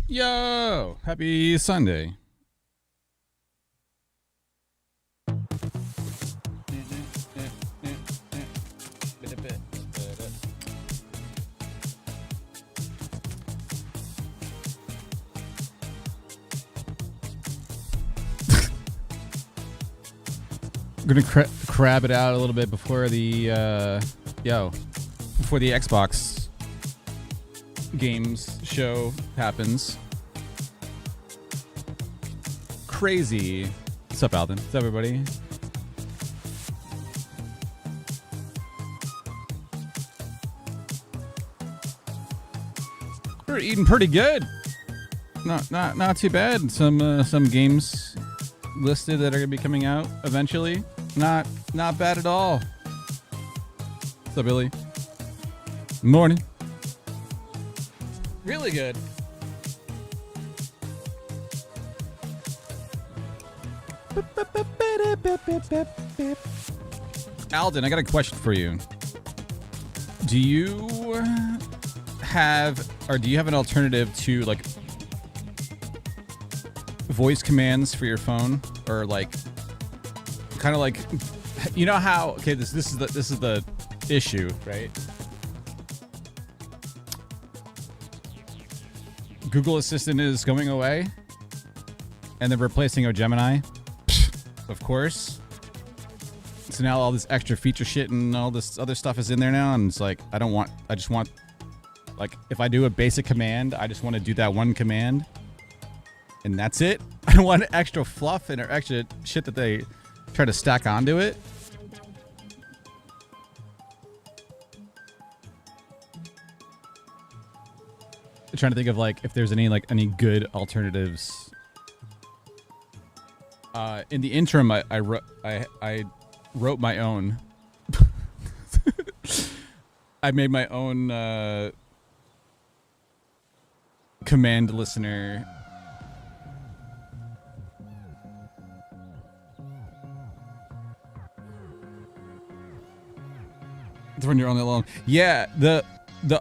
Yo, happy Sunday. I'm gonna crab it out a little bit before the before the Xbox games show happens. Crazy. What's up, Alden? What's up, everybody? We're eating pretty good. Not too bad. Some games listed that are gonna be coming out eventually. Not bad at all. What's up, Billy? Morning. Really good. Alden, I got a question for you. Do you have an alternative to like voice commands for your phone, or like kind of like, you know how, okay, this is the issue, right? Google Assistant is going away and they're replacing our Gemini, of course. So now all this extra feature shit and all this other stuff is in there now, and it's like I just want like, if I do a basic command, I just want to do that one command and that's it. I don't want extra fluff and or extra shit that they try to stack onto it. I'm trying to think of like if there's any good alternatives. In the interim, I wrote my own. I made my own command listener. It's when you're only alone. Yeah, the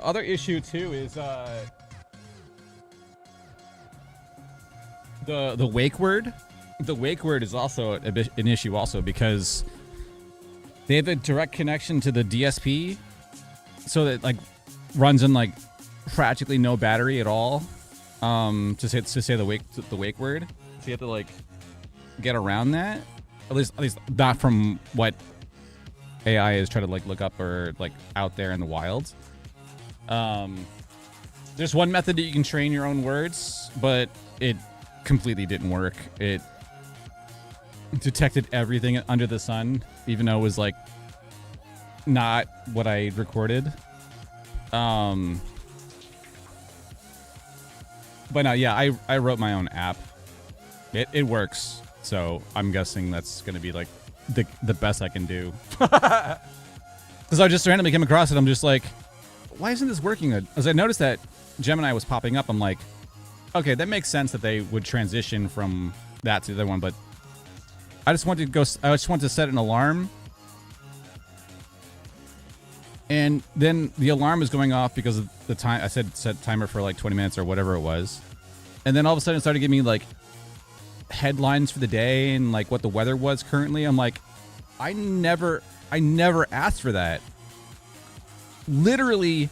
other issue too is the wake word. The wake word is also an issue also because they have a direct connection to the DSP, so that like runs in like practically no battery at all. To say the wake word, so you have to like get around that. At least not from what AI is trying to like look up or like out there in the wild. There's one method that you can train your own words, but it completely didn't work. It detected everything under the sun, even though it was like not what I recorded. But no, yeah, I wrote my own app. It works, so I'm guessing that's gonna be like the best I can do. Because I just randomly came across it. I'm just like, why isn't this working? As I noticed that Gemini was popping up, I'm like, okay, that makes sense that they would transition from that to the other one, but I just want to set an alarm. And then the alarm is going off because of the time. I set timer for like 20 minutes or whatever it was. And then all of a sudden it started giving me like headlines for the day and like what the weather was currently. I'm like, I never asked for that. Literally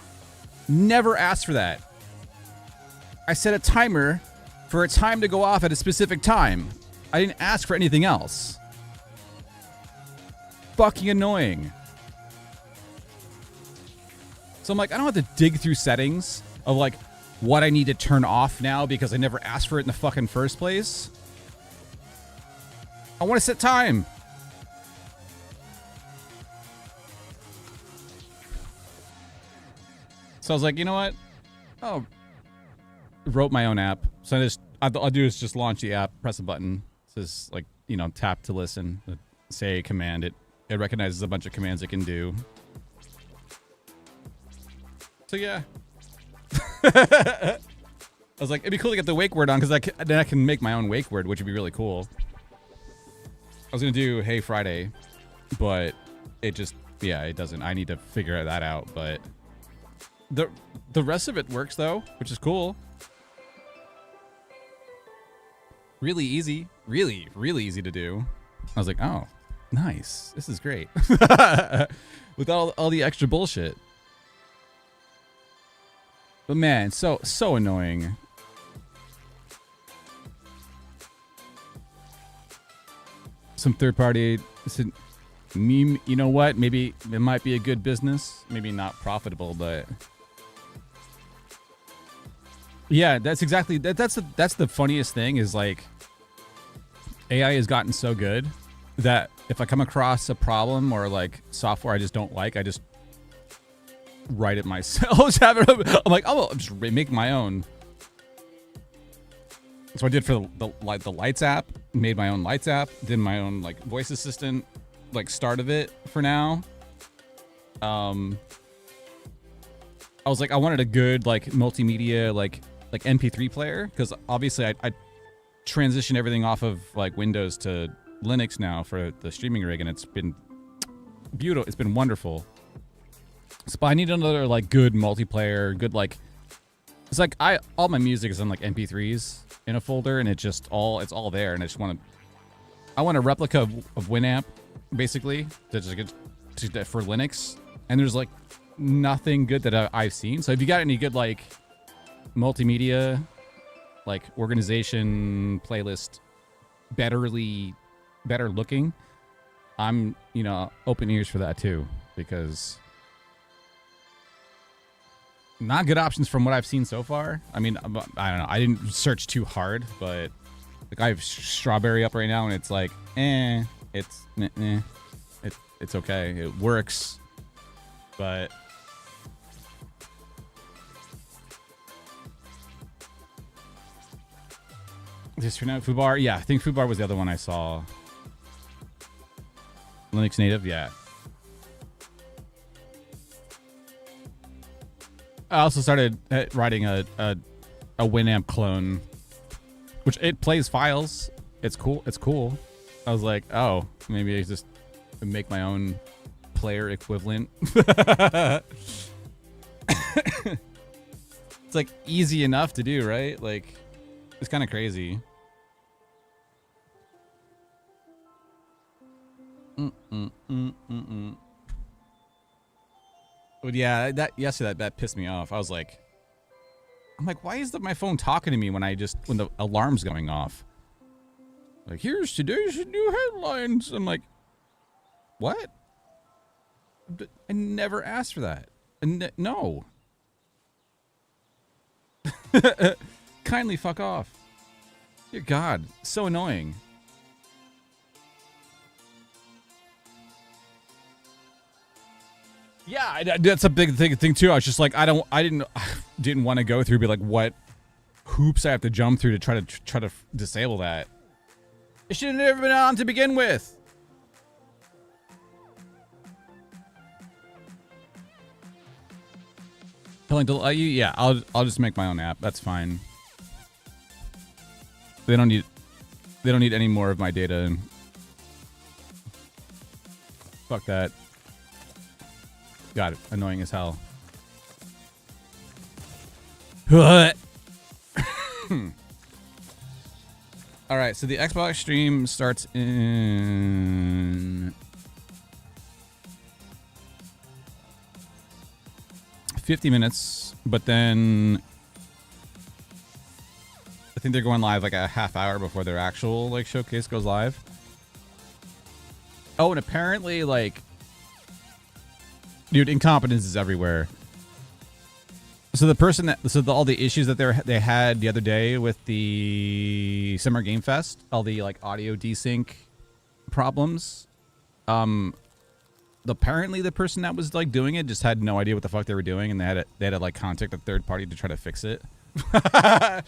never asked for that. I set a timer for a time to go off at a specific time. I didn't ask for anything else. Fucking annoying. So I'm like, I don't have to dig through settings of like what I need to turn off now because I never asked for it in the fucking first place. I want to set time. So I was like, you know what? Oh, wrote my own app. So I'll do is just launch the app, press a button. It says like, you know, tap to listen, say a command. It recognizes a bunch of commands it can do. So yeah. I was like, it'd be cool to get the wake word on because then I can make my own wake word, which would be really cool. I was gonna do Hey Friday, but it just, yeah, it doesn't. I need to figure that out, but the rest of it works though, which is cool. Really easy, really easy to do. I was like, oh, nice. This is great. With all the extra bullshit. But man, so annoying. Some third party said, you know what? Maybe it might be a good business. Maybe not profitable, but yeah, that's exactly that's the funniest thing is like AI has gotten so good that if I come across a problem or like software I just don't like, I just write it myself. I'm like, I'll just make my own. So I did for the Lights app, made my own Lights app, did my own like voice assistant, like start of it for now. I was like, I wanted a good like multimedia like MP3 player because obviously I transition everything off of like Windows to Linux now for the streaming rig, and it's been beautiful. It's been wonderful. So I need another like good multiplayer, good like. It's like all my music is on like MP3s in a folder, and it's all there, and I want a replica of Winamp, basically, for Linux, and there's like nothing good that I've seen. So if you got any good like multimedia, like organization playlist, better looking, I'm open ears for that too, because not good options from what I've seen so far. I mean, I don't know. I didn't search too hard, but like I have Strawberry up right now, and it's like, it's okay. It works, but just for now, Fubar. Yeah, I think Fubar was the other one I saw. Linux native, yeah. I also started writing a Winamp clone, which it plays files. It's cool. I was like, oh, maybe I just make my own player equivalent. It's like easy enough to do, right? Like, it's kind of crazy. But yeah, that pissed me off. I'm like, why is my phone talking to me when the alarm's going off? Like, here's today's new headlines. I'm like, what? I never asked for that. No. Kindly fuck off. Dear God, so annoying. Yeah, that's a big thing too. I was just like, I didn't want to go through, be like, what hoops I have to jump through to try to disable that. It should have never been on to begin with. Telling to you, yeah, I'll just make my own app. That's fine. They don't need any more of my data. Fuck that. Got it. Annoying as hell. All right, so the Xbox stream starts in 50 minutes, but then I think they're going live like a half hour before their actual like showcase goes live. Oh, and apparently like, dude, incompetence is everywhere. So the person all the issues that they had the other day with the Summer Game Fest, all the like audio desync problems, apparently the person that was like doing it just had no idea what the fuck they were doing, and they had to like contact a third party to try to fix it. I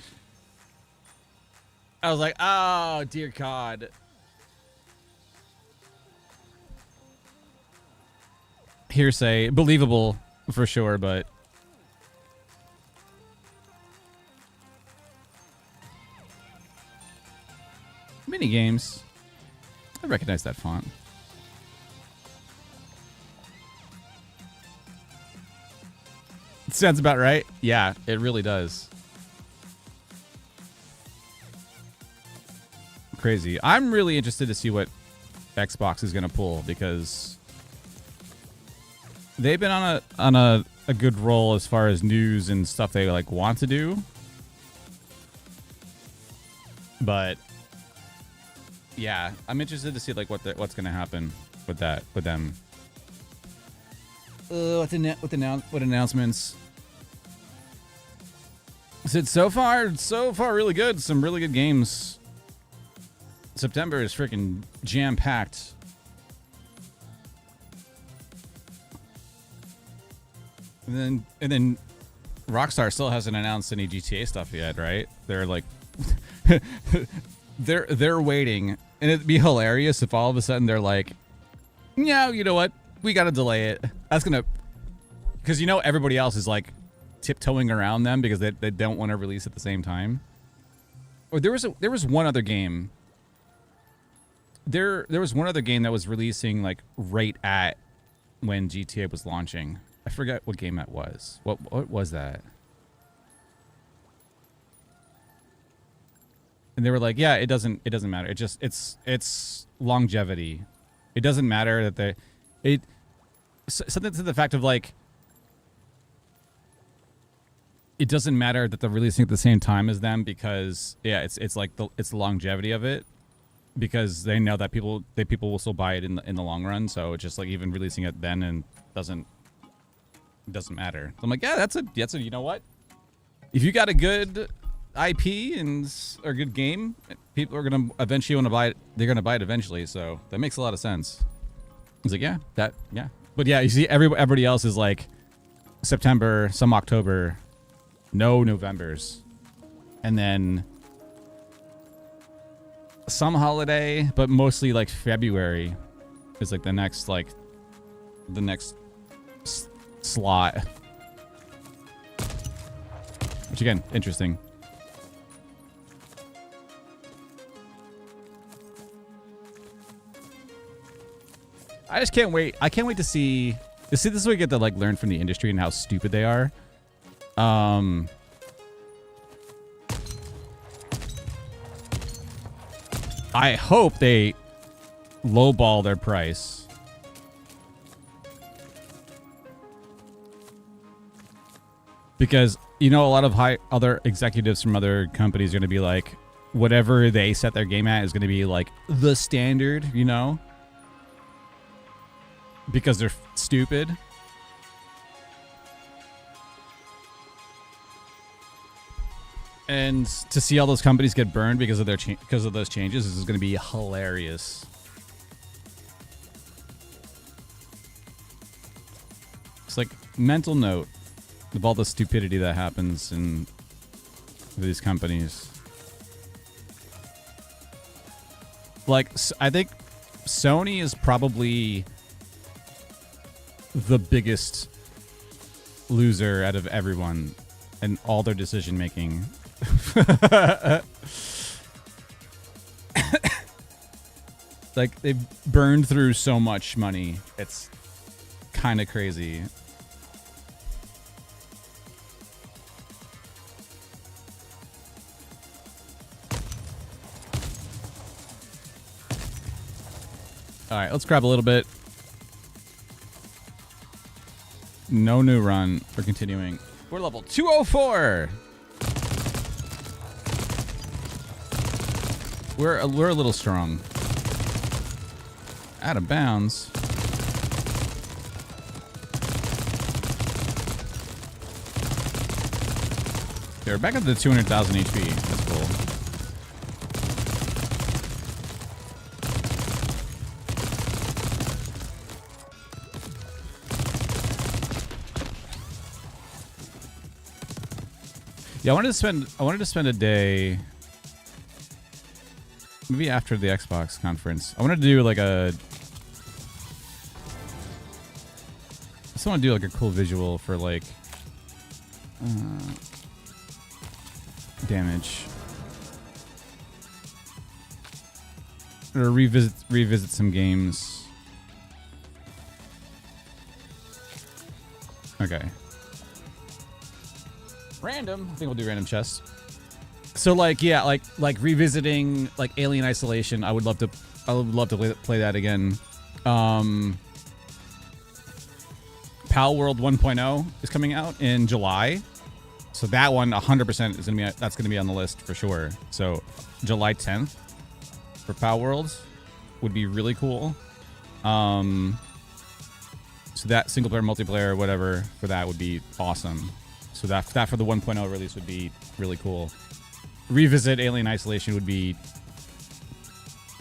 was like, oh dear God. Hearsay, believable for sure, but mini games. I recognize that font. It sounds about right. Yeah, it really does. Crazy. I'm really interested to see what Xbox is going to pull, because they've been on a good roll as far as news and stuff they like want to do. But yeah, I'm interested to see like what's going to happen with them. What announcements? Said so far really good. Some really good games. September is freaking jam-packed. And then Rockstar still hasn't announced any GTA stuff yet, right? They're like they're waiting, and it'd be hilarious if all of a sudden they're like, "Yeah, you know what? We got to delay it." That's going to, because everybody else is like tiptoeing around them because they don't want to release at the same time. Or there was one other game There was one other game that was releasing like right at when GTA was launching. I forget what game that was. What was that? And they were like, yeah, it doesn't matter. It's longevity. It doesn't matter that something to the fact of like, it doesn't matter that they're releasing at the same time as them because yeah, it's like it's the longevity of it, because they know that people will still buy it in the long run. So it's just like even releasing it then and doesn't matter. So I'm like, yeah, that's a you know what? If you got a good IP and or good game, people are gonna eventually want to buy it. They're gonna buy it eventually. So that makes a lot of sense. He's like, yeah, but yeah, you see, everybody else is like September, some October, no Novembers, and then some holiday, but mostly like February is like the next slot. Which again, interesting. I just can't wait. I can't wait to see. This is what we get to like learn from the industry and how stupid they are. I hope they lowball their price. Because, you know, a lot of other executives from other companies are going to be like, whatever they set their game at is going to be like the standard, you know? Because they're stupid. And to see all those companies get burned because of those changes is going to be hilarious. It's like mental note of all the stupidity that happens in these companies. Like, I think Sony is probably the biggest loser out of everyone and all their decision making. Like, they've burned through so much money. It's kind of crazy. All right, let's grab a little bit. No new run. We're continuing. We're level 204. We're a little strong. Out of bounds. Okay, we're back up to 200,000 HP. That's cool. Yeah, I wanted to spend a day, maybe after the Xbox conference. I wanted to do like I just want to do like a cool visual for like damage, or revisit some games. Okay. Random. I think we'll do random chests. So like, yeah, like revisiting like Alien Isolation. I would love to play that again. Pal World 1.0 is coming out in July. So that one 100% is that's gonna be on the list for sure. So July 10th for Pal World would be really cool. So that single player, multiplayer, whatever for that would be awesome. So that for the 1.0 release would be really cool. Revisit Alien Isolation would be.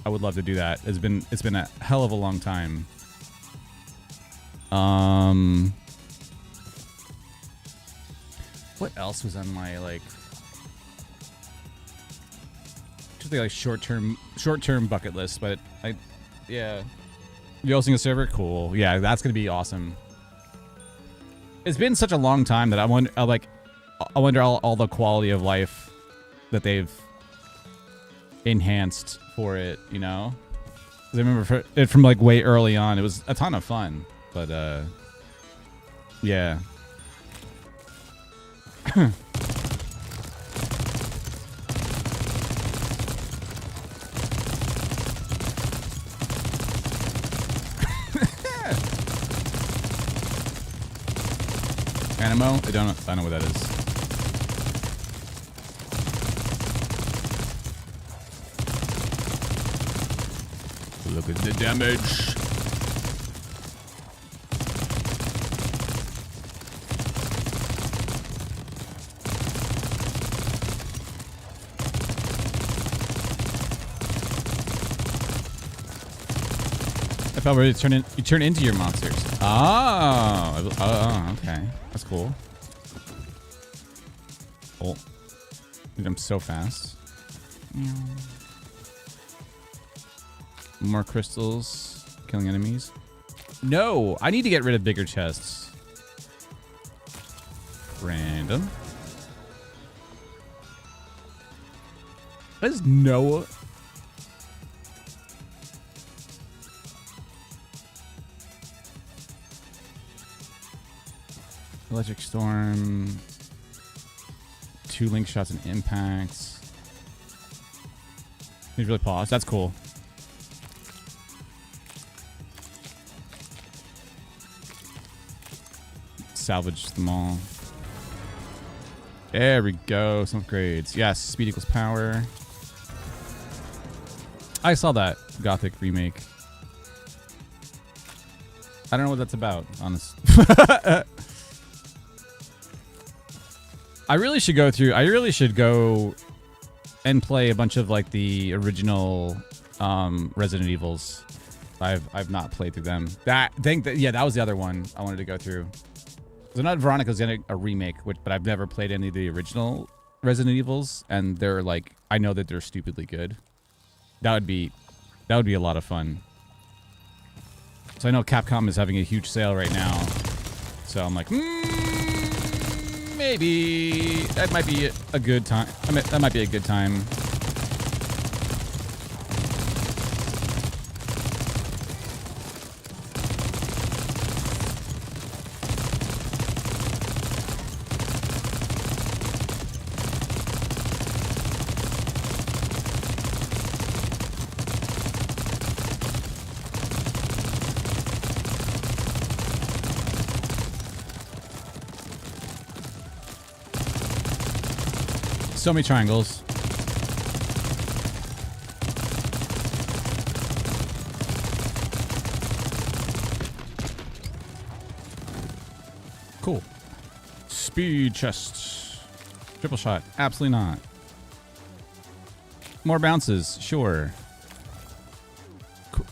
I would love to do that. It's been a hell of a long time. What else was on my like? Just like short-term bucket list, but yeah. You hosting a server? Cool. Yeah, that's gonna be awesome. It's been such a long time that I wonder all the quality of life that they've enhanced for it, you know? I remember it from like way early on. It was a ton of fun, but yeah. Animo? I don't know what that is. Look at the damage. I felt where you turn into your monsters. Oh, okay. That's cool. Oh, dude, I'm so fast. More crystals, killing enemies. No, I need to get rid of bigger chests. Random. There's no. Electric Storm, 2 link shots and impacts. He's really paused. That's cool. Salvage them all. There we go. Some upgrades. Yes, speed equals power. I saw that Gothic remake. I don't know what that's about, honest. I really should go and play a bunch of like the original Resident Evils. I've not played through them. That was the other one I wanted to go through. So not Veronica's getting a remake, but I've never played any of the original Resident Evils, and they're like, I know that they're stupidly good. That would be a lot of fun. So I know Capcom is having a huge sale right now. So I'm like, maybe that might be a good time. I mean, that might be a good time. So many triangles. Cool. Speed chest. Triple shot. Absolutely not. More bounces. Sure.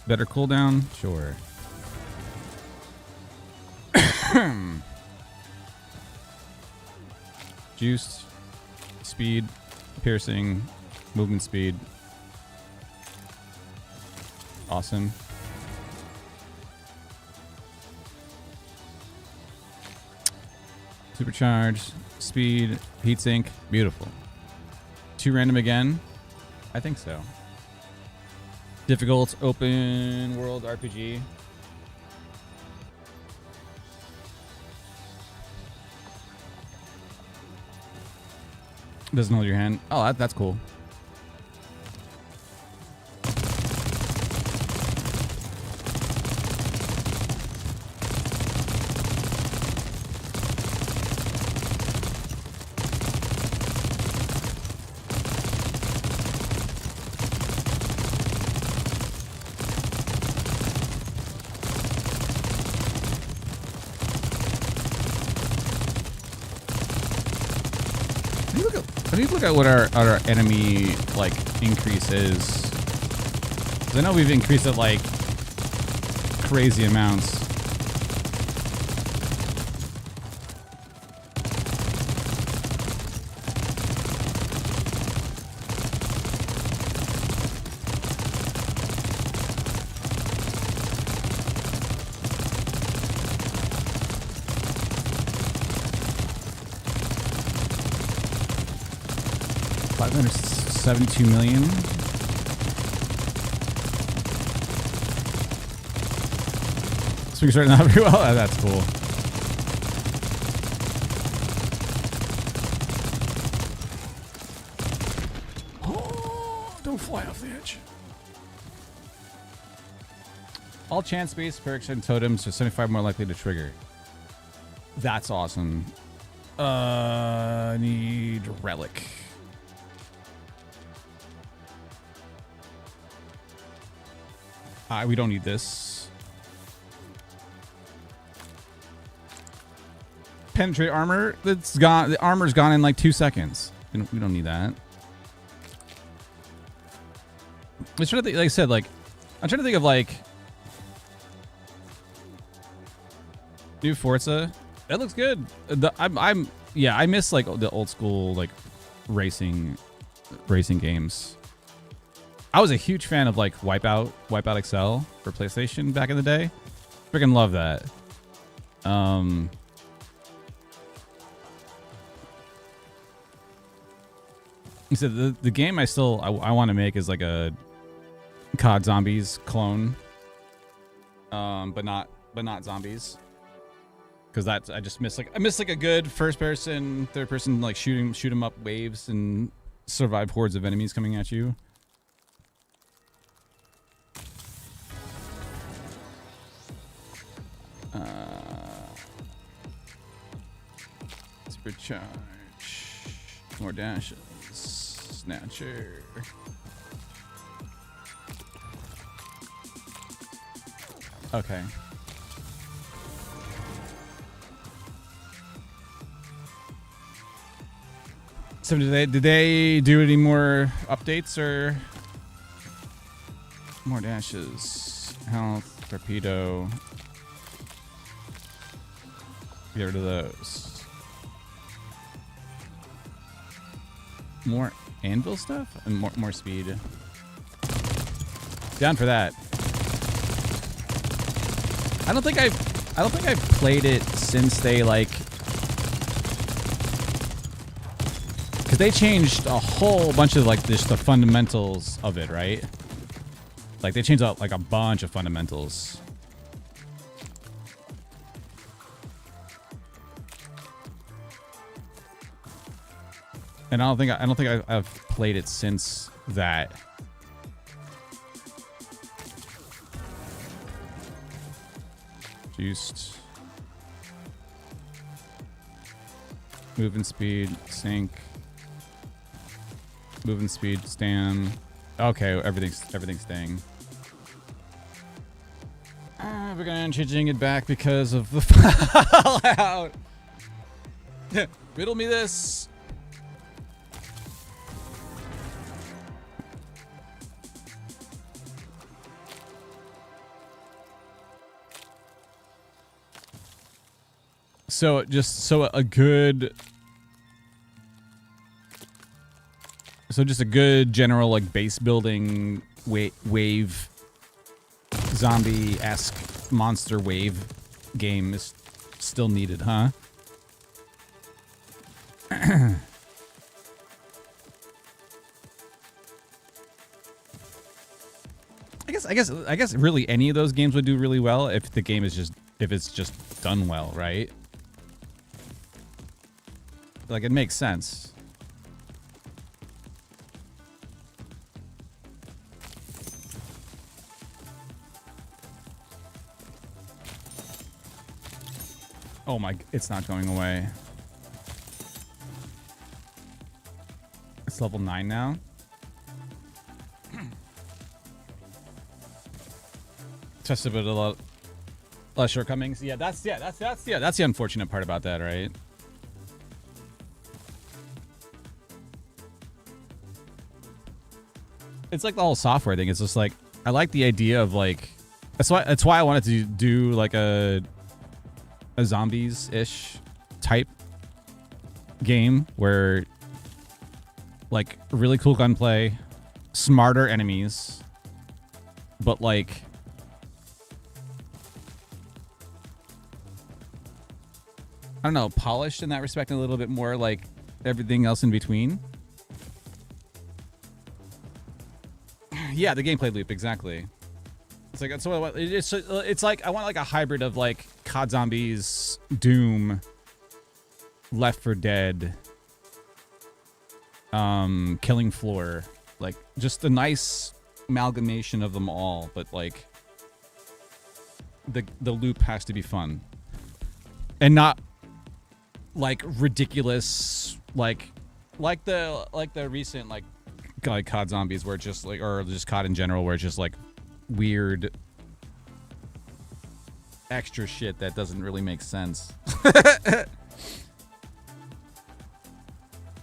Better cooldown. Sure. Juiced. Speed, piercing, movement speed. Awesome. Supercharged, speed, heatsink, beautiful. 2 random again? I think so. Difficult open world RPG. Doesn't hold your hand. Oh, that's cool. Look at what our enemy like increase is. 'Cause I know we've increased it like crazy amounts. $572 million. Swings right now very well. Oh, that's cool. Oh, don't fly off the edge. All chance-based perks and totems are 75 more likely to trigger. That's awesome. I need relic. We don't need this. Penetrate armor. That's gone. The armor's gone in like 2 seconds. We don't need that. I'm trying to think, like I said, like I'm trying to think of like new Forza. That looks good. Yeah, I miss like the old school like racing games. I was a huge fan of like Wipeout XL for PlayStation back in the day. Freaking love that. He said the game I want to make is like a COD Zombies clone, but not zombies. Because that's I miss like a good first person, third person like shoot 'em up waves and survive hordes of enemies coming at you. Supercharge, more dashes, snatcher. Okay. So did they do any more updates or more dashes? Health, torpedo. Get rid of those. More anvil stuff and more speed. Down for that. I don't think I've played it since they like, because they changed a whole bunch of like just the fundamentals of it, right? Like they changed out like a bunch of fundamentals. And I don't think I've played it since that. Juiced. Moving speed, sync. Moving speed, stand. Okay, everything's staying. We're gonna changing it back because of the fallout. Riddle me this. So just a good general like base building wave zombie-esque monster wave game is still needed, huh? I guess really any of those games would do really well if the game is if it's just done well, right? Like, it makes sense. Oh my, it's not going away. It's level 9 now. Tested with a lot of shortcomings. Yeah, that's the unfortunate part about that, right? It's like the whole software thing. It's just like, I like the idea of like, that's why I wanted to do like a zombies-ish type game where like really cool gunplay, smarter enemies, but like I don't know, polished in that respect, and a little bit more like everything else in between. Yeah, the gameplay loop, exactly. It's like that's what I want. It's like I want like a hybrid of like COD Zombies, Doom, Left 4 Dead, Killing Floor, like just a nice amalgamation of them all, but like the loop has to be fun and not like ridiculous, like the recent like COD Zombies where it's just like, or just COD in general where it's just like weird extra shit that doesn't really make sense.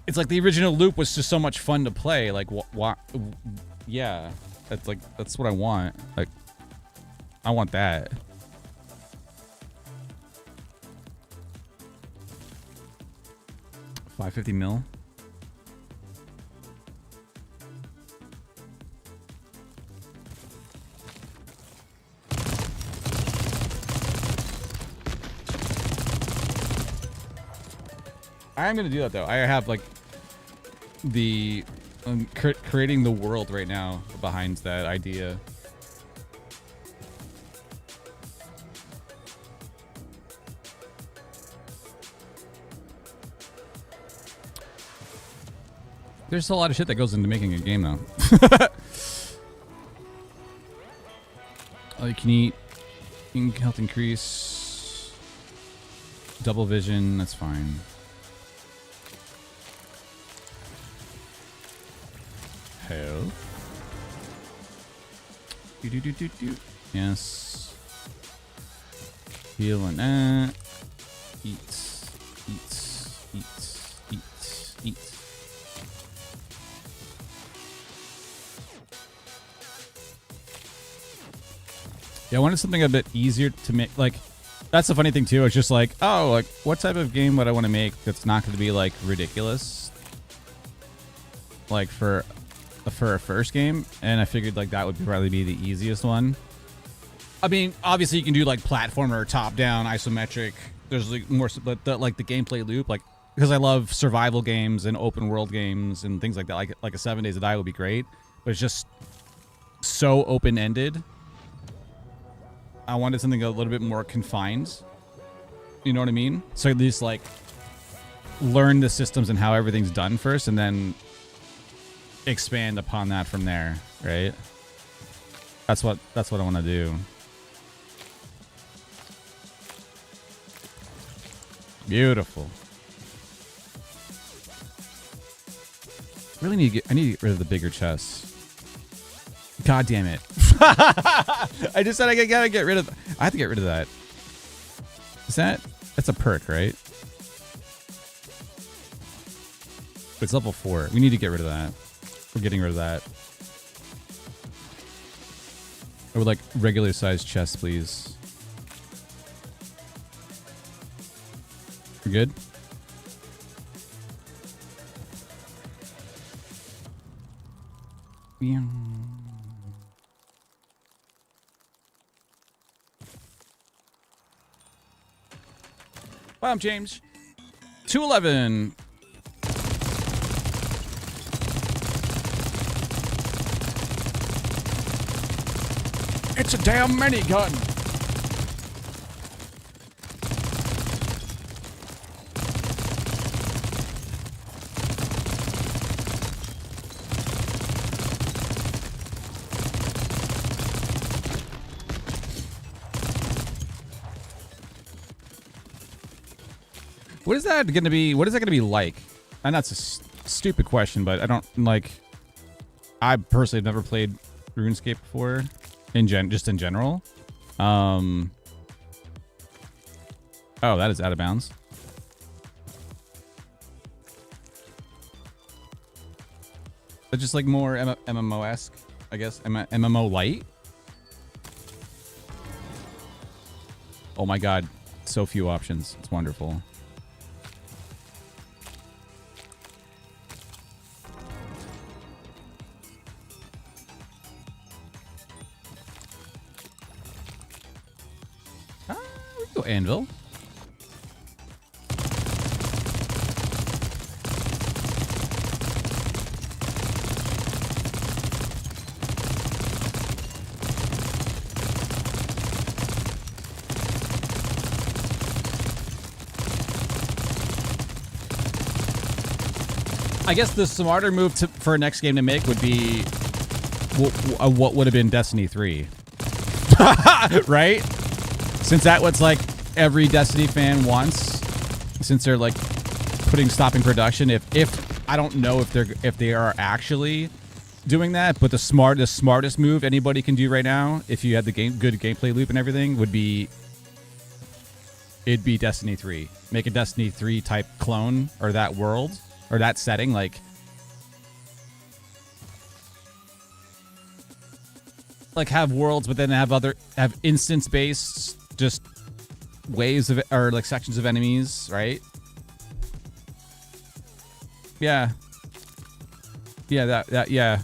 It's like the original loop was just so much fun to play. Like, what? Yeah, that's what I want. Like, I want that. $550 mil. I am gonna do that though. I have like the creating the world right now behind that idea. There's a lot of shit that goes into making a game though. Oh, you can eat, health increase, double vision, that's fine. Health. Do. Yes. Heal and eat. Yeah, I wanted something a bit easier to make. Like, that's the funny thing too. It's just like, oh, like what type of game would I want to make that's not going to be like ridiculous, like for a first game? And I figured like that would probably be the easiest one. I mean, obviously you can do like platformer, top down, isometric. There's like more, but like the gameplay loop, like because I love survival games and open world games and things like that. Like a 7 Days to Die would be great, but it's just so open ended. I wanted something a little bit more confined. You know what I mean? So at least like learn the systems and how everything's done first, and then expand upon that from there, right? That's what I want to do. Beautiful. Really I need to get rid of the bigger chests. God damn it. I just said I gotta get rid of I have to get rid of that. That's a perk, right? It's level 4. We need to get rid of that. We're getting rid of that. I would like regular sized chests, please. We're good? Yeah. Well, I'm James. 211. It's a damn minigun. What is that going to be? What is that going to be like? And that's a stupid question, but I don't like. I personally have never played RuneScape before, just in general. Oh, that is out of bounds. But just like more MMO-esque, I guess. MMO light. Oh my god, so few options. It's wonderful. Go anvil. I guess the smarter move for next game to make would be what would have been Destiny 3. Right? Since that what's like every Destiny fan wants, since they're like stopping production. If I don't know if they are actually doing that, but the smartest move anybody can do right now, if you had the good gameplay loop and everything, it'd be Destiny 3. Make a Destiny 3 type clone or that world or that setting, like have worlds, but then have instance based just waves of or like sections of enemies, right? Yeah. Yeah, that yeah.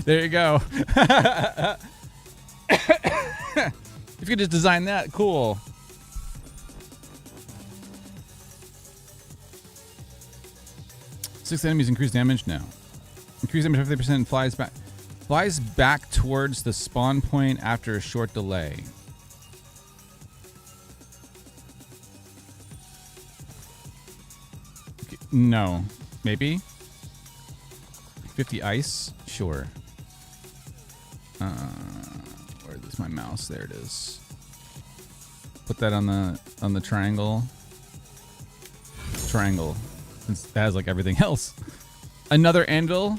there you go. If you could just design that, cool. Six enemies increase damage? No. Increase damage 50% and flies back towards the spawn point after a short delay. Okay, no. Maybe? 50 ice? Sure. Where is my mouse? There it is. Put that on the triangle. Triangle. Since that has like everything else. Another anvil.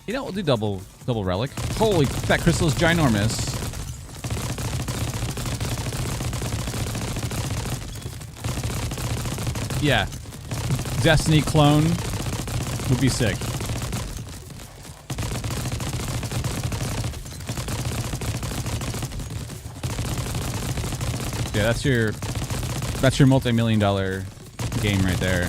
You know, we'll do double relic. Holy, that crystal is ginormous. Yeah. Destiny clone would be sick. Yeah, that's your multi-million-dollar game right there.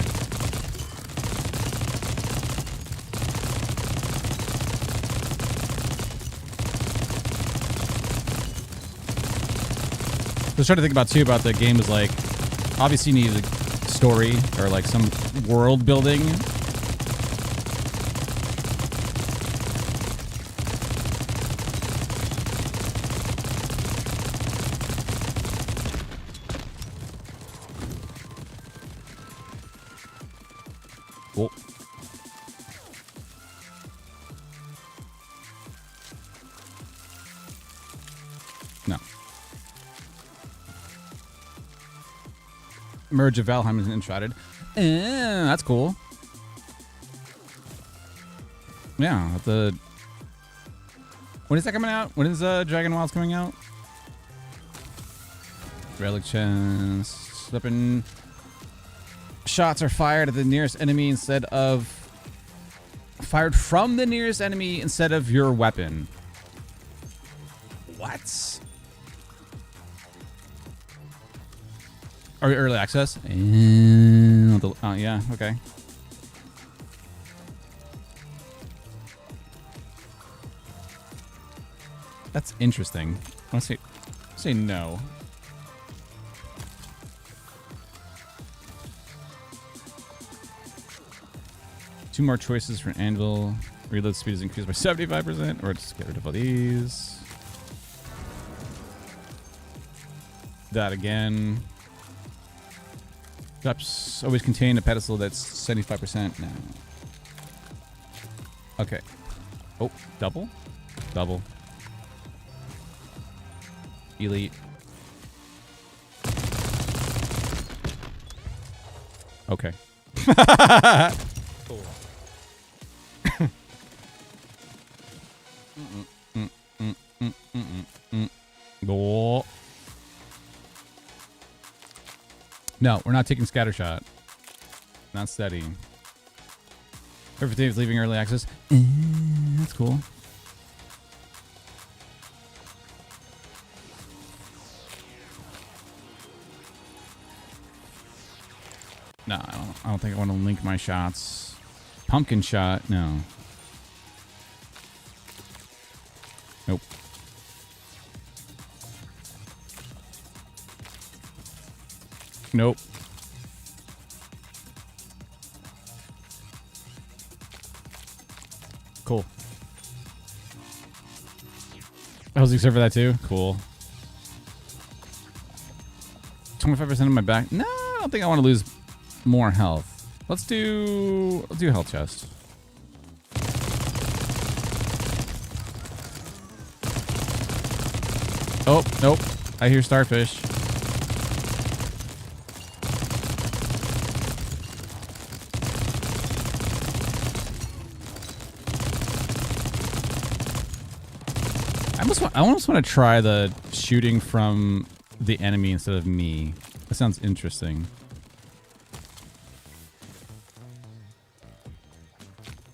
I was trying to think about too about the game is like, obviously you need a story or like some world building. Oh. No. Merge of Valheim is enshrouded. That's cool. Yeah, when is that coming out? When is Dragon Wilds coming out? Relic chest. Weapon. Shots are fired at the nearest enemy instead of fired from the nearest enemy instead of your weapon. What? Are early access? Oh yeah, okay. That's interesting. I want to say no. Two more choices for an anvil. Reload speed is increased by 75%, or just get rid of all these. That again. Drops always contain a pedestal that's 75% now. Okay. Oh, double? Double. Elite. Okay. Cool. Oh. No, we're not taking scattershot. Not steady. Perfect Dave's leaving early access. That's cool. No, I don't think I want to link my shots. Pumpkin shot, no. Nope. Nope. Cool. Hosing server that too? Cool. 25% of my back. No, I don't think I want to lose more health. Let's do health chest. Oh, nope. I hear starfish. I almost want to try the shooting from the enemy instead of me. That sounds interesting.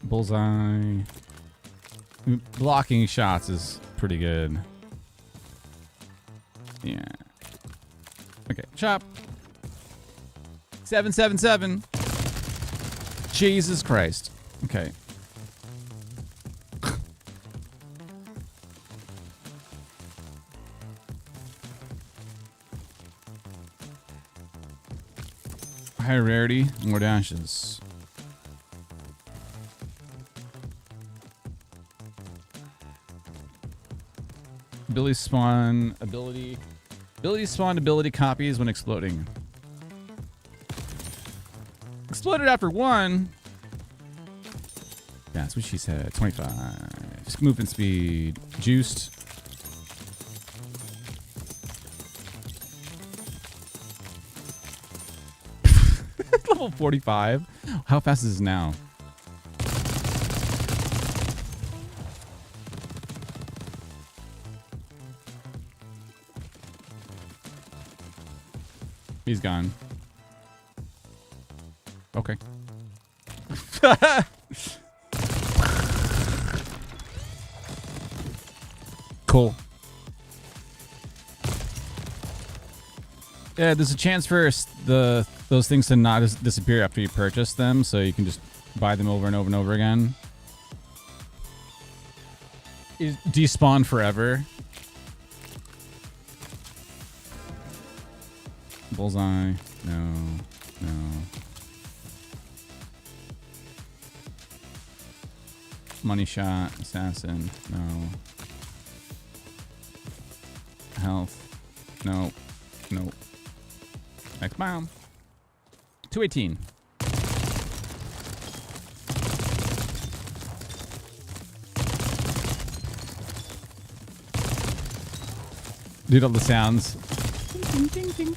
Bullseye. Blocking shots is pretty good. Yeah. Okay, chop. 777. Jesus Christ. Okay. Higher rarity, more dashes. Ability spawn ability. Ability spawn ability copies when exploding. Exploded after 1. That's what she said. 25. Movement speed. Juiced. Level 45. How fast is it now? He's gone. Okay. Cool. Yeah, there's a chance for those things to not disappear after you purchase them, so you can just buy them over and over and over again. Despawn forever. Bullseye. No. Money shot. Assassin. No. Health. No. Nope. Next bomb. 218. Dude, all the sounds. Ding, ding, ding, ding.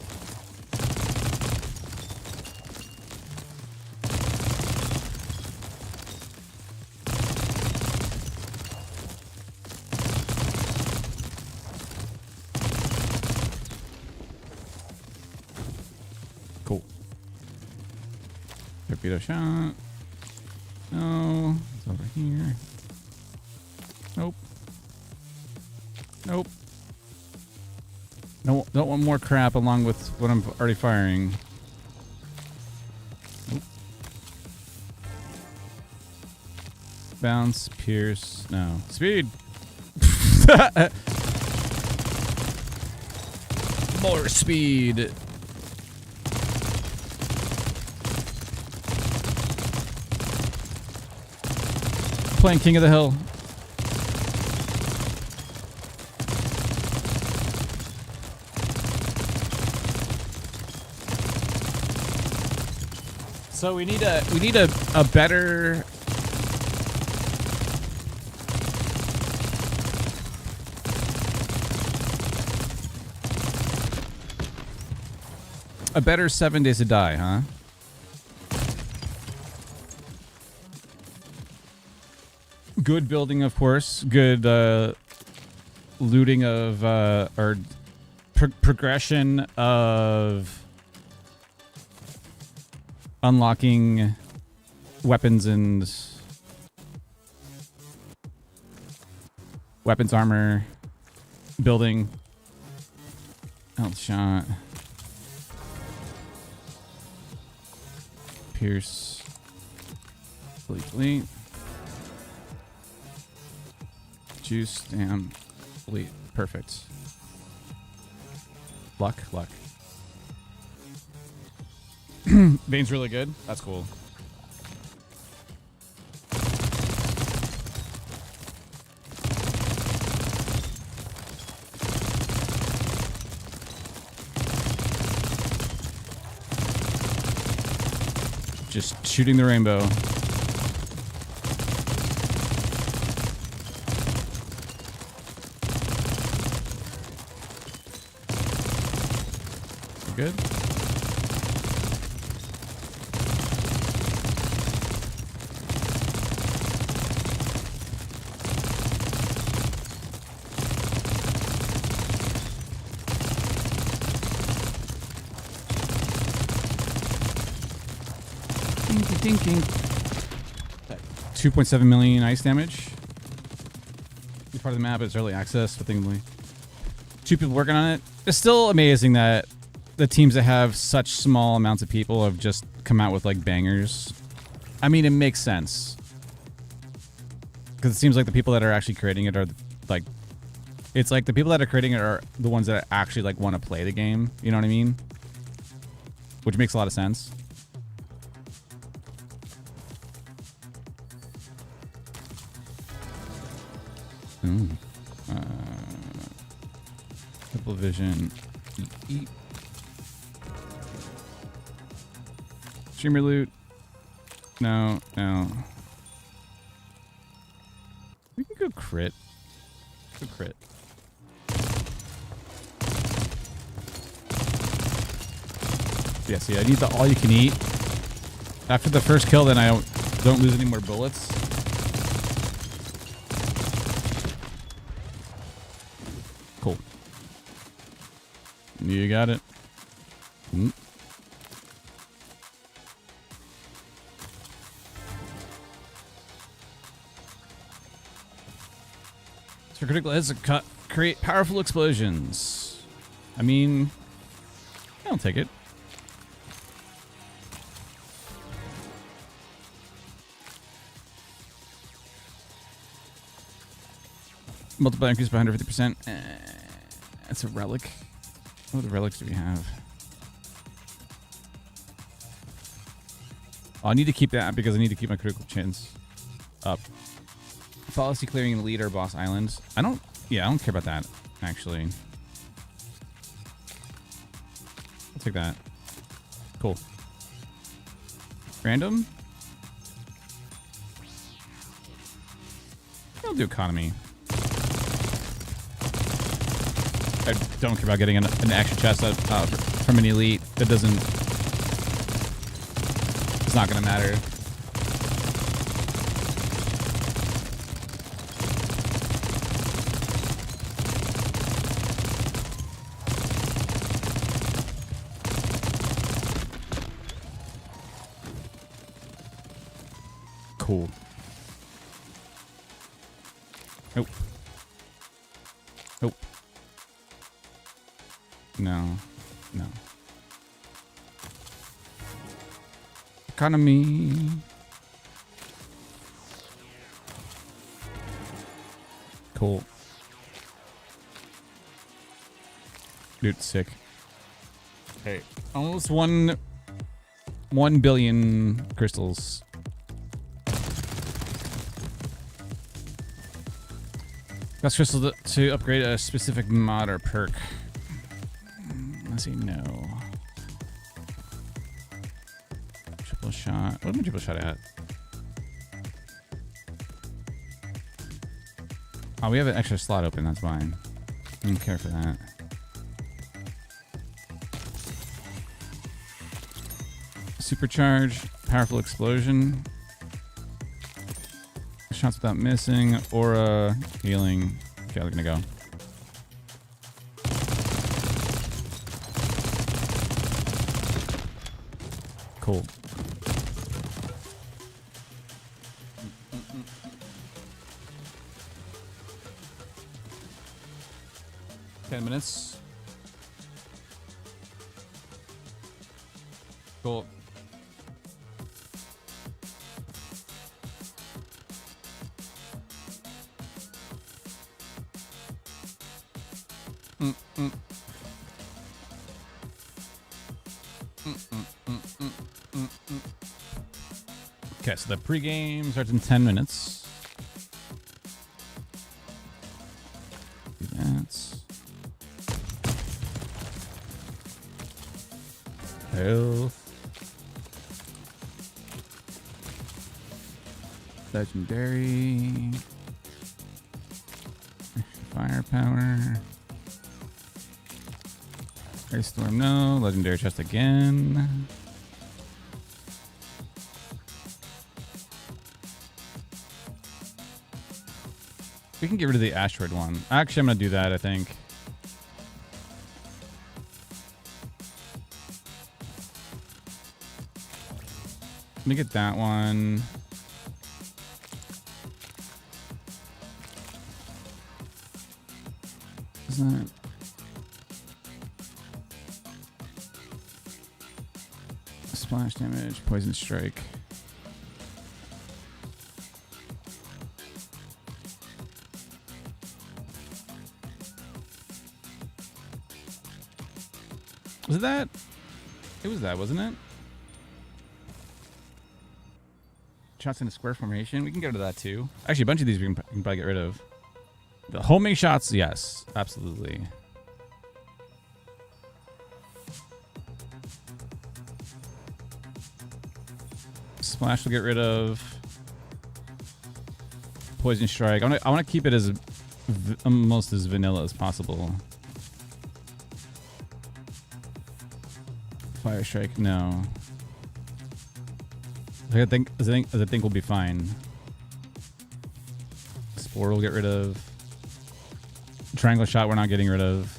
Cool. Torpedo shot. No. It's over here. Nope. Nope. No, don't want more crap along with what I'm already firing. Nope. Bounce, pierce, no. Speed! More speed! Playing King of the Hill. So we need a better a better 7 Days to Die, huh? Good building, of course. Good looting of or progression of unlocking weapons and weapons armor, building, health shot, pierce, fleet, juice, damn, fleet, perfect. Luck. Veins really good. That's cool. Just shooting the rainbow. We're good. Dinking. 2.7 million ice damage. It's part of the map. It's early access, but thankfully 2 people working on it. It's still amazing that the teams that have such small amounts of people have just come out with like bangers. I mean, it makes sense because it seems like the people that are actually creating it are like, it's like the people that are creating it are the ones that actually like want to play the game. You know what I mean? Which makes a lot of sense. Triple vision. Eat. Streamer loot. No. We can go crit. Go crit. Yeah, see, I need the all you can eat. After the first kill, then I don't lose any more bullets. Cool. You got it. So critical hits create powerful explosions. I mean, I'll take it. Multiplier increase by 150%. That's a relic. What other relics do we have? Oh, I need to keep that because I need to keep my critical chance up. Policy clearing and lead or boss islands. I don't care about that, actually. I'll take that. Cool. Random? I'll do economy. I don't care about getting an extra chest from an elite. That doesn't... It's not going to matter. Cool. Nope. Nope. No. Economy. Cool. Dude, sick. Okay. Almost 1 billion crystals. Cost crystal to upgrade a specific mod or perk. Let's see, no. Triple shot. What am I triple shot at? Oh, we have an extra slot open. That's fine. I don't care for that. Supercharge. Powerful explosion. Shots without missing. Aura. Healing. Okay, we're gonna go. Cool. Ten minutes. Cool. Okay, so the pregame starts in 10 minutes. That's health. Legendary. Firepower. Ice Storm, no. Legendary chest again. We can get rid of the asteroid one. Actually, I'm going to do that, I think. Let me get that one. Isn't that... Splash damage, poison strike. Was it that? It was that, wasn't it? Shots in a square formation. We can get rid of that too. Actually, a bunch of these we can probably get rid of. The homing shots, yes, absolutely. Splash will get rid of. Poison strike. I want to keep it as almost as vanilla as possible. Fire strike, no. I think we'll be fine. Spore will get rid of. Triangle shot we're not getting rid of.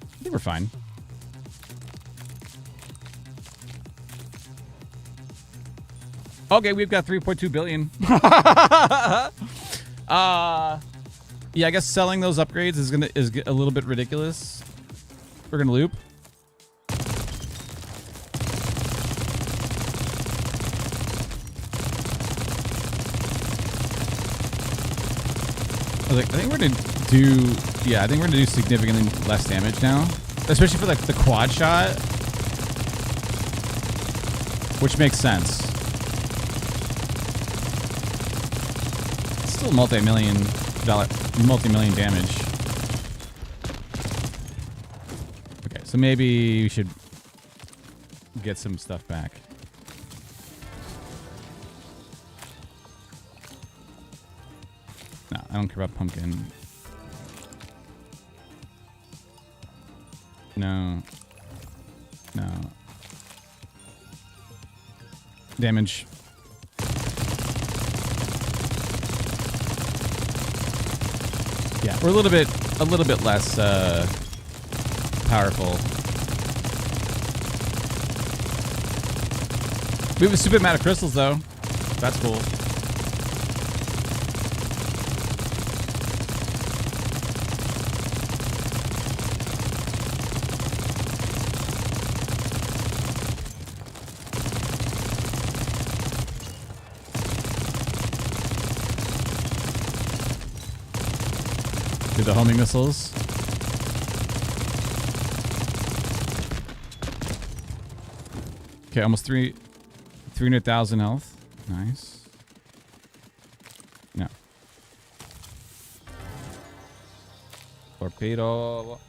I think we're fine. Okay, we've got 3.2 billion. Yeah, I guess selling those upgrades is a little bit ridiculous. We're gonna loop. I think we're gonna do. Yeah, I think we're gonna do significantly less damage now, especially for like the quad shot, which makes sense. It's still multi-million damage. Okay, so maybe we should get some stuff back. No, I don't care about pumpkin. No. No. Damage. Yeah, we're a little bit less powerful. We have a stupid amount of crystals though. That's cool. Do the homing missiles. Okay, almost 300,000 health. Nice. No. Torpedo.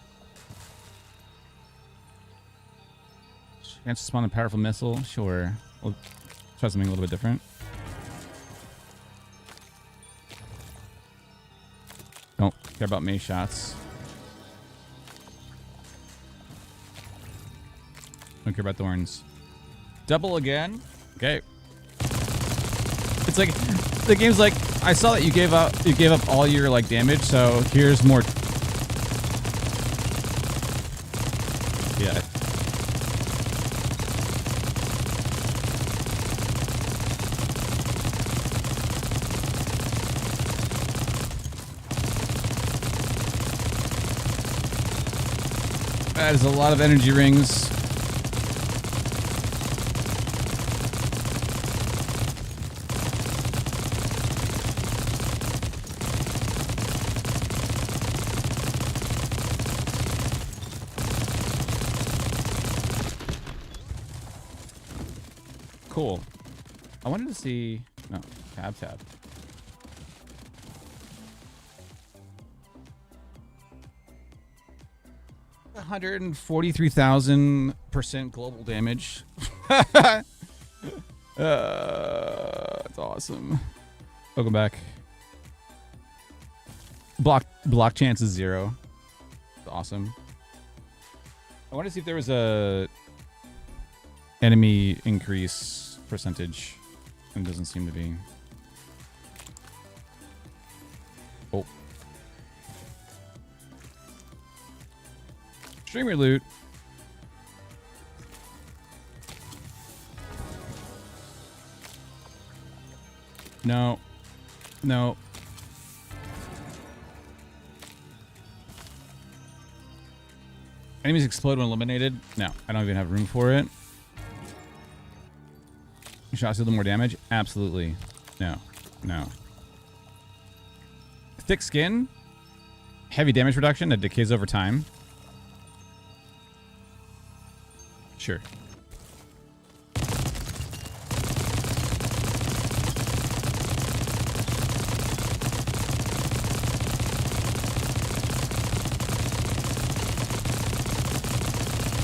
Chance to spawn a powerful missile. Sure. We'll try something a little bit different. Don't care about mace shots. Don't care about thorns. Double again. Okay. It's like the game's like, I saw that you gave up all your like damage, so here's more. Yeah. That is a lot of energy rings. Cool. I wanted to see... No. Tab. 143,000% global damage. That's It's awesome. Welcome back. Block chance is 0. Awesome. I want to see if there was a enemy increase percentage. It doesn't seem to be. Oh. Streamer loot. No. No. Enemies explode when eliminated? No, I don't even have room for it. Shots deal more damage? Absolutely. No. No. Thick skin? Heavy damage reduction that decays over time? Sure.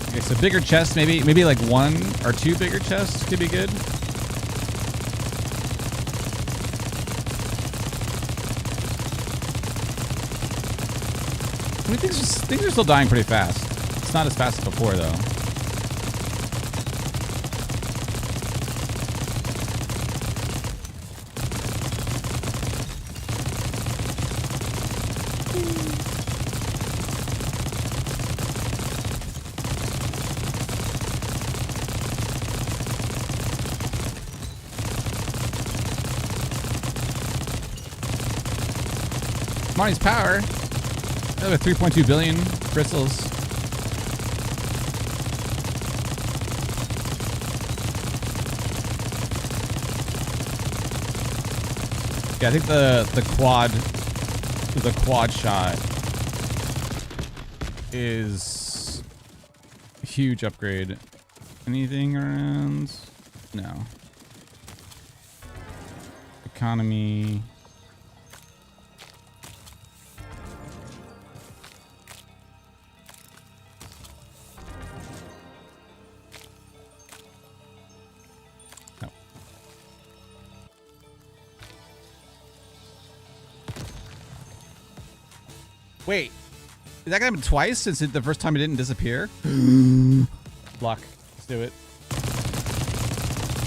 Okay, so bigger chests, maybe like 1 or 2 bigger chests could be good. I mean, things are still dying pretty fast. It's not as fast as before, though. Money's power. Another 3.2 billion crystals. Yeah, I think the quad shot is a huge upgrade. Anything around? No. Economy. Wait, is that gonna happen twice since the first time it didn't disappear? Luck. Let's do it.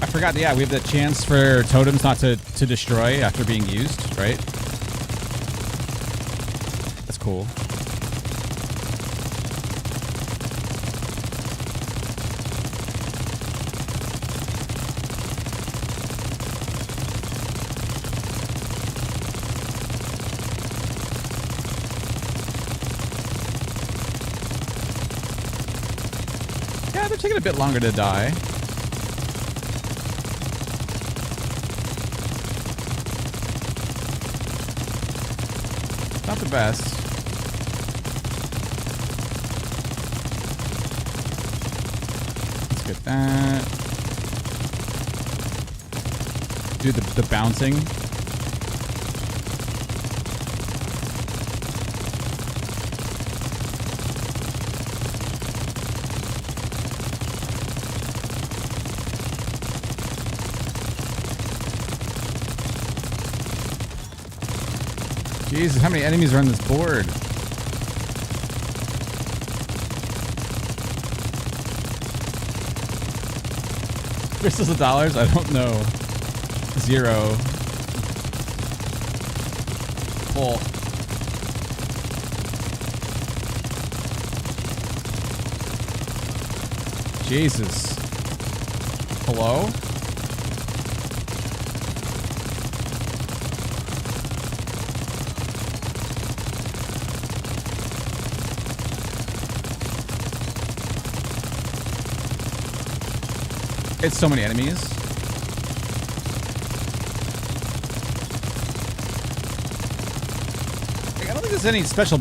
I forgot, yeah, we have the chance for totems not to destroy after being used, right? That's cool. Taking a bit longer to die. Not the best. Let's get that. Do the bouncing. Jesus, how many enemies are on this board? Crystals of dollars? I don't know. 0. Full. Jesus. Hello? It's so many enemies. Like, I don't think there's any special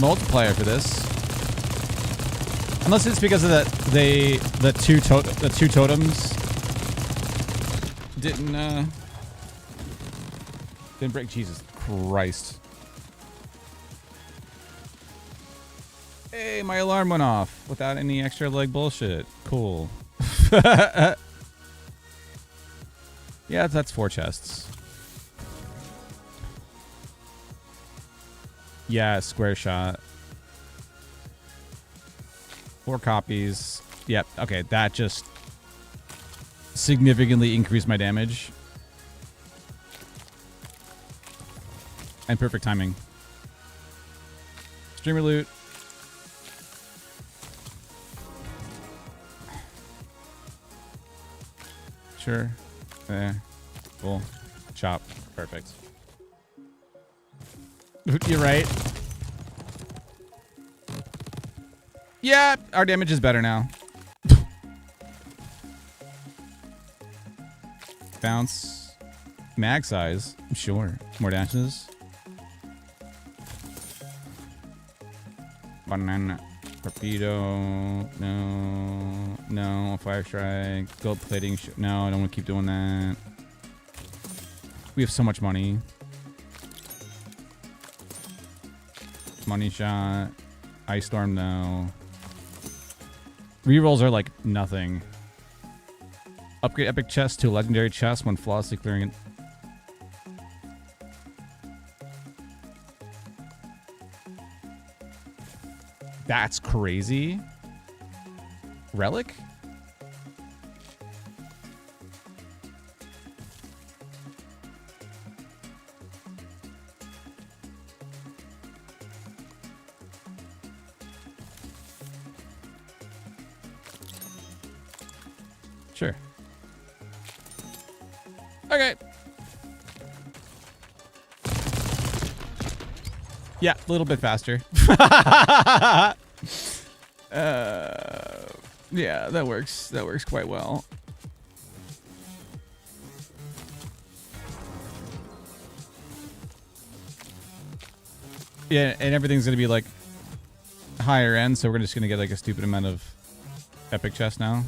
multiplier for this, unless it's because of the two totems didn't break. Jesus Christ! Hey, my alarm went off without any extra like bullshit. Cool. Yeah, that's 4 chests. Yeah, square shot. 4 copies. Yep. Okay, that just significantly increased my damage. And perfect timing. Streamer loot. Sure. There. Cool. Chop. Perfect. You're right. Yeah, our damage is better now. Bounce. Mag size. Sure. More dashes. Banana. Torpedo. No. No. Fire strike. Gold plating. No, I don't want to keep doing that. We have so much money. Money shot. Ice storm, no. Rerolls are like nothing. Upgrade epic chest to a legendary chest when flawlessly clearing it. That's crazy. Relic? Sure. Okay. Yeah, a little bit faster. Yeah, that works. That works quite well. Yeah, and everything's gonna be like higher end, so we're just gonna get like a stupid amount of epic chests now.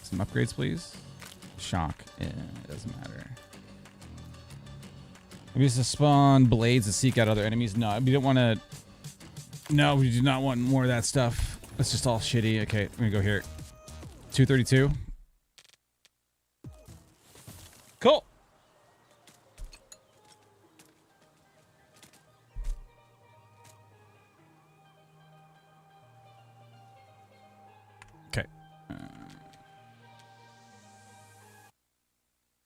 Some upgrades, please. Shock. Yeah, it doesn't matter. Maybe it's to spawn blades to seek out other enemies. No, we don't want to. No, we do not want more of that stuff. That's just all shitty. Okay, I'm gonna go here. 232. Cool. Okay.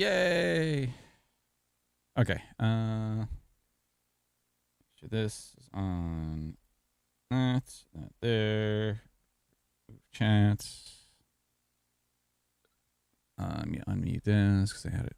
Yay. Okay. This is on that there. Chat. Yeah, unmute this because I had it.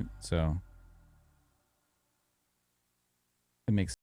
right? So it makes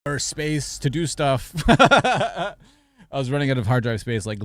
or space to do stuff. I was running out of hard drive space like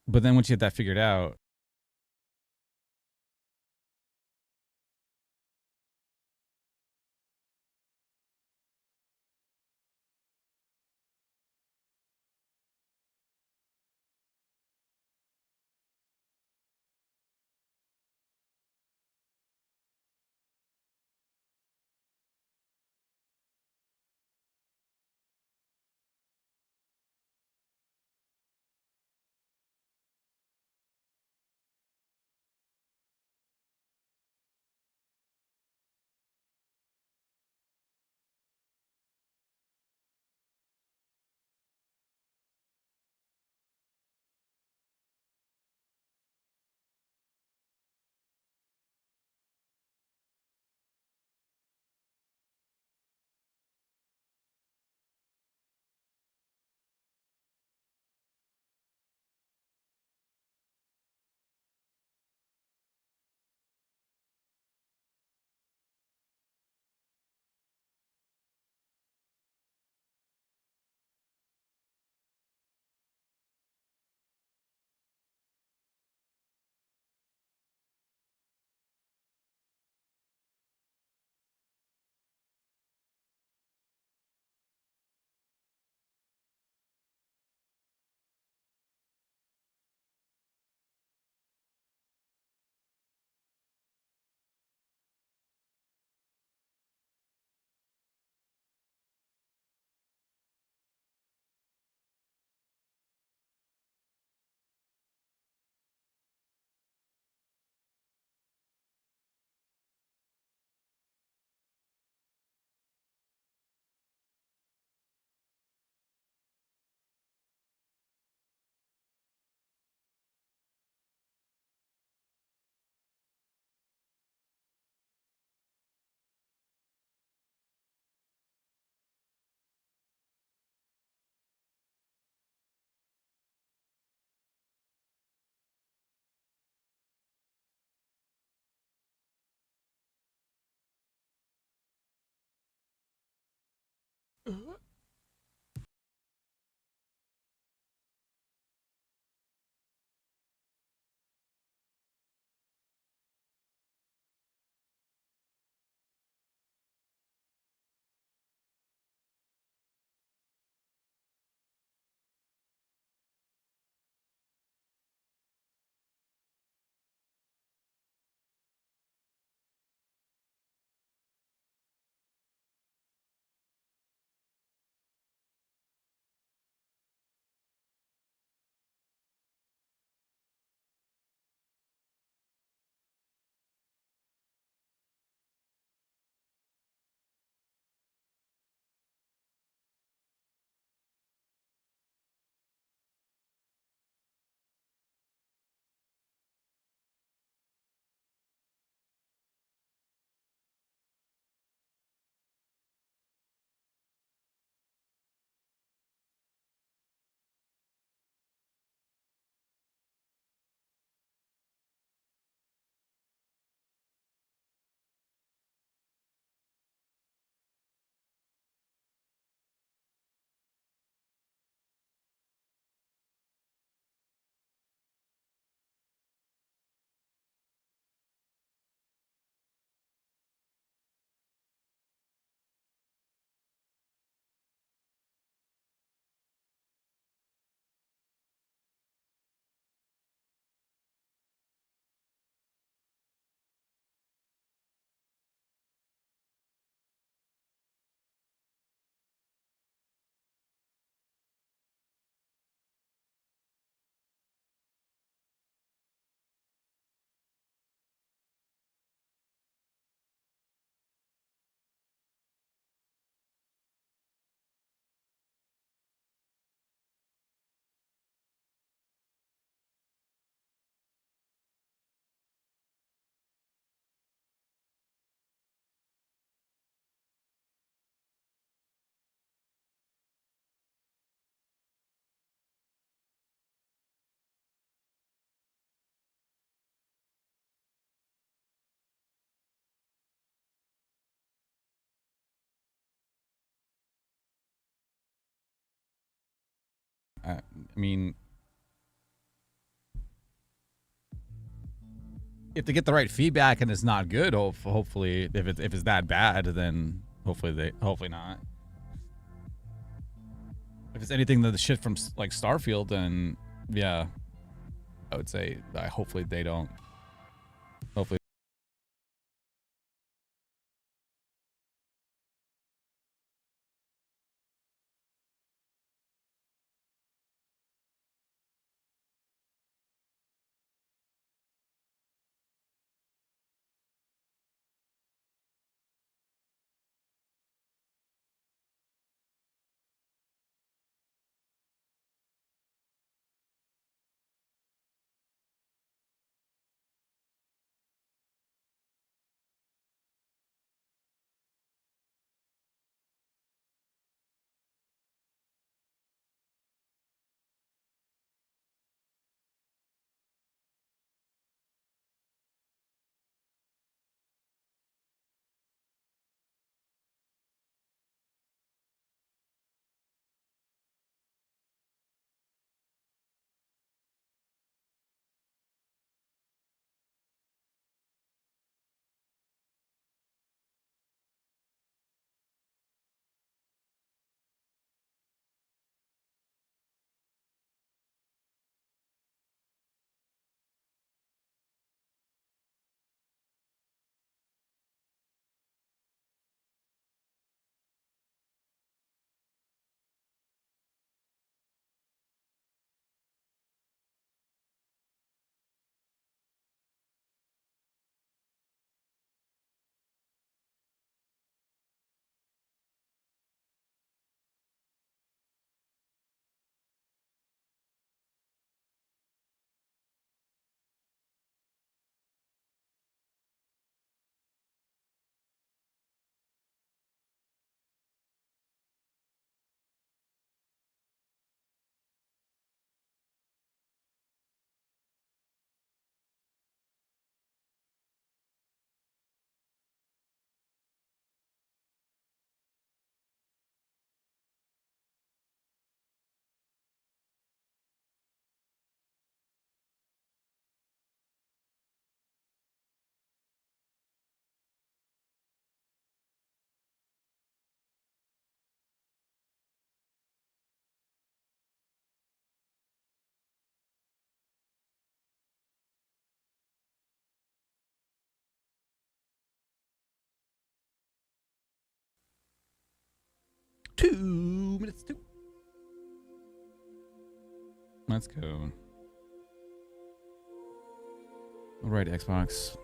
But then once you get that figured out, I mean, if they get the right feedback and it's not good, hopefully, if it's that bad, then hopefully not. If it's anything that the shit from like Starfield, then yeah, I would say hopefully they don't. Hopefully. Two minutes. Let's go. All right, Xbox.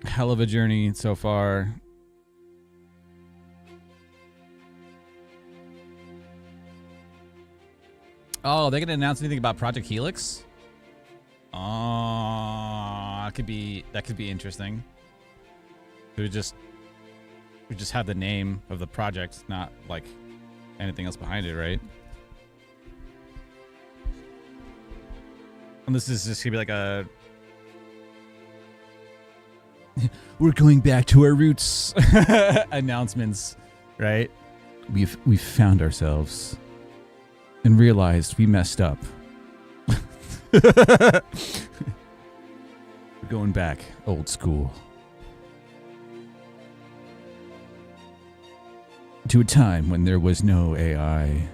Hell of a journey so far. Oh, they gonna announce anything about Project Helix? Oh, that could be interesting. We just have the name of the project, not like anything else behind it, right? And this is just gonna be like a we're going back to our roots announcements, right? We've found ourselves and realized we messed up. We're going back old school. To a time when there was no AI.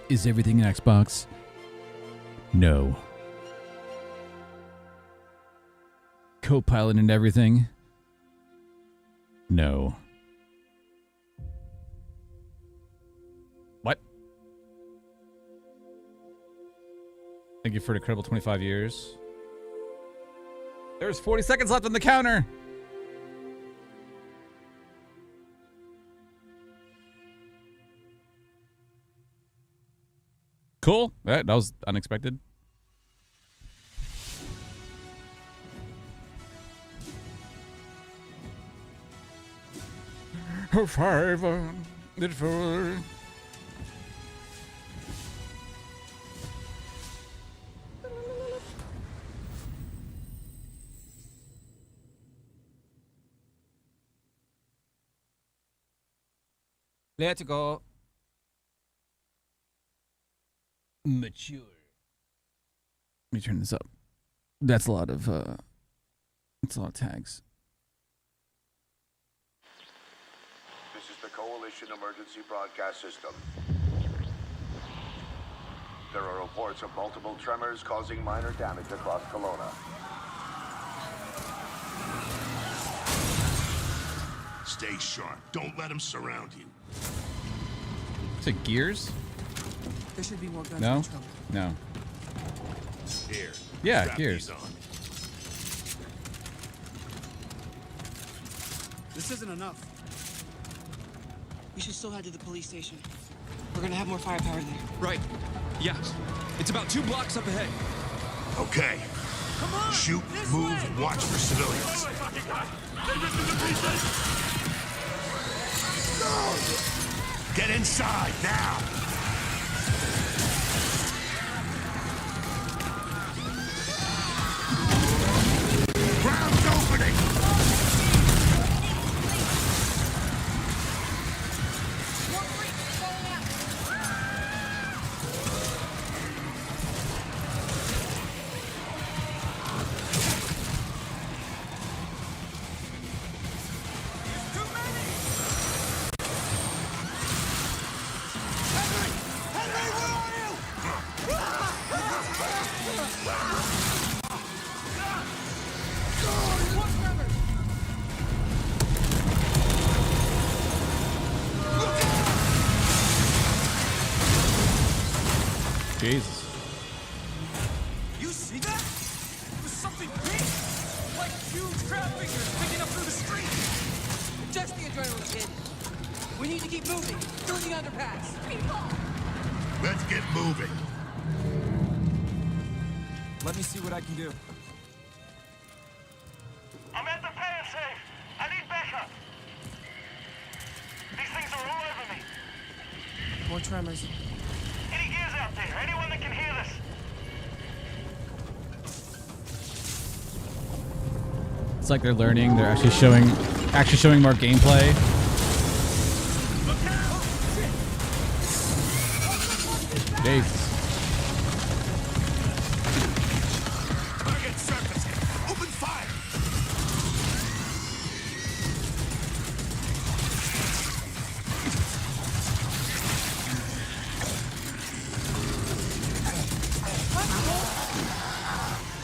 Is everything an Xbox? No. Copilot and everything? No. What? Thank you for an incredible 25 years. There's 40 seconds left on the counter. Cool. That was unexpected. Five, did 4. Let's go. Mature. Let me turn this up. That's a lot of tags. This is the Coalition Emergency Broadcast System. There are reports of multiple tremors causing minor damage across Kelowna. Stay sharp. Don't let them surround you. Is it Gears? There should be more guns. No? In trouble. No. Here. Yeah, strap Gears. these on. This isn't enough. We should still head to the police station. We're gonna have more firepower there. Right. Yeah. It's about 2 blocks up ahead. Okay. Come on! Shoot, This move, way! watch for civilians. Get inside now. Ground's opening. Jesus. You see that? It was something big! Like huge crab figures picking up through the street! Just the adrenaline, kid. We need to keep moving through the underpass. Let's get moving. Let me see what I can do. I'm at the pay safe. I need backup. These things are all over me. More tremors. Any gears out there? Anyone that can hear this? It's like they're learning. They're actually showing more gameplay. Look out! Jesus. Target surface. Open fire.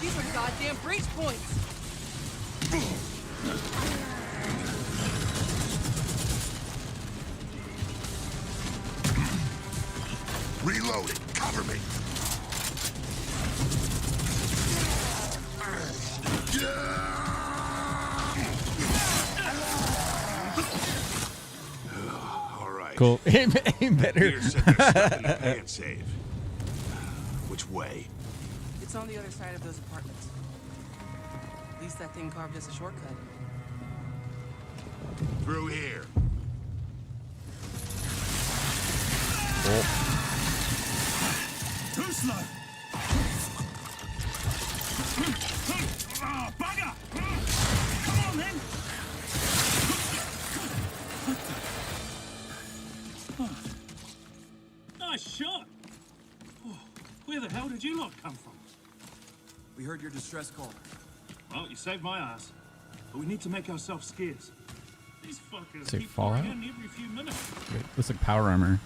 These are goddamn breach points! Reloading. Cover me. All right. Cool. Aim better. Here said there's stuff in the pay and save. Which way? It's on the other side of those apartments. At least that thing carved us a shortcut. Through here. Too slow. Oh, bugger! Come on then. Nice shot. Oh, where the hell did you lot come from? We heard your distress call. Well, you saved my ass. But we need to make ourselves scarce. These fuckers Say keep Fallout? pouring in every few minutes. Wait, looks like power armor.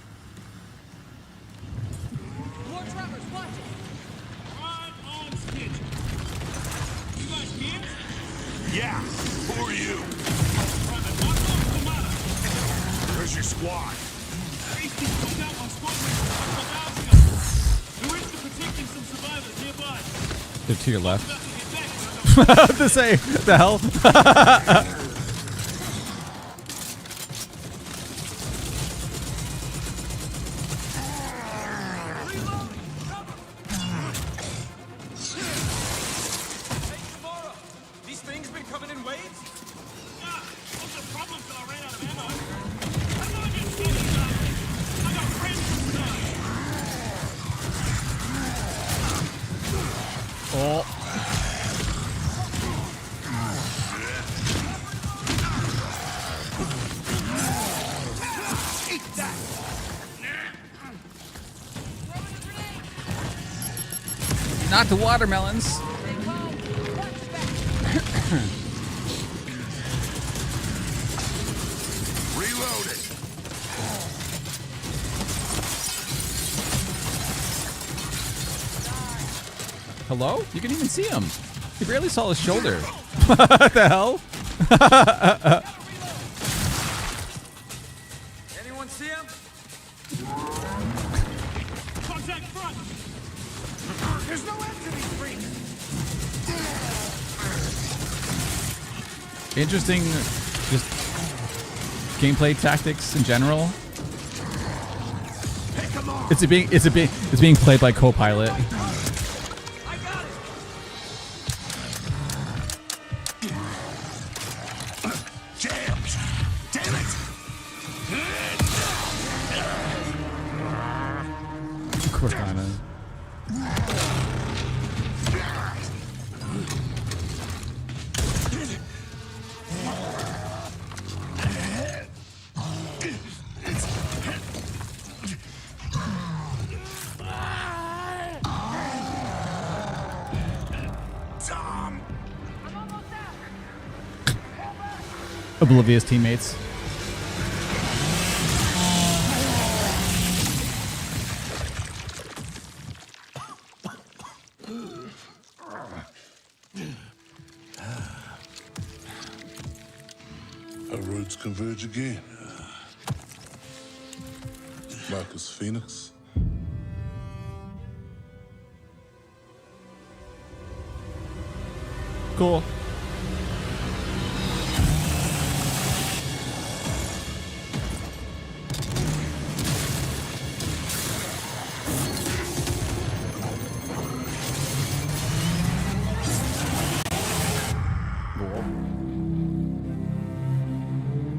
More tremors, watch it! Right on schedule. You guys here? Yeah. Who are you? Private, what's up, Commander? Where's your squad? Beasties took out my squadron a couple of hours ago. We went to protecting some survivors nearby. They're to your left. About to get back, but I What to say? The hell? These things been coming in waves? got what's the problem till I ran out of ammo? I'm not just standing down. I got friends inside. Oh. Not the watermelons. Reloading. Hello? You can even see him. You barely saw his shoulder. What the hell? Anyone see him? Contact front! There's no end to these freaks! Interesting, just gameplay tactics in general. It's being played by co-pilot. I got it! Jammed. Damn it. Cortana. Tom. Oblivious teammates. Our roads converge again. Marcus Phoenix. Cool.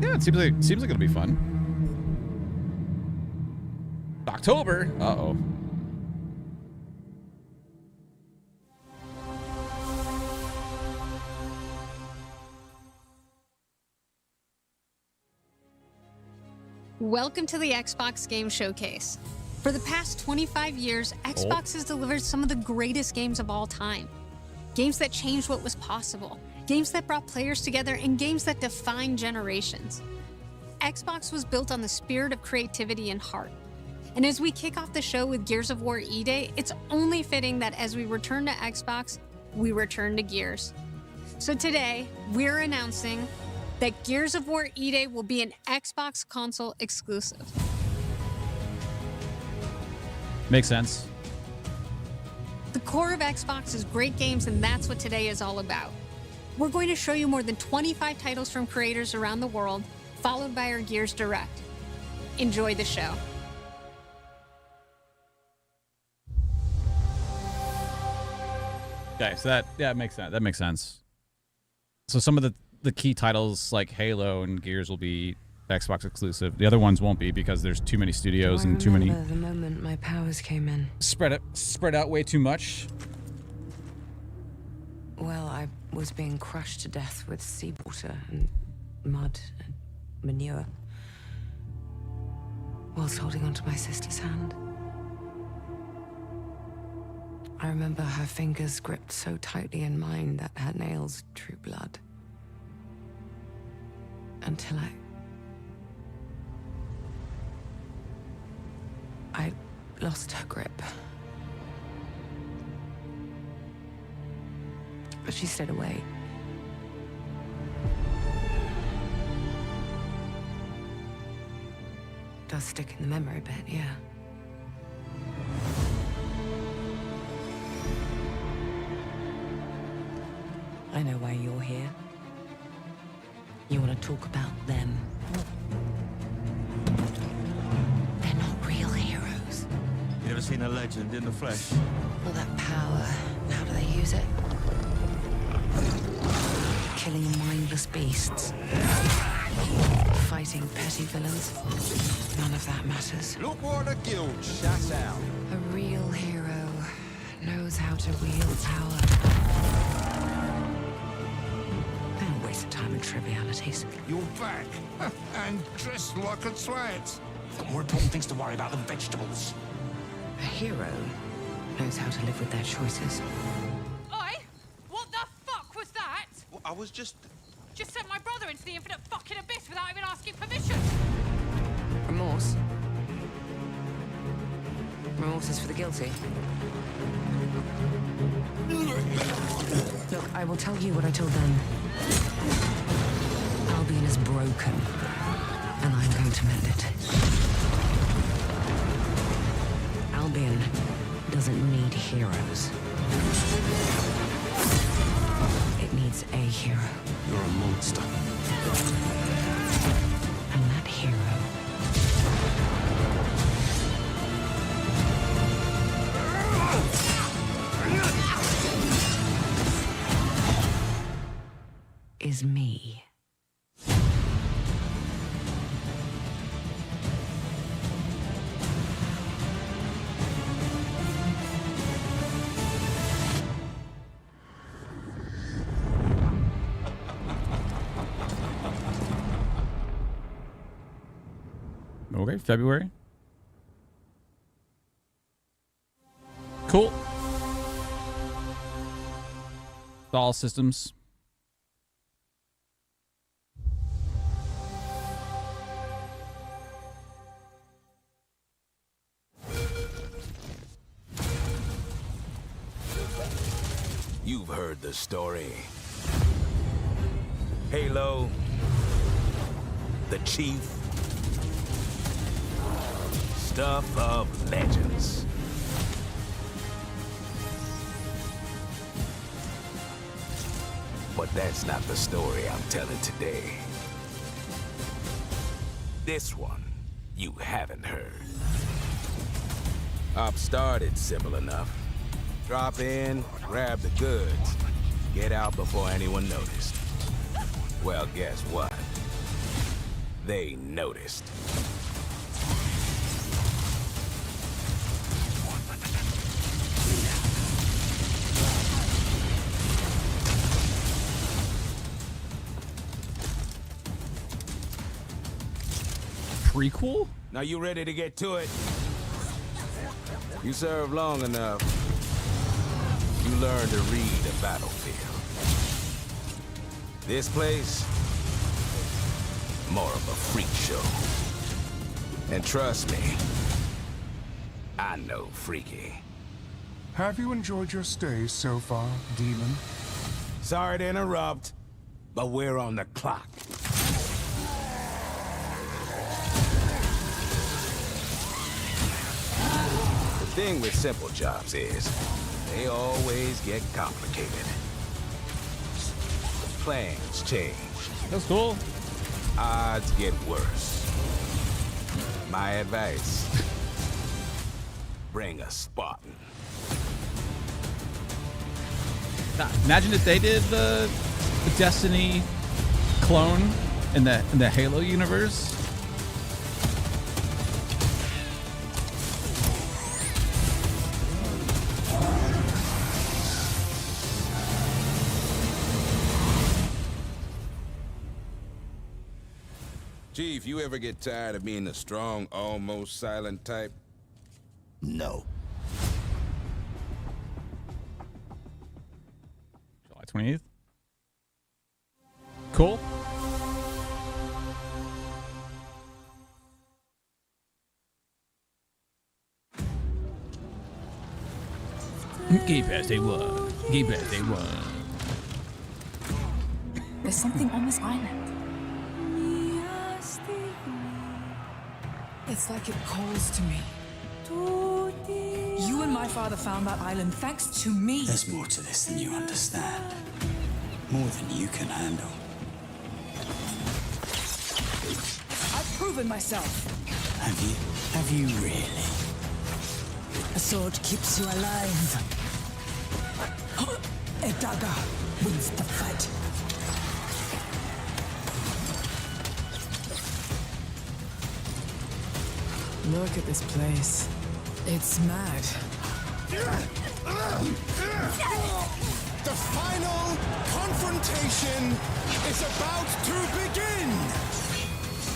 Yeah, it seems like it'll be fun. October. Uh-oh. Welcome to the Xbox Game Showcase. For the past 25 years, Xbox has delivered some of the greatest games of all time. Games that changed what was possible, games that brought players together, and games that defined generations. Xbox was built on the spirit of creativity and heart. And as we kick off the show with Gears of War E-Day, it's only fitting that as we return to Xbox, we return to Gears. So today, we're announcing that Gears of War E-Day will be an Xbox console exclusive. Makes sense. The core of Xbox is great games, and that's what today is all about. We're going to show you more than 25 titles from creators around the world, followed by our Gears Direct. Enjoy the show. Okay, so that makes sense. That makes sense. So some of the key titles like Halo and Gears will be Xbox exclusive. The other ones won't be because there's too many studios and too many. The moment my powers came in. Spread out way too much. Well, I was being crushed to death with seawater and mud and manure, whilst holding onto my sister's hand. I remember her fingers gripped so tightly in mine that her nails drew blood. Until I lost her grip. But she stayed away. Does stick in the memory bit, yeah. I know why you're here. You want to talk about them. They're not real heroes. You ever seen a legend in the flesh? All that power, how do they use it? Killing mindless beasts. Fighting petty villains. None of that matters. Look what the guild shut out. A real hero knows how to wield power. They don't waste their time in trivialities. You're back. And dressed like a twat. Got more important things to worry about than vegetables. A hero knows how to live with their choices. Oi! What the fuck was that? Well, I was just... Just sent my brother into the infinite fucking abyss without even asking permission. Remorse? Remorse is for the guilty. Look, I will tell you what I told them. Albion is broken, and I'm going to mend it. Albion doesn't need heroes. It needs a hero. You're a monster. And that hero is me. Okay, February. Cool. All systems. You've heard the story. Halo, the Chief, stuff of legends. But that's not the story I'm telling today. This one, you haven't heard. Op started simple enough. Drop in, grab the goods, get out before anyone noticed. Well, guess what? They noticed. Prequel? Now you ready to get to it? You serve long enough, you learn to read a battlefield. This place, more of a freak show. And trust me, I know freaky. Have you enjoyed your stay so far, Demon? Sorry to interrupt, but we're on the clock. The thing with simple jobs is, they always get complicated. Plans change. That's cool. Odds get worse. My advice, bring a Spartan. Nah, imagine if they did the Destiny clone in the Halo universe. Chief, you ever get tired of being the strong, almost silent type? No. July 28th. Cool. Gay Pass Day 1. Gay Pass Day 1. There's something on this island. It's like it calls to me. You and my father found that island thanks to me. There's more to this than you understand. More than you can handle. I've proven myself. Have you? Have you really? A sword keeps you alive. A dagger wins the fight. Look at this place. It's mad. The final confrontation is about to begin!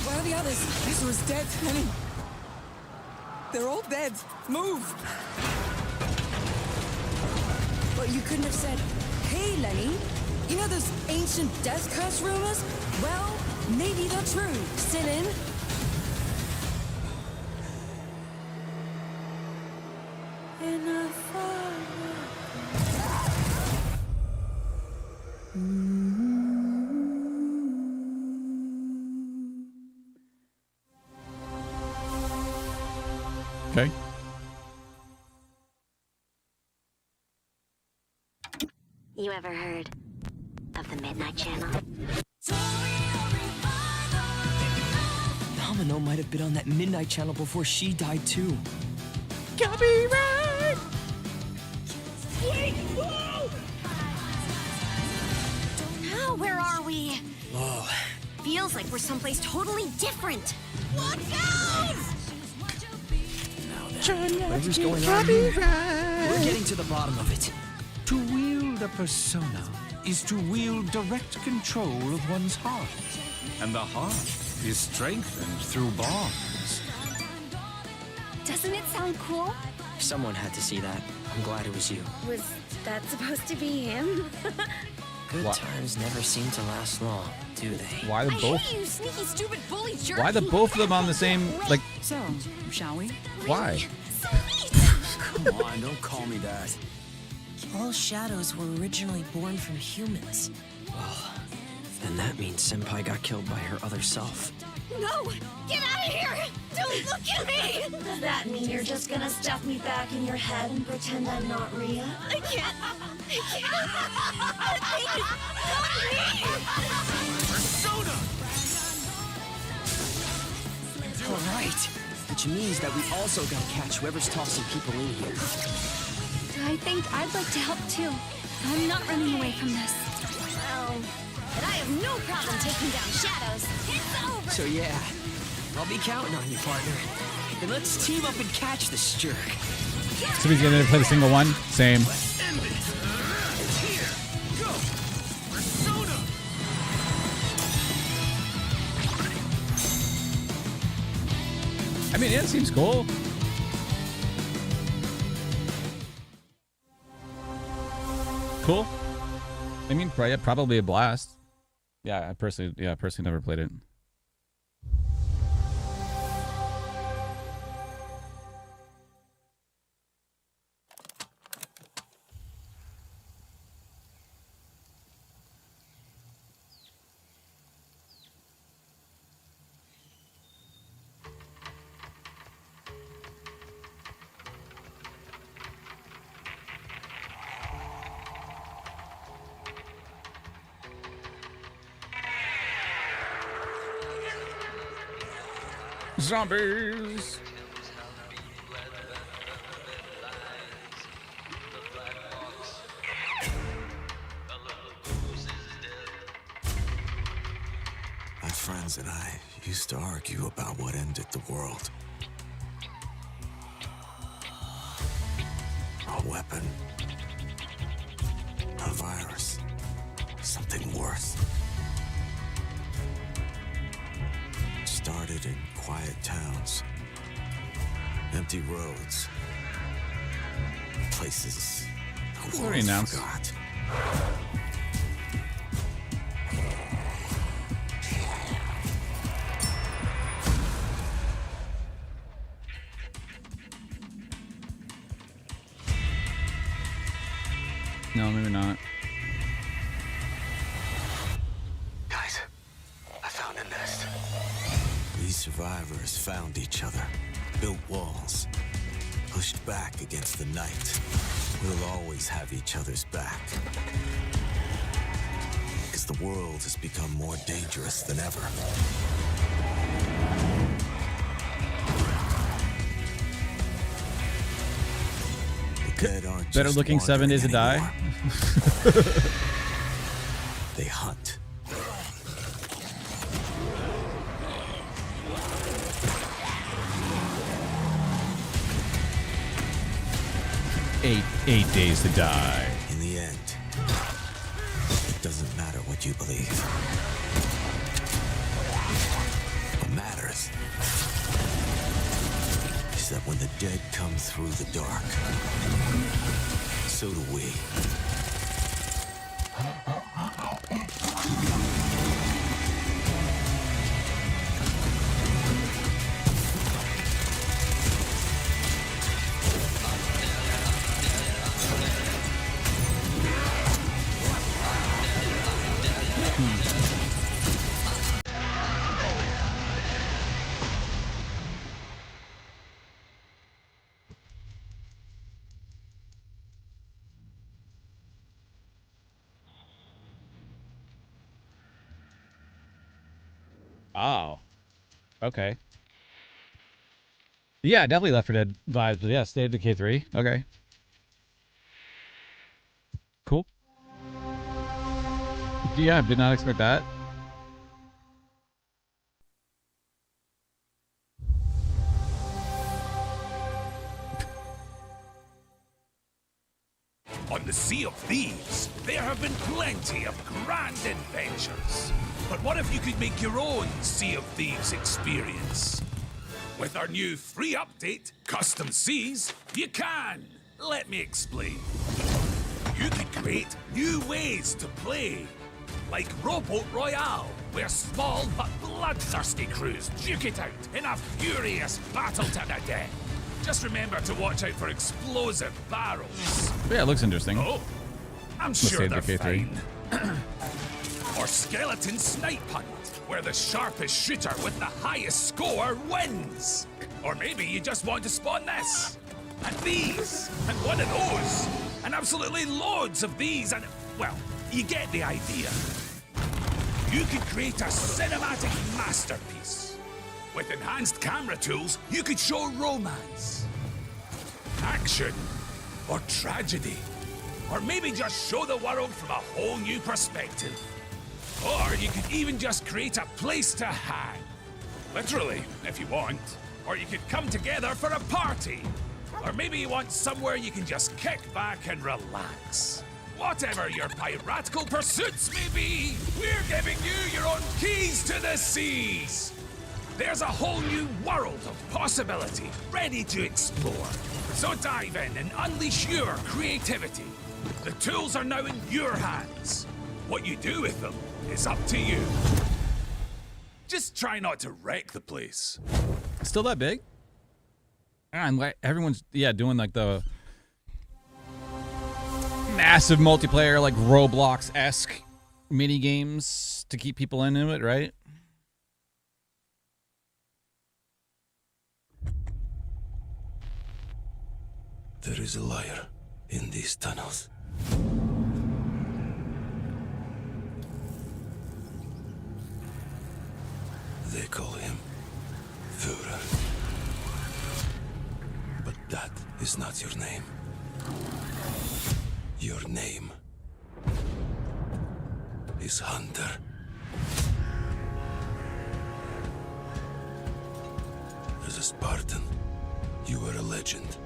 Where are the others? This was dead. They're all dead. Move! But you couldn't have said, "Hey, Lenny, you know those ancient death curse rumors? Well, maybe they're true. Sit in." Okay. You ever heard of the Midnight Channel? Domino might have been on that Midnight Channel before she died too. Copyright! Wait! Whoa! Now, where are we? Whoa. Feels like we're someplace totally different. Look out! Whatever's going on here, we're getting to the bottom of it. To wield a persona is to wield direct control of one's heart. And the heart is strengthened through bonds. Doesn't it sound cool? Someone had to see that. I'm glad it was you. Was that supposed to be him? Good times never seem to last long, do they? Why the both? I hate you, sneaky, stupid bully jerk. Why the both of them on the same like? So, shall we? Why? Come on, don't call me that. All shadows were originally born from humans. Well, then that means Senpai got killed by her other self. No! Get out of here! Don't look at me! Does that mean you're just gonna stuff me back in your head and pretend I'm not Rhea? I can't! I can't! Persona! All right. Which means that we also gotta catch whoever's tossing people in here. I think I'd like to help too. I'm not running away from this. Well, but I have no problem taking down shadows. It's over! So yeah, I'll be counting on you, partner. And let's team up and catch this jerk. So he's gonna play the single one? Same. End it! Here! Go! Persona! I mean, yeah, it seems cool. Cool. I mean, probably a blast. Yeah, I personally never played it. Zombies. My friends and I used to argue about what ended the world. A weapon, a virus, something worse. Started in quiet towns, empty roads, places the world already announced. forgot. No, maybe not. Guys, I found a nest. These survivors found each other, built walls, pushed back against the night. We'll always have each other's back. Because the world has become more dangerous than ever. The dead aren't Better just looking 7 Days to Die. anymore. They hunt. Eight Days to Die. In the end, it doesn't matter what you believe. What matters is that when the dead come through the dark, so do we. Oh. Okay. Yeah, definitely Left 4 Dead vibes, but yeah, State of Decay 3. Okay. Cool. Yeah, did not expect that. On the Sea of Thieves, there have been plenty of grand adventures. But what if you could make your own Sea of Thieves experience? With our new free update, Custom Seas, you can. Let me explain. You can create new ways to play. Like Rowboat Royale, where small but bloodthirsty crews duke it out in a furious battle to the death. Just remember to watch out for explosive barrels. Yeah, it looks interesting. Oh, I'm Let's sure say they're Decay 3. fine. Or Skeleton Snipe Hunt, where the sharpest shooter with the highest score wins. Or maybe you just want to spawn this, and these, and one of those, and absolutely loads of these, and, well, you get the idea. You could create a cinematic masterpiece. With enhanced camera tools, you could show romance, action, or tragedy. Or maybe just show the world from a whole new perspective. Or you could even just create a place to hang. Literally, if you want. Or you could come together for a party. Or maybe you want somewhere you can just kick back and relax. Whatever your piratical pursuits may be, we're giving you your own keys to the seas. There's a whole new world of possibility ready to explore. So dive in and unleash your creativity. The tools are now in your hands. What you do with them is up to you. Just try not to wreck the place. Still that big? And like everyone's doing like the massive multiplayer, like Roblox-esque mini games to keep people into it, right? There is a liar in these tunnels. They call him Führer. But that is not your name. Your name is Hunter. As a Spartan, you were a legend.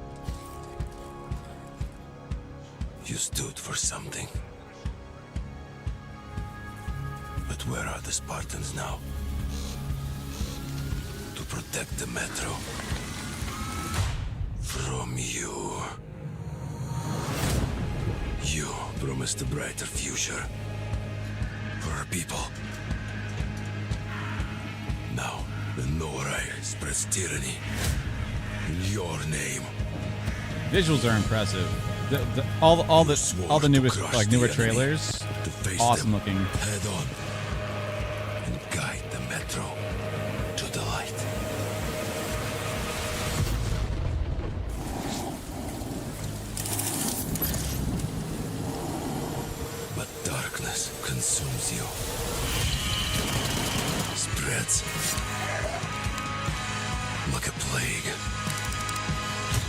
You stood for something. But where are the Spartans now? To protect the metro from you. You promised a brighter future for our people. Now, the Norai spreads tyranny in your name. Visuals are impressive. All the newest newer trailers, awesome looking. Head on and guide the metro to the light. But darkness consumes you, spreads like a plague,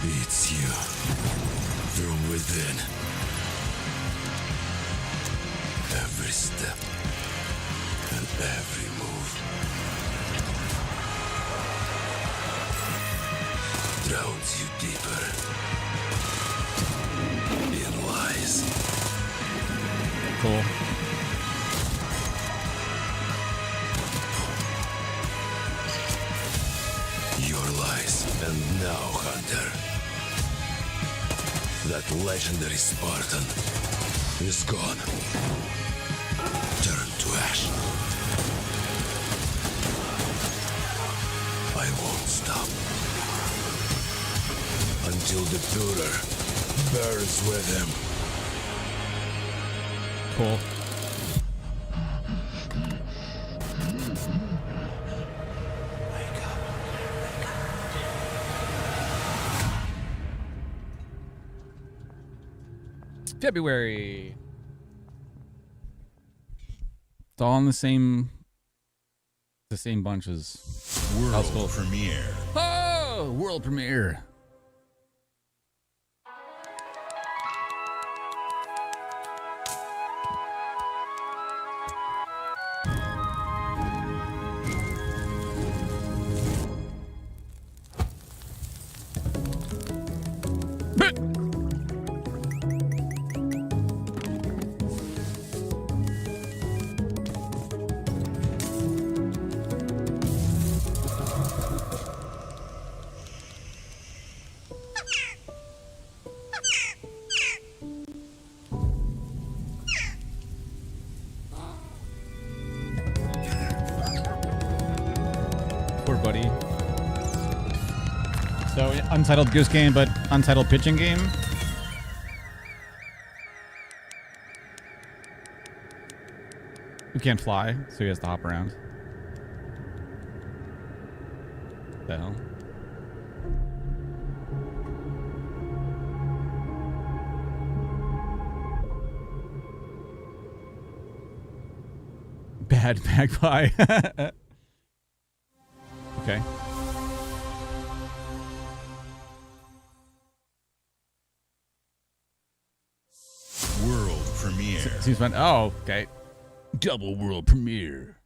eats you from within. Every step and every move drowns you deeper in lies. Cool. Your lies, and now, Hunter, That legendary Spartan is gone. Turned to ash. I won't stop. Until the Führer burns with him. Cool. February. It's all in the same bunches. World premiere. Oh, world premiere. Buddy. So untitled goose game, but untitled pitching game. Who can't fly, so he has to hop around. The hell? Bad magpie. Okay. World premiere. Seems fun. Oh, okay. Double world premiere.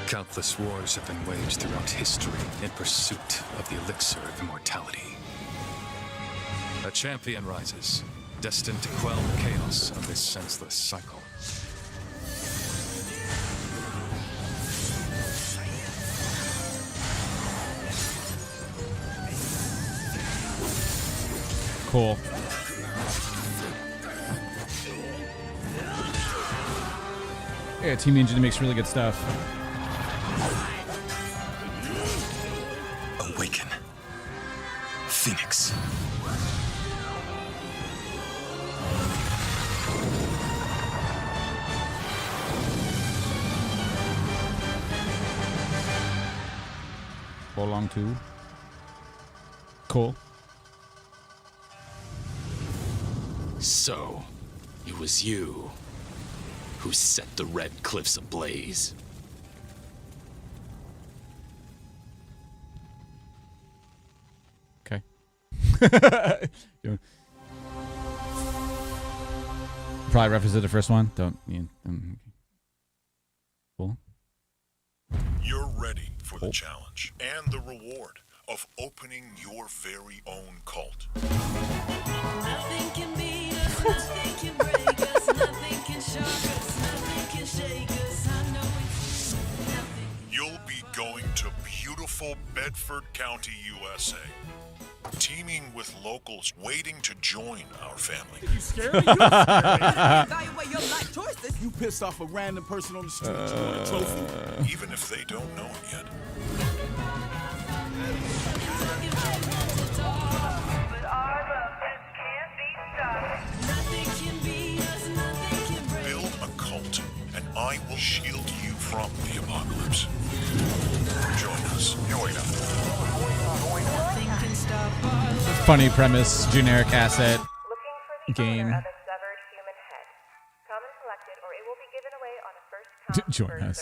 Countless wars have been waged throughout history in pursuit of the elixir of immortality. A champion rises, destined to quell the chaos of this senseless cycle. Cool. Yeah, Team Ninja makes really good stuff. Awaken. Phoenix. Along too. Cool. So, it was you who set the Red Cliffs ablaze. Okay. Probably reference to the first one. Don't. Cool. You're ready for the challenge and the reward of opening your very own cult. Nothing can beat us, nothing can break us, nothing can shock us, nothing can shake us. I know it's nothing. You'll be going to beautiful Bedford County, USA, teaming with locals waiting to join our family. You scared me? Evaluate your life choices. You pissed off a random person on the street. You want a trophy? Even if they don't know it yet. Build a cult, and I will shield you from the apocalypse. Join us. Funny premise, generic asset, game. Join us.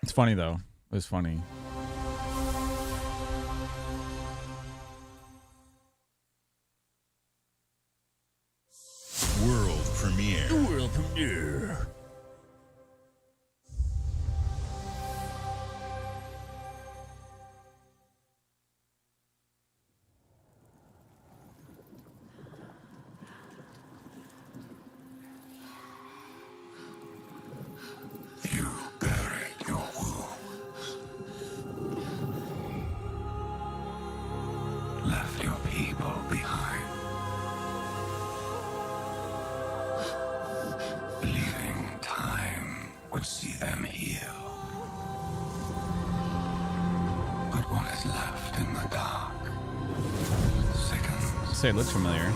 It's funny though. It was funny. World premiere. World premiere. them heal. But what is left in the dark sickens. Say it looks familiar.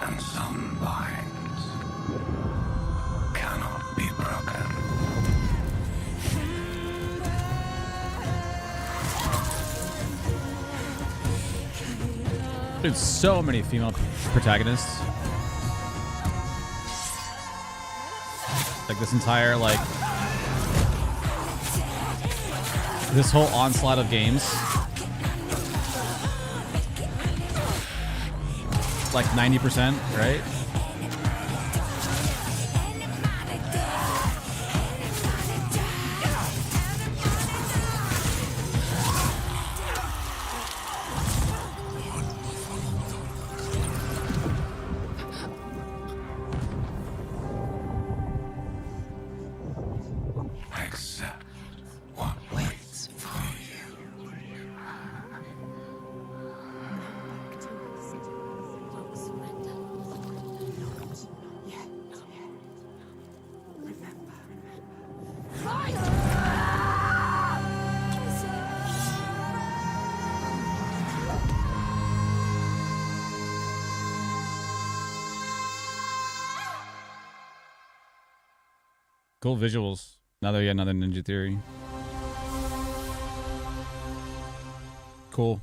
And some binds cannot be broken. There's so many female protagonists. Like this entire this whole onslaught of games. Like 90%, right? Accept what waits for you. Cool visuals. Another Ninja Theory. Cool.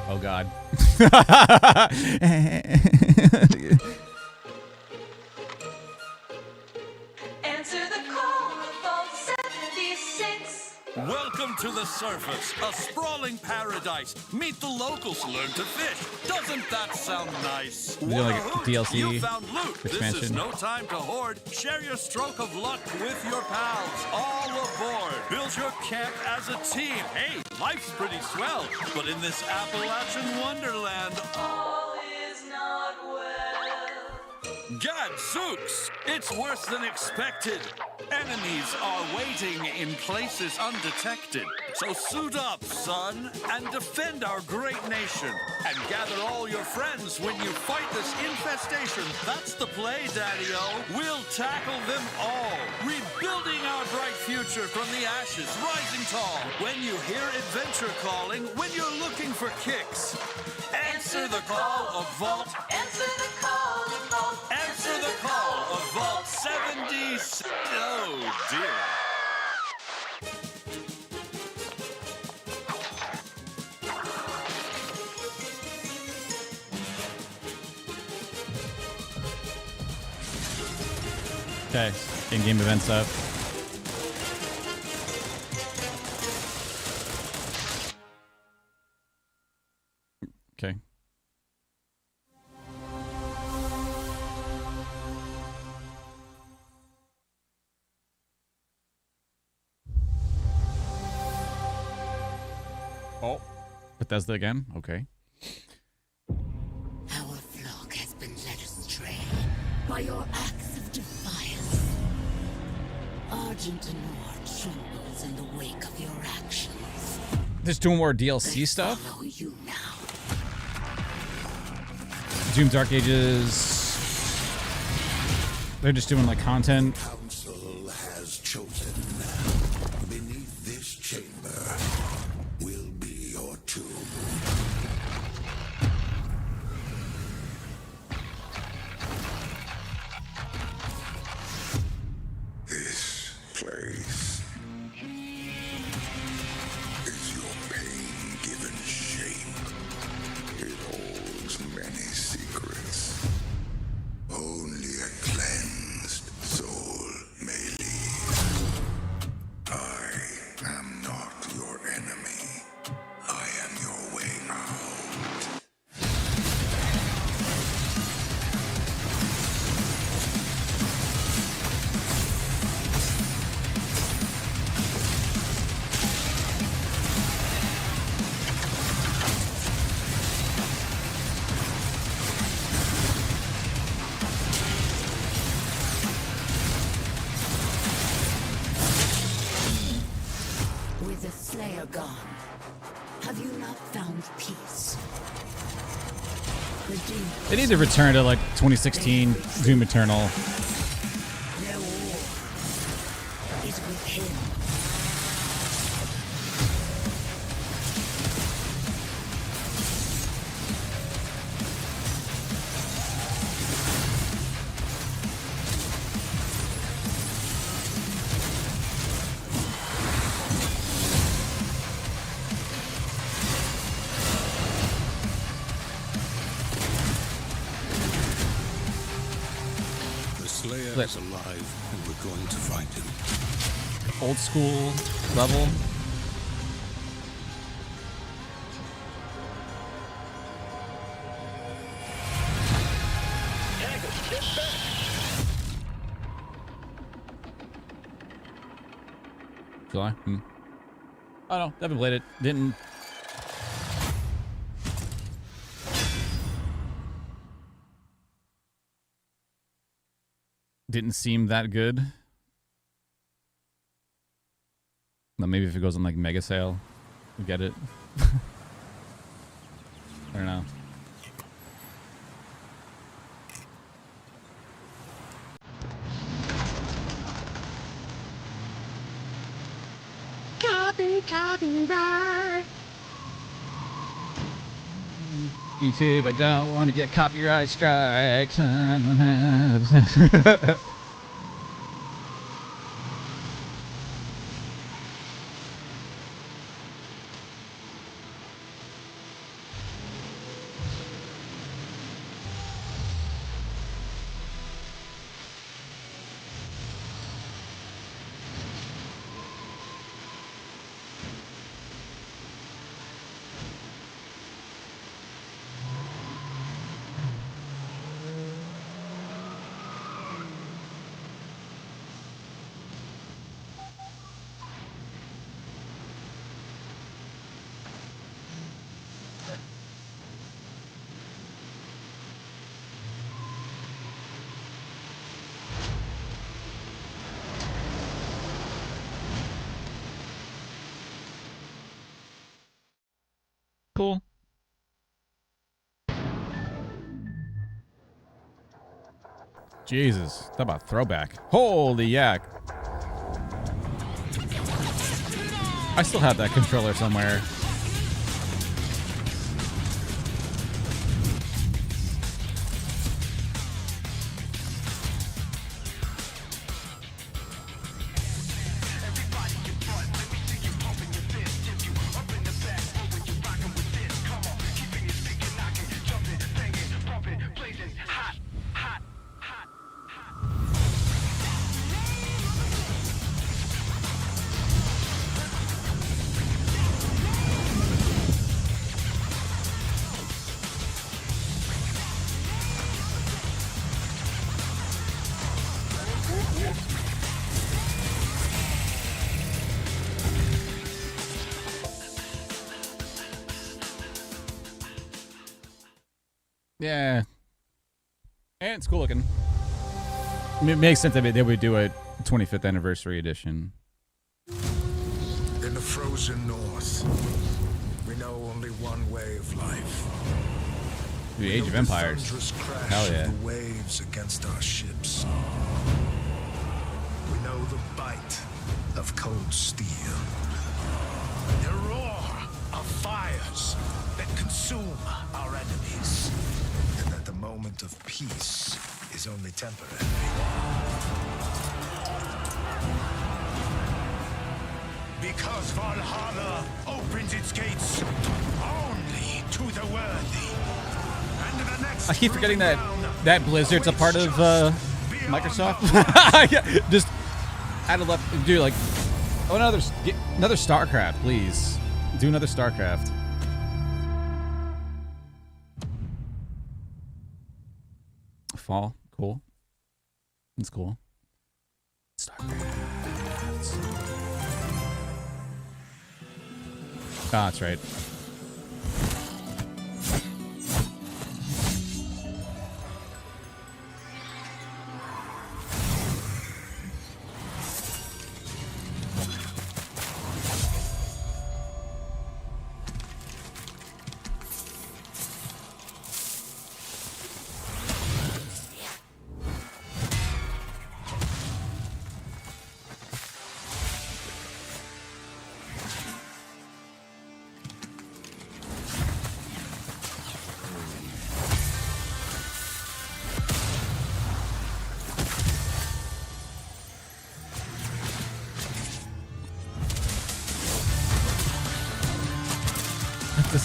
Oh God. Answer the call of Vault 76. Welcome to the surface, a sprawling paradise. Meet the locals, learn to fish. Doesn't that sound nice? Is it like What a hoot. DLC You found loot. expansion? This is no time to hoard. Share your stroke of luck with your pals. All aboard. Build your camp as a team. Hey, life's pretty swell, but in this Appalachian wonderland, All is not well. Gadzooks! It's worse than expected. Enemies are waiting in places undetected. So suit up, son, and defend our great nation. And gather all your friends when you fight this infestation. That's the play, Daddy-O. We'll tackle them all. Rebuilding our bright future from the ashes, rising tall. When you hear adventure calling, when you're looking for kicks. Answer the call of Vault. Answer the call of Vault. Answer the call of Vault 76. Oh, dear. Okay, in-game events up. Okay. Oh, Bethesda again? Okay. Our flock has been led astray by your acts of defiance. Argent and Noir trembles in the wake of your actions. There's doing more DLC stuff? Follow you now. Doom Dark Ages. They're just doing like content. Council has chosen. Beneath this chamber will be your tomb. This place is your pain given shape. It holds many secrets. Only a cleansed soul may leave. I am not your enemy. I am your way out. With the Slayer gone, have you not found peace? They need to return to like 2016 Doom Eternal. Their war is with him. The Slayer is alive, and we're going to find him. Old school level. July? Oh no, haven't played it. Didn't seem that good. Well, maybe if it goes on like mega sale, we get it. I don't know. Copyright. YouTube, I don't want to get copyright strikes. Cool. Jesus, talk about throwback. Holy yak. I still have that controller somewhere. Yeah. And it's cool looking. It makes sense that they would do a 25th anniversary edition. In the frozen north, we know only one way of life. The Age of Empires. Thunderous crash Hell yeah. of the waves against our ships. We know the bite of cold steel. The roar of fires that consume our enemies. And that the moment of peace is only temporary. Because Valhalla opens its gates only to the worthy. And the next I keep forgetting that Blizzard's a part of Microsoft. Just add a left, do like, oh, another StarCraft, please. Do another StarCraft. Fall, cool. It's cool. StarCraft. Ah, that's right.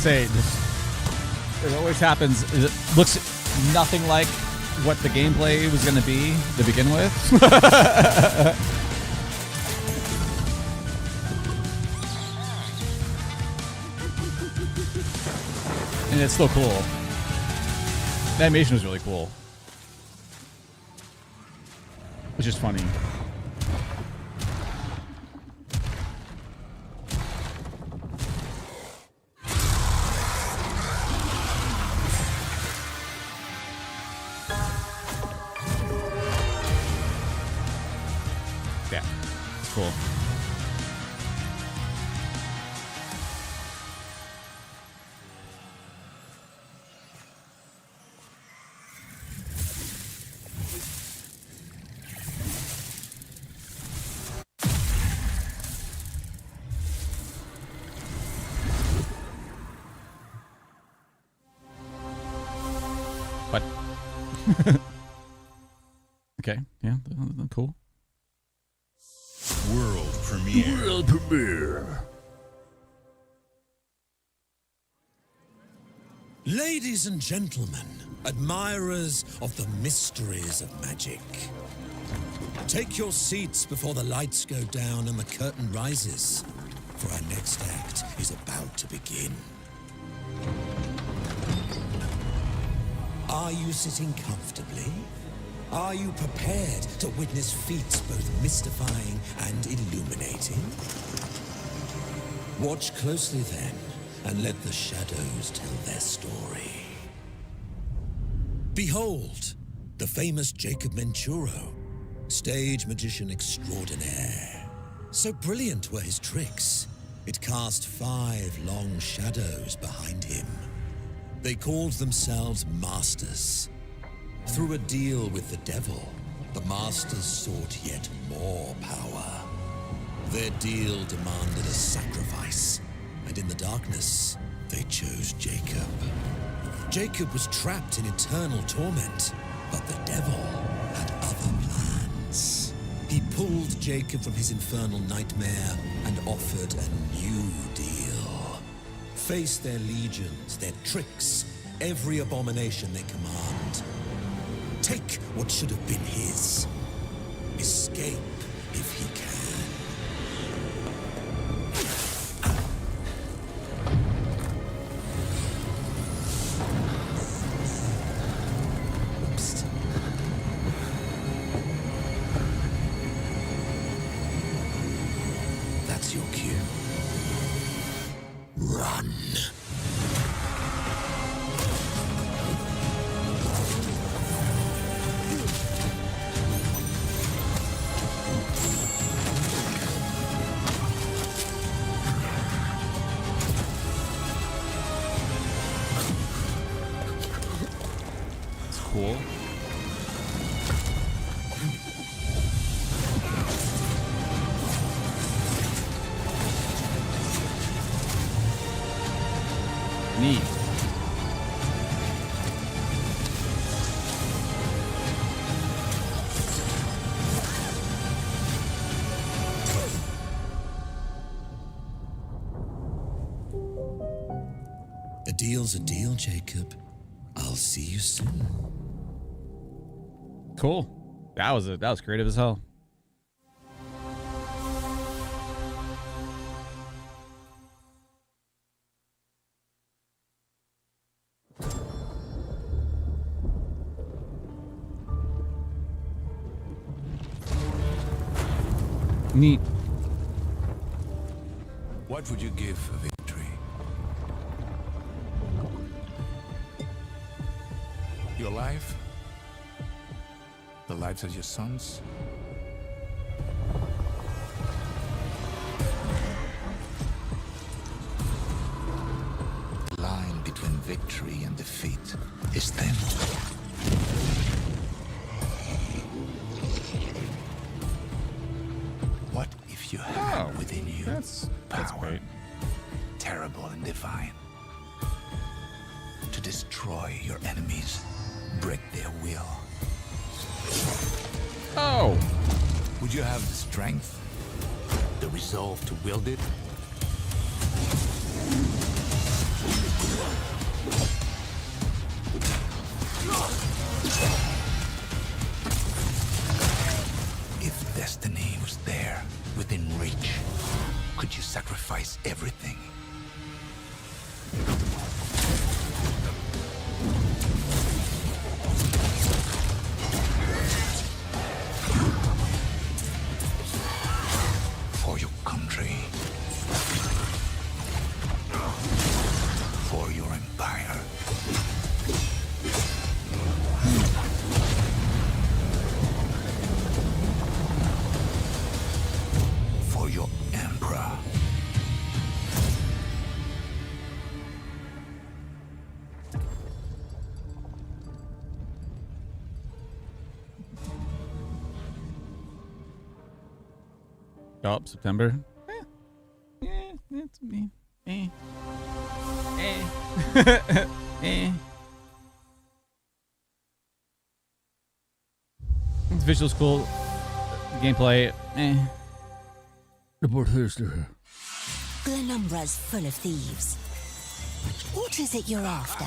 say, it always happens. It looks nothing like what the gameplay was going to be to begin with. And it's still cool. The animation was really cool. Which is funny. Yeah, it's cool. What? Okay, yeah, cool. World premiere. World premiere. Ladies and gentlemen, admirers of the mysteries of magic, take your seats before the lights go down and the curtain rises, for our next act is about to begin. Are you sitting comfortably? Are you prepared to witness feats both mystifying and illuminating? Watch closely then, and let the shadows tell their story. Behold, the famous Jacob Menturo, stage magician extraordinaire. So brilliant were his tricks, it cast 5 long shadows behind him. They called themselves Masters. Through a deal with the devil, the Masters sought yet more power. Their deal demanded a sacrifice, and in the darkness, they chose Jacob. Jacob was trapped in eternal torment, but the devil had other plans. He pulled Jacob from his infernal nightmare and offered a new deal. Face their legions, their tricks, every abomination they command. Take what should have been his. Escape if he can. Oops. That's your cue. Run. Cool. Neat. A deal's a deal, Jacob. I'll see you soon. Cool. That was creative as hell. Neat. What would you give for victory? Your life? The lives of your sons? The line between victory and defeat is thin. What if you have within you that's great. Terrible and divine, to destroy your enemies, break their will? Oh! Would you have the strength? The resolve to wield it? Oh, September. It's me. It's visuals cool. Gameplay. Report Thursday. Glenumbra's full of thieves. What is it you're after?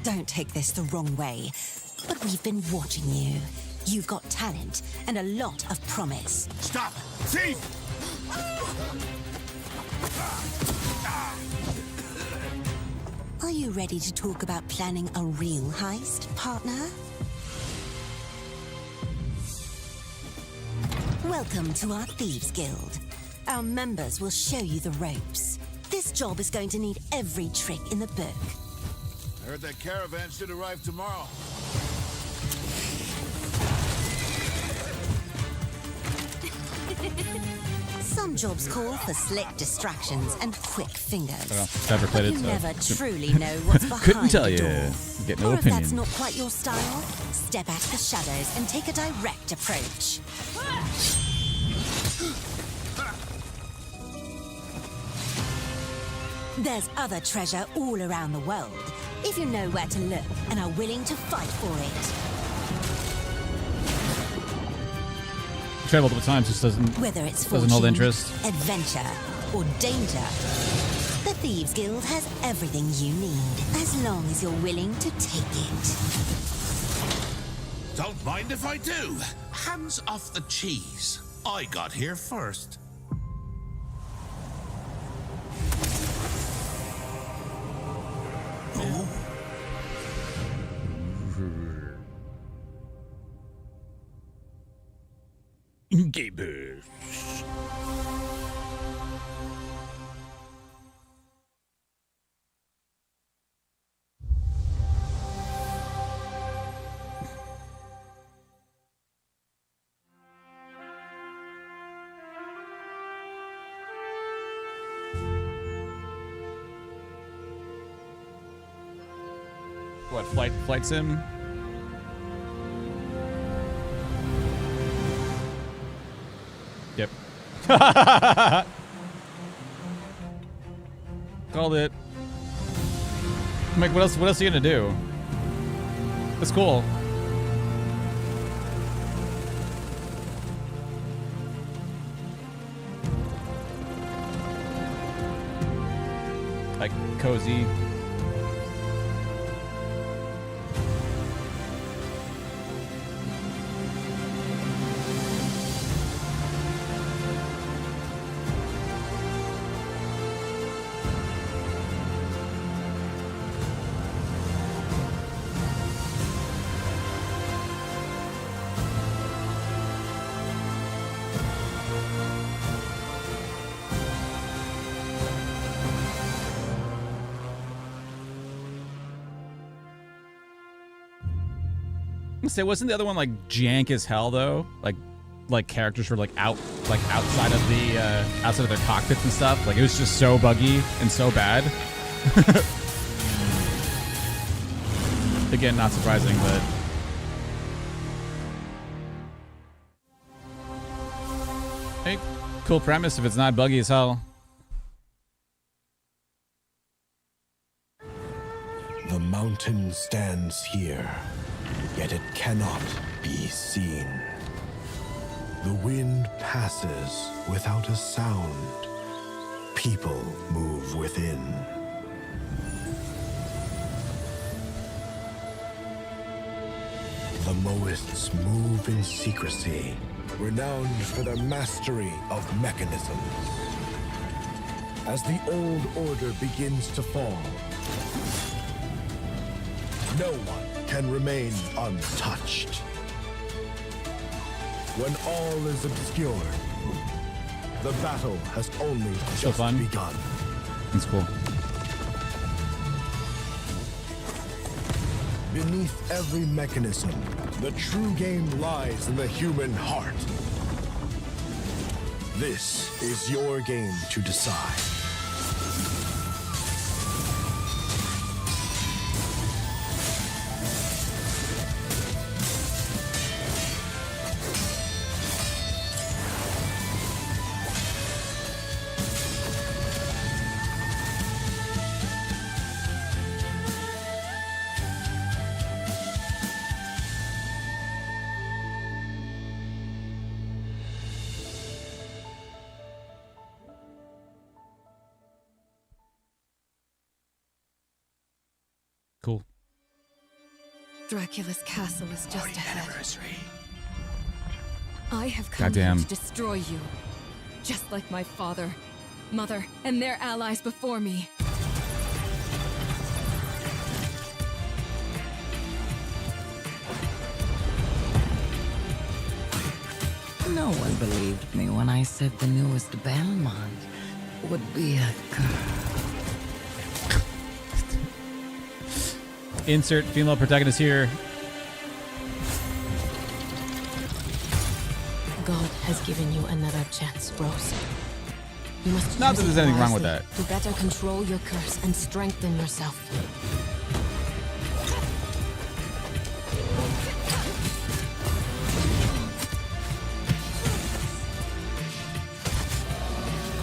Don't take this the wrong way, but we've been watching you. You've got talent and a lot of promise. Stop! Thief! Are you ready to talk about planning a real heist, partner? Welcome to our Thieves Guild. Our members will show you the ropes. This job is going to need every trick in the book. I heard that caravan should arrive tomorrow. Some jobs call for slick distractions and quick fingers. Never But played you it, so never truly know what's behind couldn't tell the you. door. Get no or if opinion. that's not quite your style, step out of the shadows and take a direct approach. There's other treasure all around the world, if you know where to look and are willing to fight for it. Tried multiple times, just doesn't. Whether it's doesn't hold fortune, interest. adventure, or danger, the Thieves Guild has everything you need, as long as you're willing to take it. Don't mind if I do. Hands off the cheese. I got here first. Oh. Gamers. What, flight sim? Yep. Called it. I'm like, what else are you gonna do? It's cool. Like cozy. Say, wasn't the other one like jank as hell though? Like characters were like outside of their cockpits and stuff. Like it was just so buggy and so bad. Again, not surprising, but hey, cool premise if it's not buggy as hell. The mountain stands here, yet it cannot be seen. The wind passes without a sound. People move within. The Moists move in secrecy, renowned for their mastery of mechanisms. As the old order begins to fall, no one can remain untouched. When all is obscured, the battle has only just begun. That's cool. Beneath every mechanism, the true game lies in the human heart. This is your game to decide. Cool. Dracula's castle is just ahead. I have come Goddamn. here to destroy you, just like my father, mother, and their allies before me. No one believed me when I said the newest Belmont would be a girl. Insert female protagonist here. God has given you another chance, Rose. You must Not use that there's it anything wrong with wisely that. to better control your curse and strengthen yourself.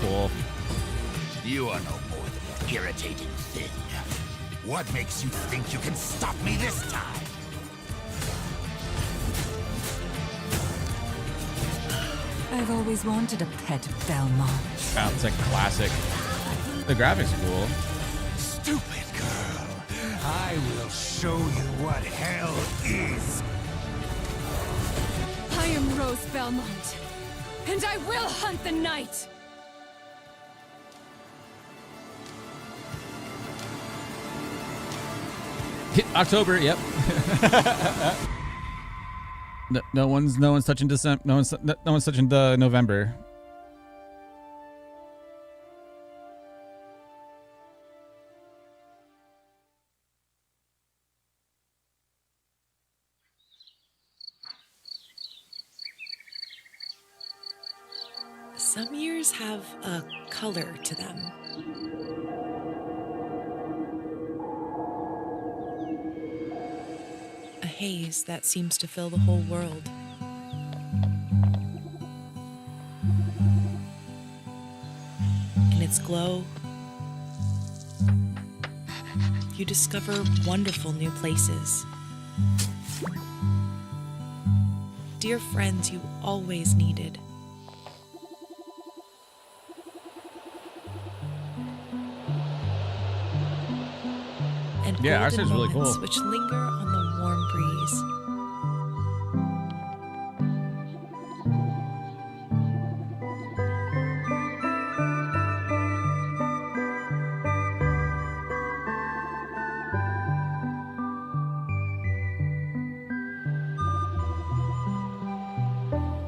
Cool. You are no more than an irritating thing. What makes you think you can stop me this time? I've always wanted a pet Belmont. Wow, it's like classic. The graphics are cool. Stupid girl. I will show you what hell is. I am Rose Belmont, and I will hunt the night! October, yep. no one's touching December. No one's touching the November. Some years have a color to them. A haze that seems to fill the whole world. In its glow, you discover wonderful new places. Dear friends you always needed. And Yeah, ours golden is really moments cool. which linger on the warm breeze.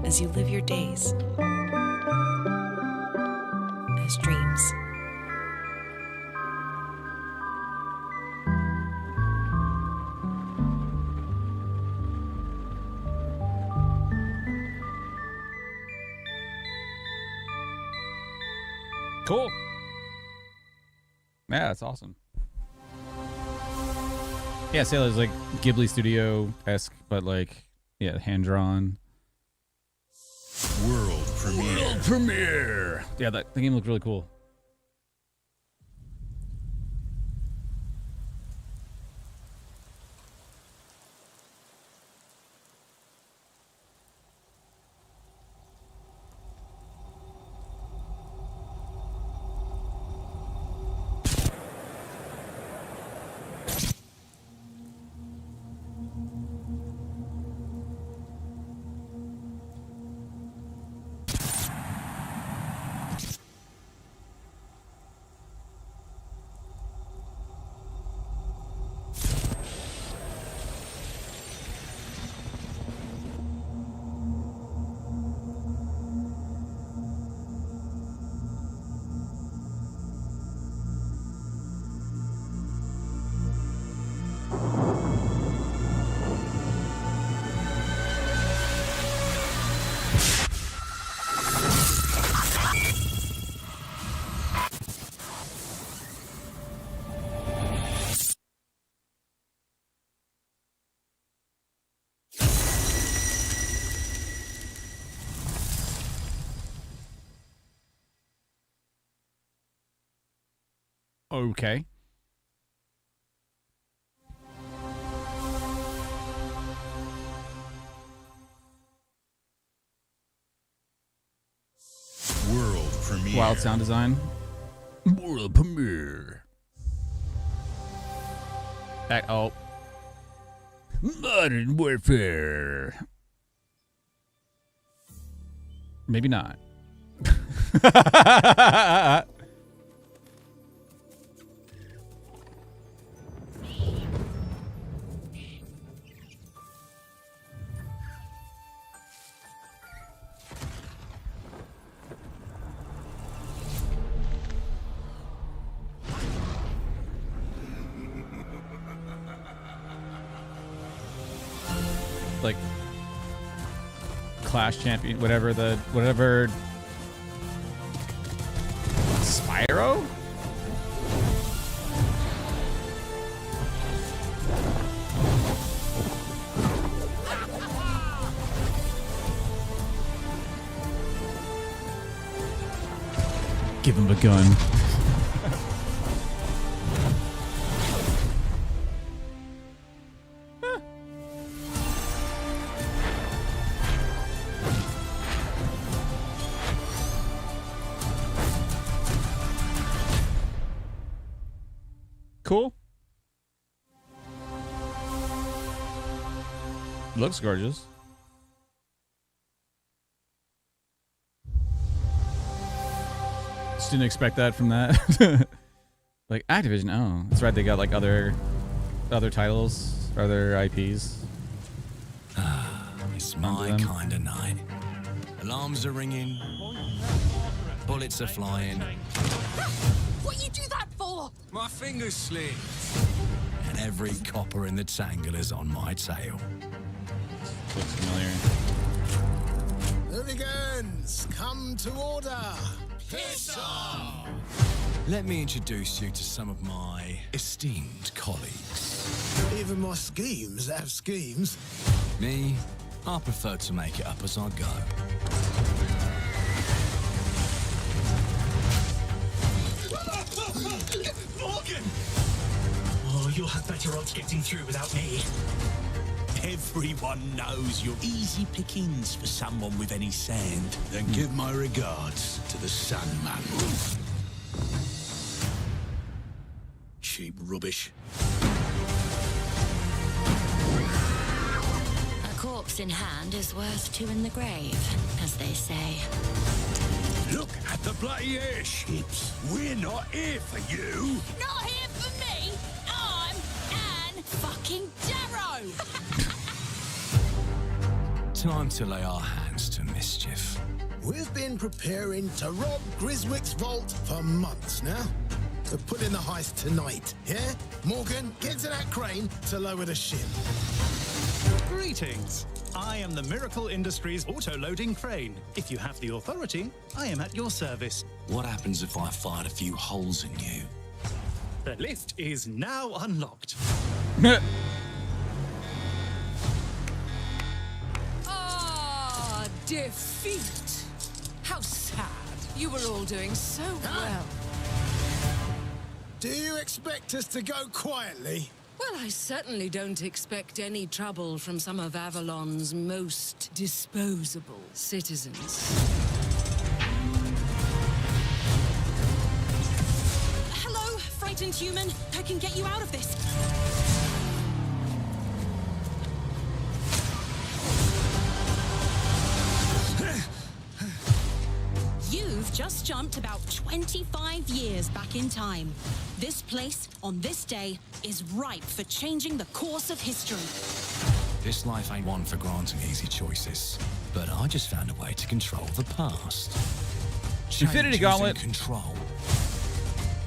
As you live your days as dreams. Cool. Yeah, that's awesome. Yeah, Sailor's like Ghibli Studio-esque, but like, yeah, hand-drawn. World premiere. World premiere. Yeah, the game looked really cool. Okay. World premiere. Wild sound design. World premiere. Oh. Modern Warfare. Maybe not. Like Clash Champion, whatever Spyro? Give him a gun. Cool. Looks gorgeous. Just didn't expect that from that. Like Activision, oh, that's right. They got like other titles, other IPs. It's my kind of night. Alarms are ringing. Bullets are flying. What you do that for? My fingers slipped. And every copper in the tangle is on my tail. Looks familiar. Hooligans, come to order. Piss off! Let me introduce you to some of my esteemed colleagues. Even my schemes have schemes. Me, I prefer to make it up as I go. Morgan! Oh, you'll have better odds getting through without me. Everyone knows you're easy pickings for someone with any sand. Then give my regards to the Sandman. Cheap rubbish. A corpse in hand is worth two in the grave, as they say. Look at the bloody airships. We're not here for you. Not here for me. I'm Anne fucking Darrow. Time to lay our hands to mischief. We've been preparing to rob Griswick's vault for months now. We're putting the heist tonight, yeah? Morgan, get to that crane to lower the ship. Greetings. I am the Miracle Industries auto-loading crane. If you have the authority, I am at your service. What happens if I fired a few holes in you? The lift is now unlocked. Ah, defeat. How sad. You were all doing so well. Do you expect us to go quietly? Well, I certainly don't expect any trouble from some of Avalon's most disposable citizens. Hello, frightened human. I can get you out of this. You've just jumped about 25 years back in time. This place, on this day, is ripe for changing the course of history. This life ain't one for granting easy choices, but I just found a way to control the past. Infinity Changes Gauntlet. in control.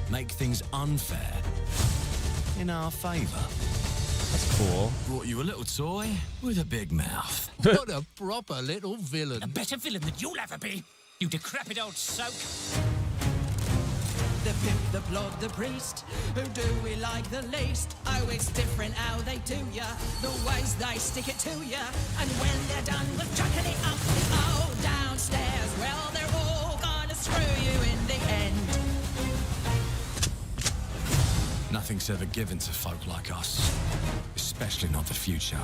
Make things unfair in our favor. That's cool. Brought you a little toy with a big mouth. What a proper little villain. A better villain than you'll ever be, you decrepit old soak. The pimp, the plod, the priest, who do we like the least? Oh, it's different how they do ya, the ways they stick it to ya. And when they're done with chucking it up, oh, downstairs, well, they're all gonna screw you in the end. Nothing's ever given to folk like us, especially not the future.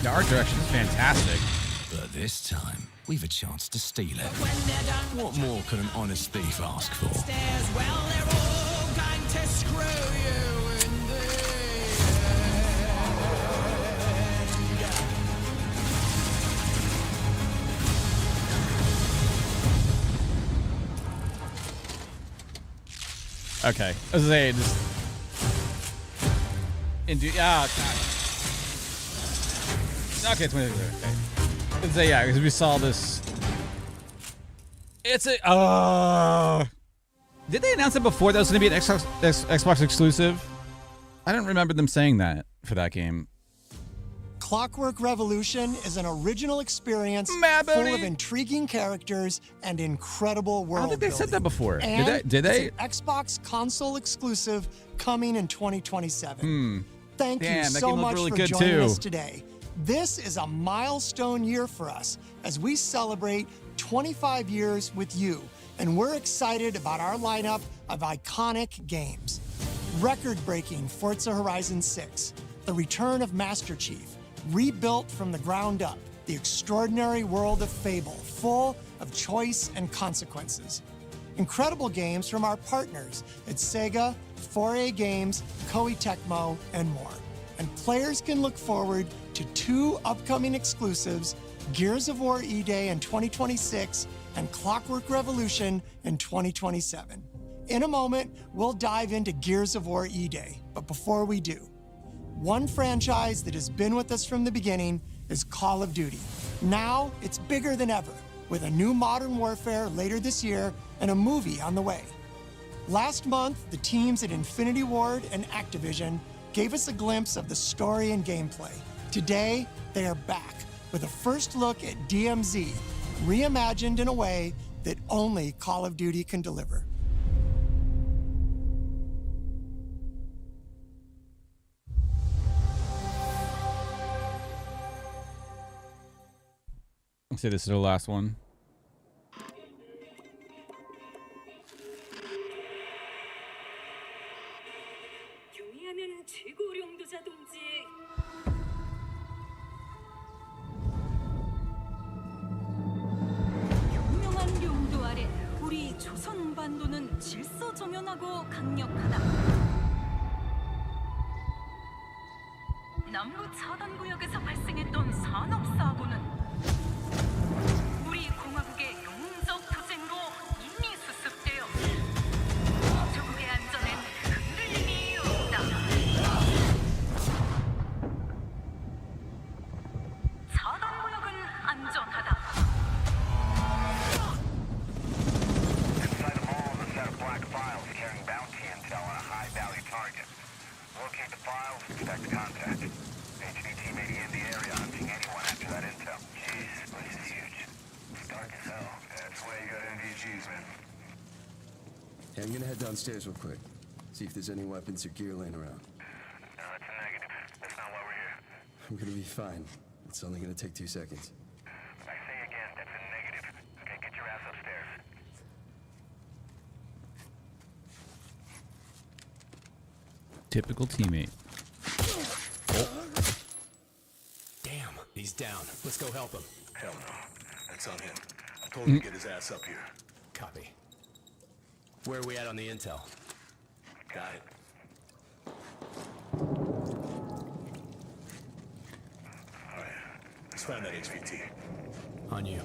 The art direction is fantastic. But this time, we've a chance to steal it. What more could an honest thief ask for? Stairs, well, they're all going to screw you Okay. I was saying, just okay, 20. Okay. Let's say, yeah, because we saw this. It's a. Did they announce it before that was going to be an Xbox exclusive? I don't remember them saying that for that game. Clockwork Revolution is an original experience full of intriguing characters and incredible world I don't think they said that before. And Did they? It's an Xbox console exclusive coming in 2027. Thank you That so game looked much really for good joining too. us today. This is a milestone year for us as we celebrate 25 years with you, and we're excited about our lineup of iconic games. Record-breaking Forza Horizon 6, the return of Master Chief, rebuilt from the ground up, the extraordinary world of Fable, full of choice and consequences. Incredible games from our partners at Sega, 4A Games, Koei Tecmo, and more. And players can look forward to 2 upcoming exclusives, Gears of War E-Day in 2026 and Clockwork Revolution in 2027. In a moment, we'll dive into Gears of War E-Day, but before we do, one franchise that has been with us from the beginning is Call of Duty. Now, it's bigger than ever, with a new Modern Warfare later this year and a movie on the way. Last month, the teams at Infinity Ward and Activision gave us a glimpse of the story and gameplay. Today, they are back with a first look at DMZ, reimagined in a way that only Call of Duty can deliver. Let's say this is the last one. 유명한 용도 아래 우리 조선 반도는 질서정연하고 강력하다. 남부 차단 구역에서 발생했던 산업 사고는 우리 공화국의 용적 투쟁으로 이미 수습되어 조국의 안전엔 흔들림이 없다. 차단 구역은 안전하다. Inside the mall is a set of black files carrying bounty intel on a high-value target. Locate the files, expect contact. HVT may be in the area hunting anyone after that intel. Jeez, this place is huge. It's dark as hell. That's why you got NVGs, man. Hey, I'm gonna head downstairs real quick. See if there's any weapons or gear laying around. No, that's a negative. That's not why we're here. I'm gonna be fine. It's only gonna take 2 seconds. I say again, that's a negative. Okay, get your ass upstairs. Typical teammate. Damn, he's down. Let's go help him. Hell no. That's on him. I told him to get his ass up here. Copy. Where are we at on the intel? Got it. Alright. Let's find that HVT. On you.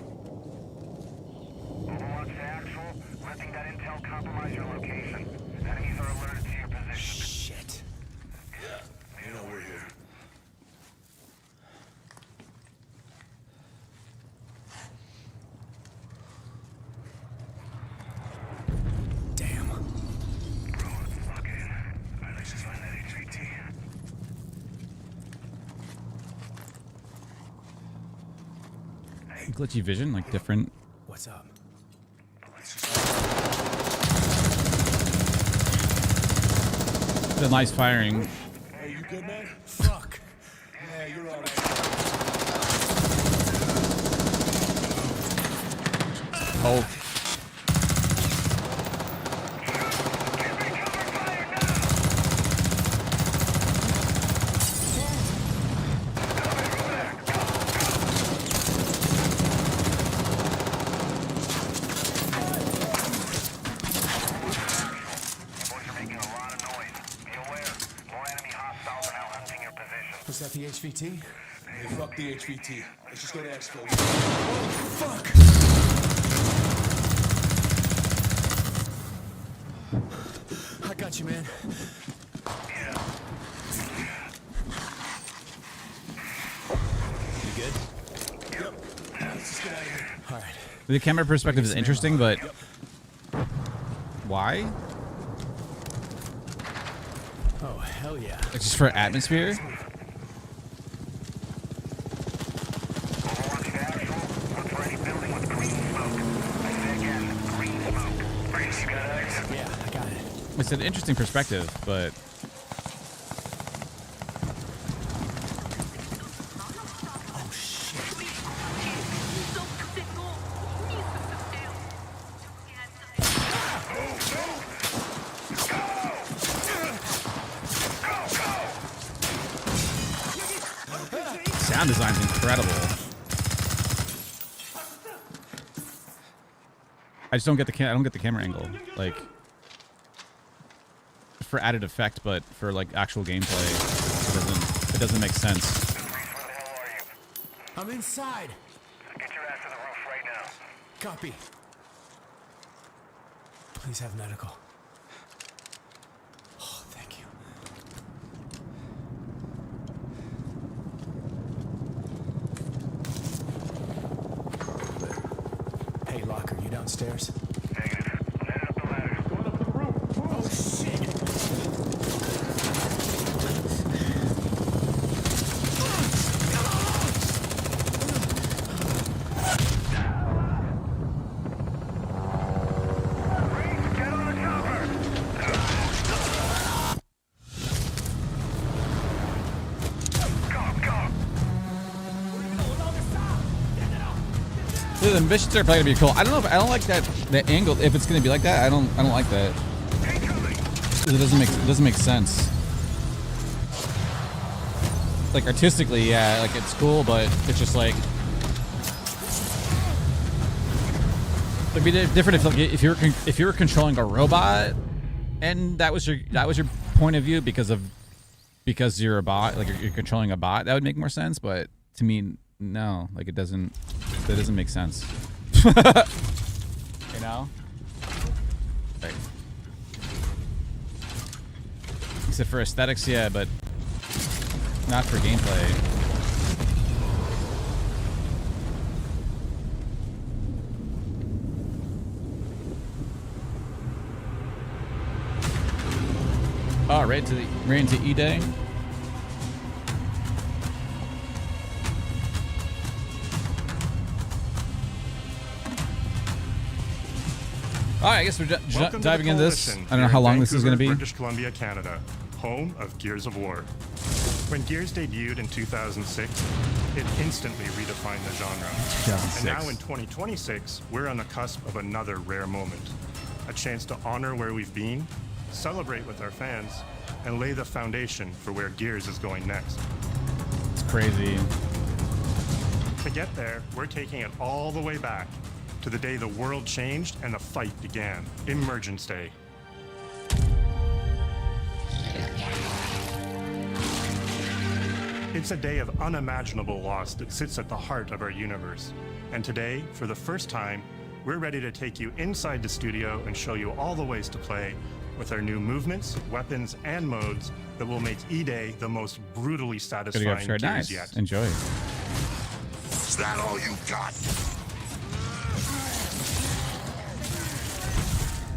Overwatch to actual. Letting that intel compromise your location. Enemies are alerted to your position. Shit. Yeah, you know we're here. Damn. Okay. Alright, let's just find that HVT. Glitchy vision, like different. What's up? The nice firing. Hey, you good, man? Fuck. Yeah, you're all right. Oh. Was that the HVT? Hey, fuck the HVT. Let's just go to Expo. Fuck! I got you, man. You good? Yep. Let's just get out of here. All right. The camera perspective is interesting, but why? Oh, hell yeah. It's just for atmosphere? Yeah, I got it. It's an interesting perspective, but Oh, shit. sound design's incredible. I just don't get the I don't get the camera angle, like for added effect, but for like actual gameplay, it doesn't make sense. I'm inside. Get your ass to the roof right now. Copy. Please have medical. Oh, thank you. Hey, Locker, you downstairs? Negative. Head up the ladder. Going up to the roof. Oh, shit. The missions are probably gonna be cool. I don't know if I don't like that the angle. If it's gonna be like that, I don't like that. It doesn't make sense. Like artistically, yeah, like it's cool, but it's just like it'd be different if if you were controlling a robot, and that was your point of view because you're a bot, like you're controlling a bot. That would make more sense, but to me, no, like that doesn't make sense. You know? Right. Except for aesthetics, yeah, but not for gameplay. Oh, right into E-Day. All right, I guess we're diving into this. I don't know how long this is going to be. British Columbia, Canada, home of Gears of War. When Gears debuted in 2006, it instantly redefined the genre. 2006. And now in 2026, we're on the cusp of another rare moment. A chance to honor where we've been, celebrate with our fans, and lay the foundation for where Gears is going next. It's crazy. To get there, we're taking it all the way back to the day the world changed and the fight began, Emergence Day. It's a day of unimaginable loss that sits at the heart of our universe. And today, for the first time, we're ready to take you inside the studio and show you all the ways to play with our new movements, weapons, and modes that will make E-Day the most brutally satisfying Gears nice. yet. Enjoy. Is that all you got?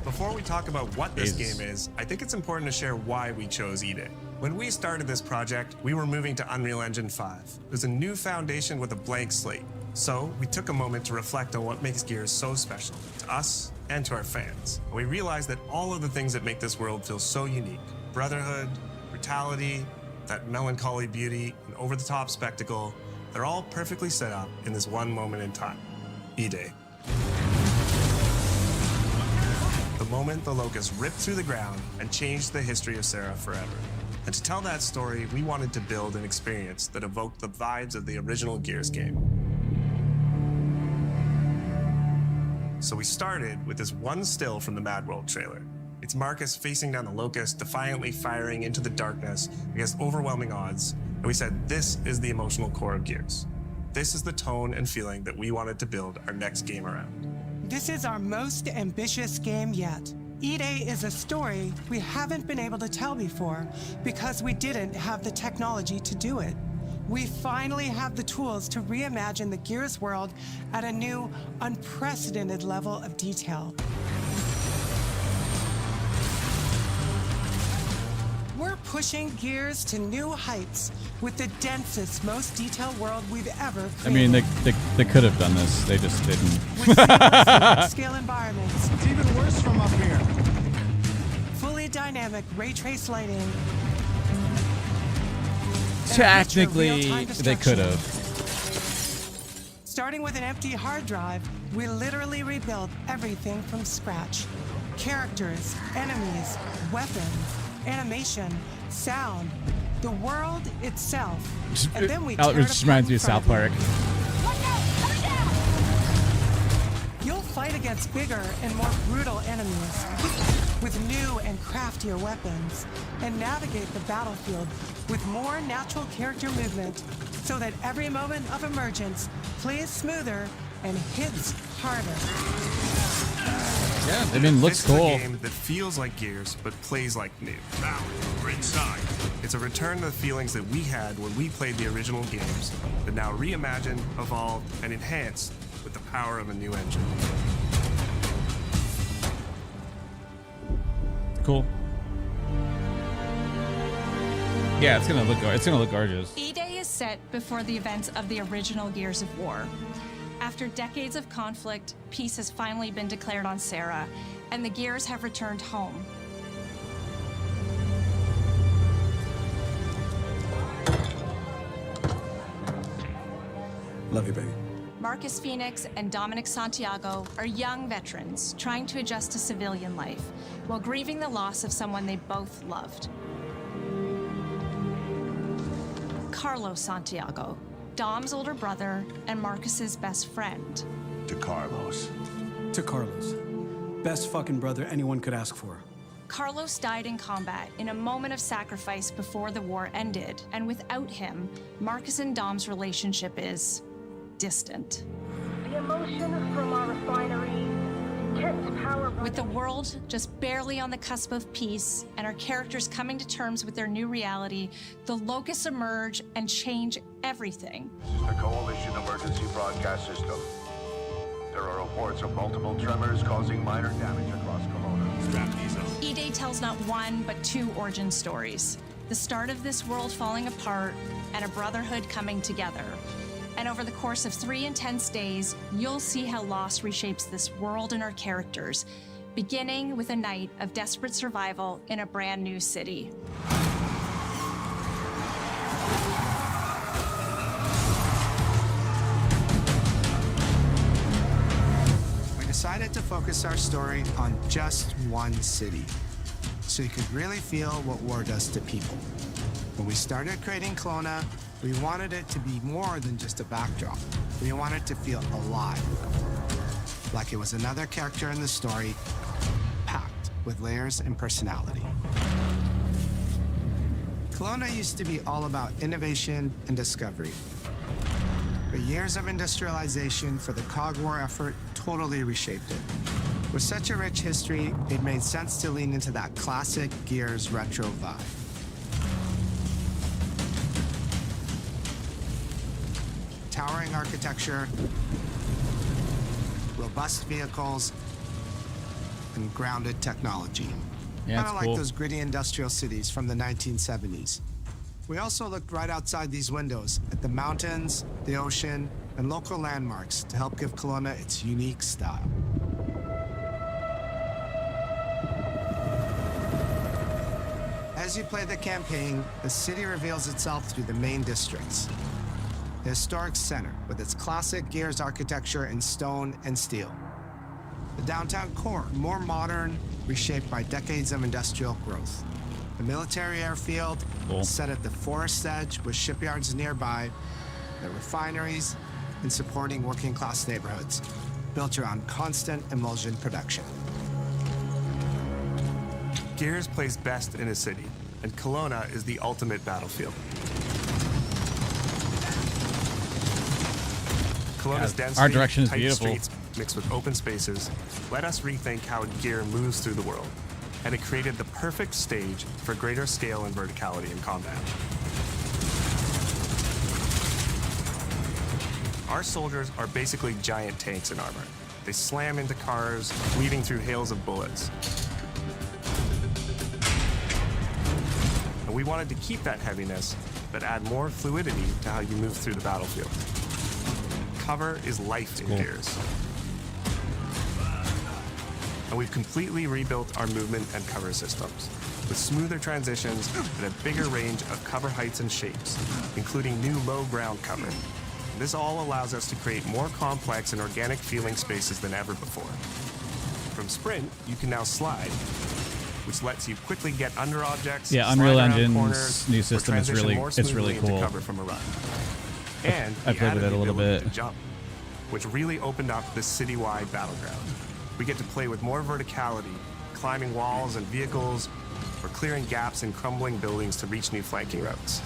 Before we talk about what this game is, I think it's important to share why we chose E-Day. When we started this project, we were moving to Unreal Engine 5. It was a new foundation with a blank slate. So we took a moment to reflect on what makes Gears so special to us and to our fans. And we realized that all of the things that make this world feel so unique, brotherhood, brutality, that melancholy beauty, and over-the-top spectacle, they're all perfectly set up in this one moment in time, E-Day. The moment the Locust ripped through the ground and changed the history of Serra forever. And to tell that story, we wanted to build an experience that evoked the vibes of the original Gears game. So we started with this one still from the Mad World trailer. It's Marcus facing down the Locust, defiantly firing into the darkness against overwhelming odds. And we said, this is the emotional core of Gears. This is the tone and feeling that we wanted to build our next game around. This is our most ambitious game yet. E-Day is a story we haven't been able to tell before because we didn't have the technology to do it. We finally have the tools to reimagine the Gears world at a new, unprecedented level of detail. We're pushing Gears to new heights with the densest, most detailed world we've ever created. I mean, they could have done this. They just didn't. With scale environments. It's even worse from up here. Fully dynamic ray trace lighting. Technically, they could have. Starting with an empty hard drive, we literally rebuilt everything from scratch. Characters, enemies, weapons, animation, sound, the world itself. And then we It just reminds me of South Park. You'll fight against bigger and more brutal enemies with new and craftier weapons and navigate the battlefield with more natural character movement so that every moment of emergence plays smoother and hits harder. Yeah, I mean, looks This is cool. a game that feels like Gears, but plays like new. Now, we're inside. It's a return to the feelings that we had when we played the original games, but now reimagined, evolved, and enhanced with the power of a new engine. Cool. Yeah, it's gonna look gorgeous. E-Day is set before the events of the original Gears of War. After decades of conflict, peace has finally been declared on Serra, and the Gears have returned home. Love you, baby. Marcus Phoenix and Dominic Santiago are young veterans trying to adjust to civilian life while grieving the loss of someone they both loved. Carlos Santiago, Dom's older brother and Marcus's best friend. To Carlos. To Carlos. Best fucking brother anyone could ask for. Carlos died in combat in a moment of sacrifice before the war ended, and without him, Marcus and Dom's relationship is distant. The emotion from our refinery kept power. With the world just barely on the cusp of peace and our characters coming to terms with their new reality, the Locusts emerge and change everything. The Coalition Emergency Broadcast System. There are reports of multiple tremors causing minor damage across Kelowna. Strap these up. E-Day tells not one, but two origin stories. The start of this world falling apart and a brotherhood coming together. And over the course of 3 intense days, you'll see how loss reshapes this world and our characters, beginning with a night of desperate survival in a brand new city. We decided to focus our story on just one city, so you could really feel what war does to people. When we started creating Kelowna, we wanted it to be more than just a backdrop. We wanted to feel alive, like it was another character in the story, packed with layers and personality. Kelowna used to be all about innovation and discovery. But years of industrialization for the Cog War effort totally reshaped it. With such a rich history, it made sense to lean into that classic Gears retro vibe. Towering architecture, robust vehicles, and grounded technology. Yeah, Kind it's of like cool. those gritty industrial cities from the 1970s. We also looked right outside these windows at the mountains, the ocean, and local landmarks to help give Kelowna its unique style. As you play the campaign, the city reveals itself through the main districts. The historic center, with its classic Gears architecture in stone and steel. The downtown core, more modern, reshaped by decades of industrial growth. The military airfield, set at the forest edge with shipyards nearby, the refineries, and supporting working class neighborhoods, built around constant emulsion production. Gears plays best in a city, and Kelowna is the ultimate battlefield. Kelowna's Yeah, density, our direction is tight beautiful. streets, mixed with open spaces let us rethink how gear moves through the world, and it created the perfect stage for greater scale and verticality in combat. Our soldiers are basically giant tanks in armor. They slam into cars, weaving through hails of bullets. And we wanted to keep that heaviness, but add more fluidity to how you move through the battlefield. Cover is life in Gears. And we've completely rebuilt our movement and cover systems, with smoother transitions and a bigger range of cover heights and shapes, including new low ground cover. This all allows us to create more complex and organic feeling spaces than ever before. From Sprint, you can now slide, which lets you quickly get under objects. Yeah, Unreal Engine's new system is really cool. Cover from a run. And I played with it a little bit. To jump, which really opened up the citywide battleground. We get to play with more verticality, climbing walls and vehicles, or clearing gaps in crumbling buildings to reach new flanking routes.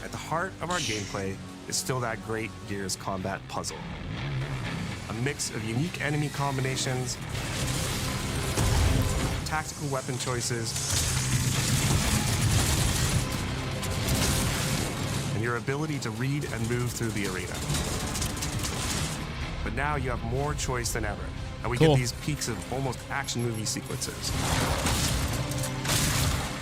At the heart of our gameplay is still that great Gears combat puzzle. A mix of unique enemy combinations, tactical weapon choices, and your ability to read and move through the arena. But now you have more choice than ever, and we get these peaks of almost action movie sequences.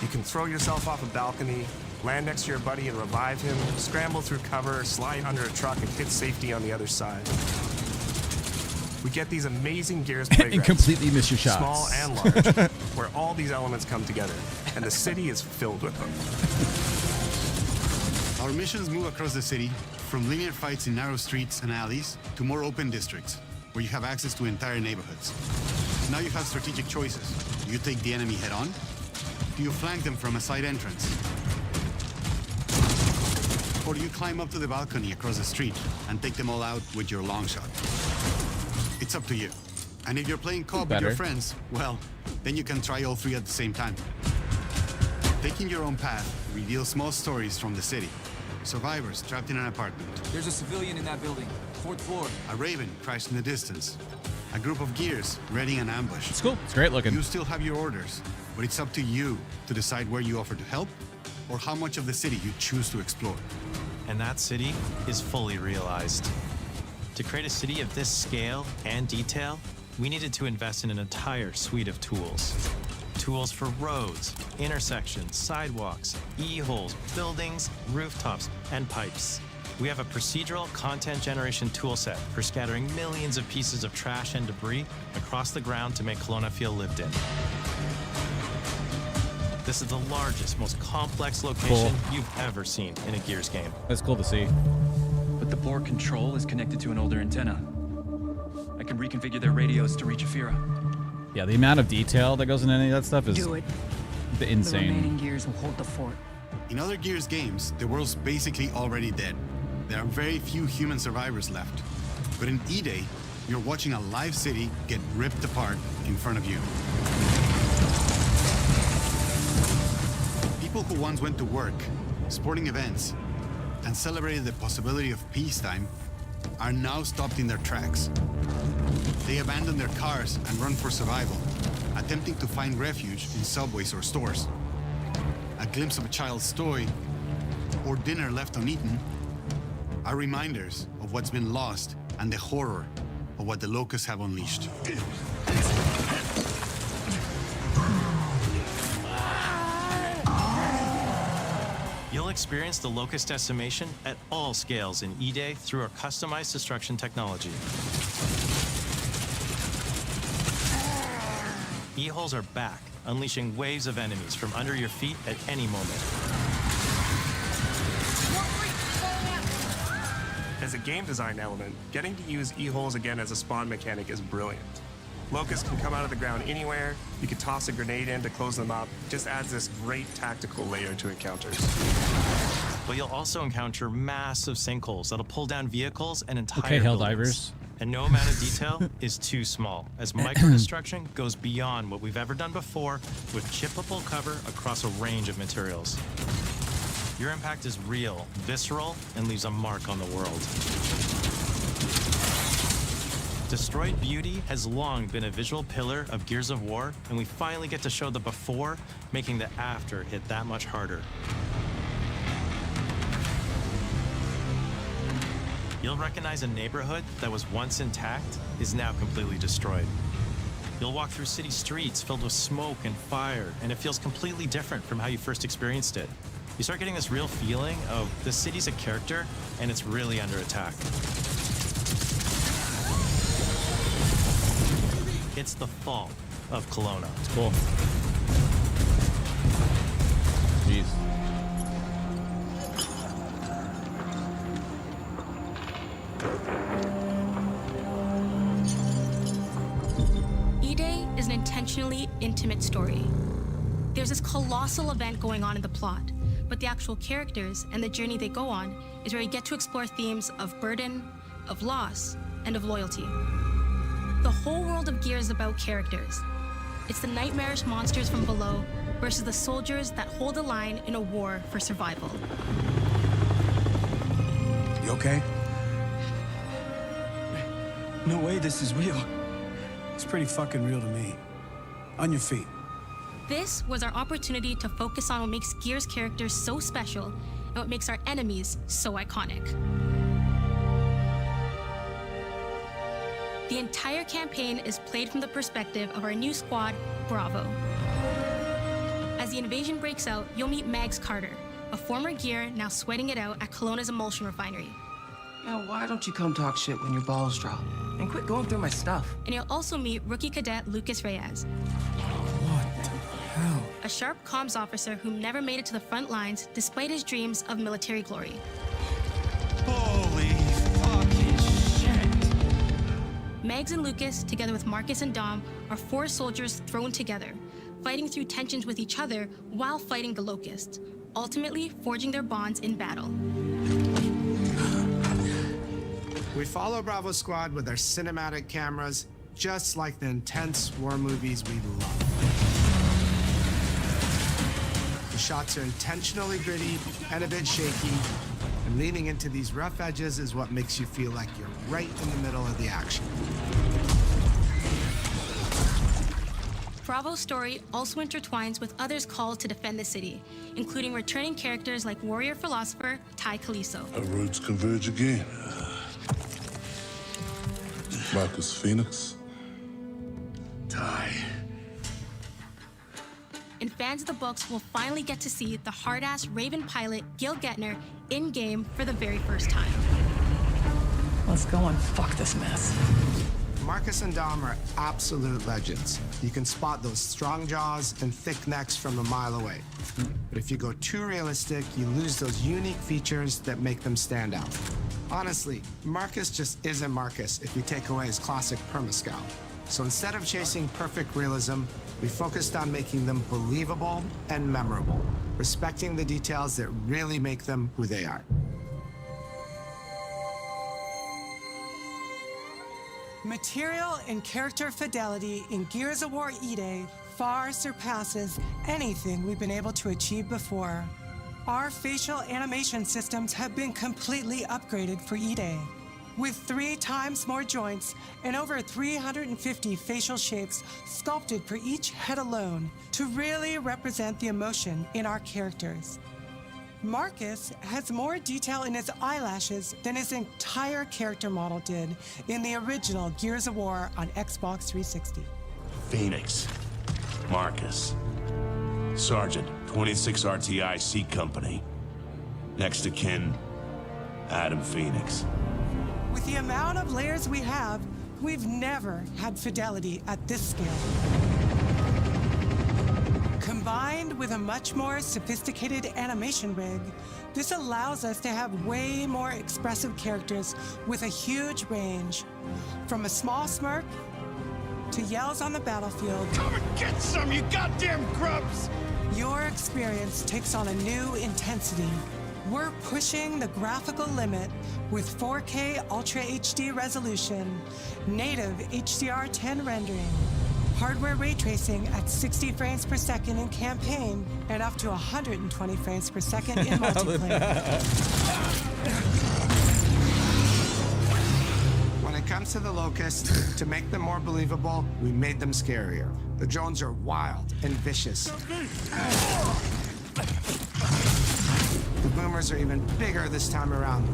You can throw yourself off a balcony, land next to your buddy and revive him, scramble through cover, slide under a truck, and hit safety on the other side. We get these amazing Gears playgrounds, and completely miss your shots. small and large, where all these elements come together, and the city is filled with them. Our missions move across the city, from linear fights in narrow streets and alleys to more open districts, where you have access to entire neighborhoods. Now you have strategic choices. Do you take the enemy head-on? Do you flank them from a side entrance? Or do you climb up to the balcony across the street and take them all out with your long shot? It's up to you. And if you're playing co-op with your friends, well, then you can try all three at the same time. Taking your own path reveals small stories from the city. Survivors trapped in an apartment. There's a civilian in that building, 4th floor. A Raven crashed in the distance. A group of Gears readying an ambush. It's cool. It's great looking. You still have your orders, but it's up to you to decide where you offer to help or how much of the city you choose to explore. And that city is fully realized. To create a city of this scale and detail, we needed to invest in an entire suite of tools. Tools for roads, intersections, sidewalks, e-holes, buildings, rooftops, and pipes. We have a procedural content generation toolset for scattering millions of pieces of trash and debris across the ground to make Kelowna feel lived in. This is the largest, most complex location you've ever seen in a Gears game. That's cool to see. But the board control is connected to an older antenna. I can reconfigure their radios to reach Afira. Yeah, the amount of detail that goes into any of that stuff is The insane. remaining Gears will hold the fort. In other Gears games, the world's basically already dead. There are very few human survivors left. But in E-Day, you're watching a live city get ripped apart in front of you. People who once went to work, sporting events, and celebrated the possibility of peacetime are now stopped in their tracks. They abandon their cars and run for survival, attempting to find refuge in subways or stores. A glimpse of a child's toy or dinner left uneaten are reminders of what's been lost and the horror of what the locusts have unleashed. You'll experience the locust decimation at all scales in E-Day through our customized destruction technology. E-holes are back, unleashing waves of enemies from under your feet at any moment. As a game design element, getting to use E-holes again as a spawn mechanic is brilliant. Locusts can come out of the ground anywhere, you can toss a grenade in to close them up, it just adds this great tactical layer to encounters. But you'll also encounter massive sinkholes that'll pull down vehicles and entire Okay, buildings. Helldivers. And no amount of detail is too small, as micro-destruction goes beyond what we've ever done before with chippable cover across a range of materials. Your impact is real, visceral, and leaves a mark on the world. Destroyed Beauty has long been a visual pillar of Gears of War, and we finally get to show the before, making the after hit that much harder. You'll recognize a neighborhood that was once intact is now completely destroyed. You'll walk through city streets filled with smoke and fire, and it feels completely different from how you first experienced it. You start getting this real feeling of the city's a character, and it's really under attack. It's the fall of Kelowna. It's cool. Jeez. E-Day is an intentionally intimate story. There's this colossal event going on in the plot, but the actual characters and the journey they go on is where you get to explore themes of burden, of loss, and of loyalty. The whole world of Gears is about characters. It's the nightmarish monsters from below versus the soldiers that hold the line in a war for survival. You okay? No way this is real. It's pretty fucking real to me. On your feet. This was our opportunity to focus on what makes Gears characters so special and what makes our enemies so iconic. The entire campaign is played from the perspective of our new squad, Bravo. As the invasion breaks out, you'll meet Mags Carter, a former Gear now sweating it out at Kelowna's emulsion refinery. Now, why don't you come talk shit when your balls drop? And quit going through my stuff. And you'll also meet rookie cadet Lucas Reyes. What the hell? A sharp comms officer who never made it to the front lines despite his dreams of military glory. Holy fucking shit. Mags and Lucas, together with Marcus and Dom, are 4 soldiers thrown together, fighting through tensions with each other while fighting the Locusts, ultimately forging their bonds in battle. We follow Bravo Squad with our cinematic cameras, just like the intense war movies we love. The shots are intentionally gritty and a bit shaky, and leaning into these rough edges is what makes you feel like you're right in the middle of the action. Bravo's story also intertwines with others called to defend the city, including returning characters like warrior philosopher Ty Caliso. Our roads converge again. Marcus Phoenix. Ty. And fans of the books will finally get to see the hard-ass Raven pilot Gil Gettner in-game for the very first time. Let's go and fuck this mess. Marcus and Dom are absolute legends. You can spot those strong jaws and thick necks from a mile away. But if you go too realistic, you lose those unique features that make them stand out. Honestly, Marcus just isn't Marcus if you take away his classic perma-scowl. So instead of chasing perfect realism, we focused on making them believable and memorable, respecting the details that really make them who they are. Material and character fidelity in Gears of War E-Day far surpasses anything we've been able to achieve before. Our facial animation systems have been completely upgraded for E-Day, with 3 times more joints and over 350 facial shapes sculpted for each head alone to really represent the emotion in our characters. Marcus has more detail in his eyelashes than his entire character model did in the original Gears of War on Xbox 360. Phoenix. Marcus. Sergeant, 26 RTI C Company. Next to kin, Adam Phoenix. With the amount of layers we have, we've never had fidelity at this scale. Combined with a much more sophisticated animation rig, this allows us to have way more expressive characters with a huge range. From a small smirk to yells on the battlefield. Come and get some, you goddamn grubs! Your experience takes on a new intensity. We're pushing the graphical limit with 4K Ultra HD resolution, native HDR10 rendering, hardware ray tracing at 60 frames per second in campaign, and up to 120 frames per second in multiplayer. When it comes to the Locusts, to make them more believable, we made them scarier. The drones are wild and vicious. The boomers are even bigger this time around.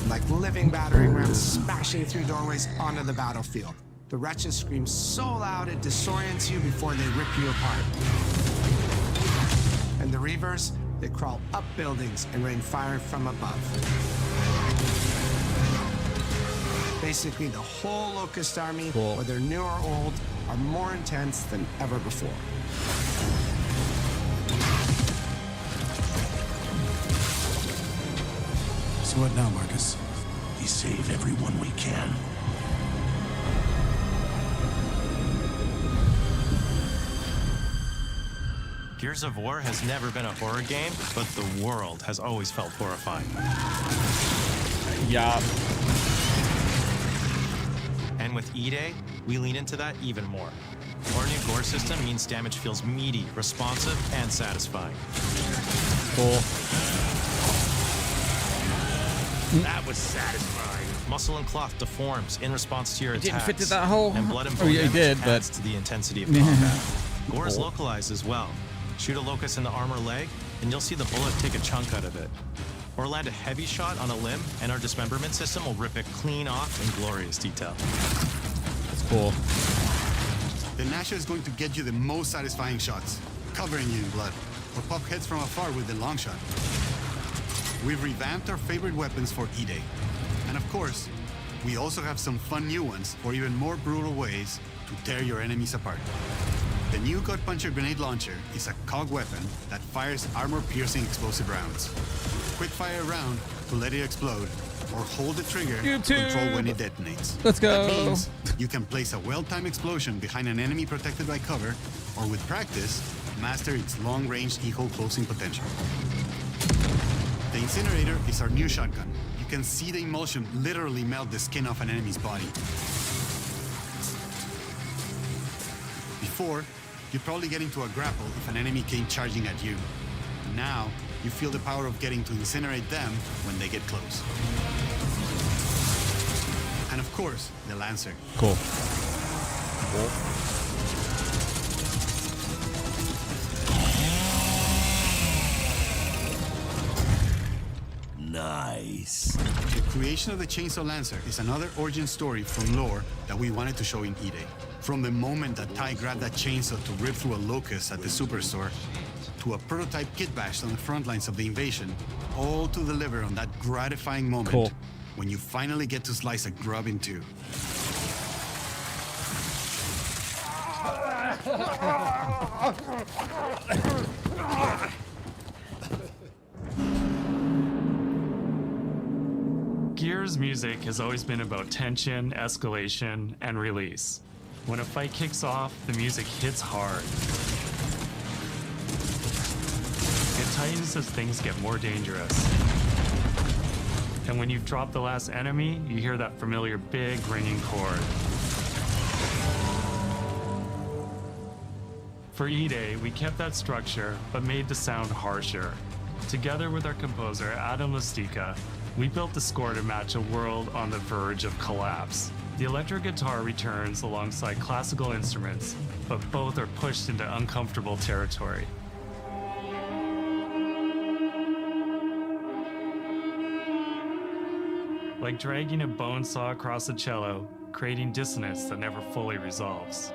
Like living battering rams smashing through doorways onto the battlefield. The wretches scream so loud it disorients you before they rip you apart. And the Reavers, they crawl up buildings and rain fire from above. Basically, the whole Locust army, whether new or old, are more intense than ever before. So what now, Marcus? We save everyone we can. Gears of War has never been a horror game, but the world has always felt horrifying. Yeah. And with E-Day, we lean into that even more. Our new gore system means damage feels meaty, responsive, and satisfying. Cool. That was satisfying. Muscle and cloth deforms in response to your attacks. Didn't fit to that hole. And blood and Oh, yeah, bone he did, damage but adds to the intensity of combat. Gore is Cool. localized as well. Shoot a locust in the arm or leg, and you'll see the bullet take a chunk out of it. Or land a heavy shot on a limb, and our dismemberment system will rip it clean off in glorious detail. That's cool. The Nasha is going to get you the most satisfying shots, covering you in blood, or pop heads from afar with the long shot. We've revamped our favorite weapons for E-Day. And of course, we also have some fun new ones for even more brutal ways to tear your enemies apart. The new Gut Puncher grenade launcher is a cog weapon that fires armor-piercing explosive rounds. Quick fire a round to let it explode, or hold the trigger to control when it detonates. Let's go. That means you can place a well-timed explosion behind an enemy protected by cover, or with practice, master its long-range eco closing potential. The Incinerator is our new shotgun. You can see the emulsion literally melt the skin off an enemy's body. Before, you'd probably get into a grapple if an enemy came charging at you. Now, you feel the power of getting to incinerate them when they get close. And of course, the Lancer. Cool. Nice. The creation of the Chainsaw Lancer is another origin story from lore that we wanted to show in E-Day. From the moment that Ty grabbed that chainsaw to rip through a locust at the superstore, to a prototype kit bash on the front lines of the invasion, all to deliver on that gratifying moment when you finally get to slice a grub in two. Gears music has always been about tension, escalation, and release. When a fight kicks off, the music hits hard. It tightens as things get more dangerous. And when you've dropped the last enemy, you hear that familiar big ringing chord. For E-Day, we kept that structure, but made the sound harsher. Together with our composer, Adam Lastica, we built the score to match a world on the verge of collapse. The electric guitar returns alongside classical instruments, but both are pushed into uncomfortable territory. Like dragging a bone saw across a cello, creating dissonance that never fully resolves.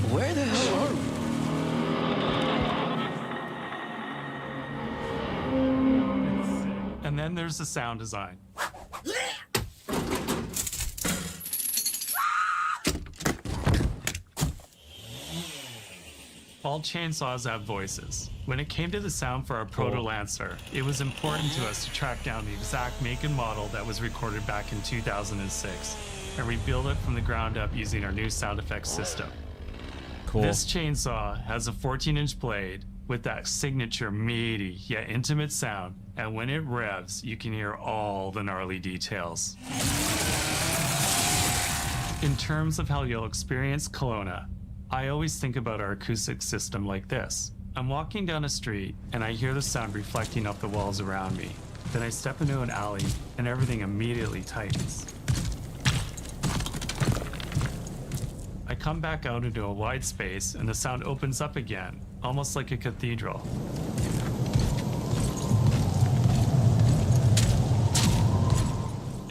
Where the hell are we? And then there's the sound design. All chainsaws have voices. When it came to the sound for our Proto Lancer, it was important to us to track down the exact make and model that was recorded back in 2006, and rebuild it from the ground up using our new sound effects system. Cool. This chainsaw has a 14-inch blade with that signature meaty yet intimate sound, and when it revs, you can hear all the gnarly details. In terms of how you'll experience Kelowna, I always think about our acoustic system like this. I'm walking down a street and I hear the sound reflecting off the walls around me. Then I step into an alley and everything immediately tightens. I come back out into a wide space and the sound opens up again, almost like a cathedral.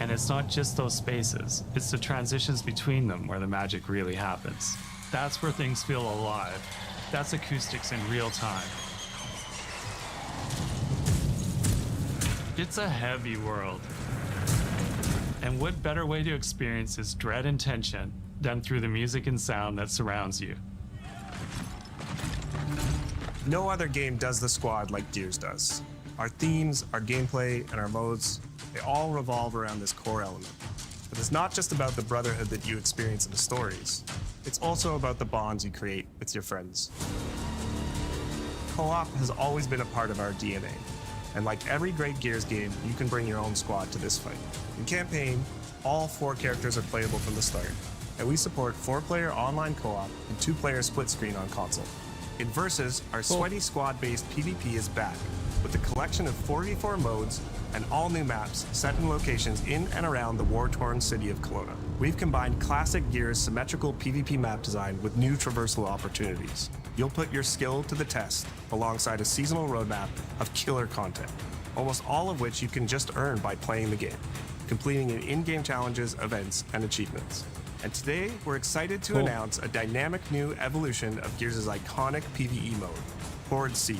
And it's not just those spaces, it's the transitions between them where the magic really happens. That's where things feel alive. That's acoustics in real time. It's a heavy world. And what better way to experience its dread and tension than through the music and sound that surrounds you? No other game does the squad like Gears does. Our themes, our gameplay, and our modes, they all revolve around this core element. But it's not just about the brotherhood that you experience in the stories. It's also about the bonds you create with your friends. Co-op has always been a part of our DNA. And like every great Gears game, you can bring your own squad to this fight. In campaign, all 4 characters are playable from the start, and we support 4-player online co-op and 2-player split screen on console. In Versus, our sweaty squad-based PvP is back, with a collection of 4v4 modes and all new maps set in locations in and around the war-torn city of Kelowna. We've combined classic Gears symmetrical PvP map design with new traversal opportunities. You'll put your skill to the test alongside a seasonal roadmap of killer content, almost all of which you can just earn by playing the game, completing in-game challenges, events, and achievements. And today, we're excited to announce a dynamic new evolution of Gears' iconic PvE mode, Horde Siege.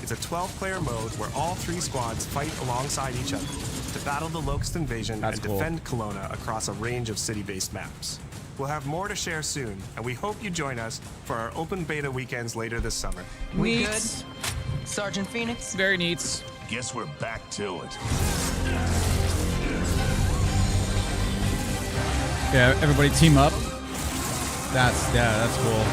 It's a 12-player mode where all 3 squads fight alongside each other to battle the Locust Invasion and defend Kelowna across a range of city-based maps. We'll have more to share soon, and we hope you join us for our open beta weekends later this summer. We good? Sergeant Phoenix? Very neat. Guess we're back to it. Yeah, everybody team up. That's cool.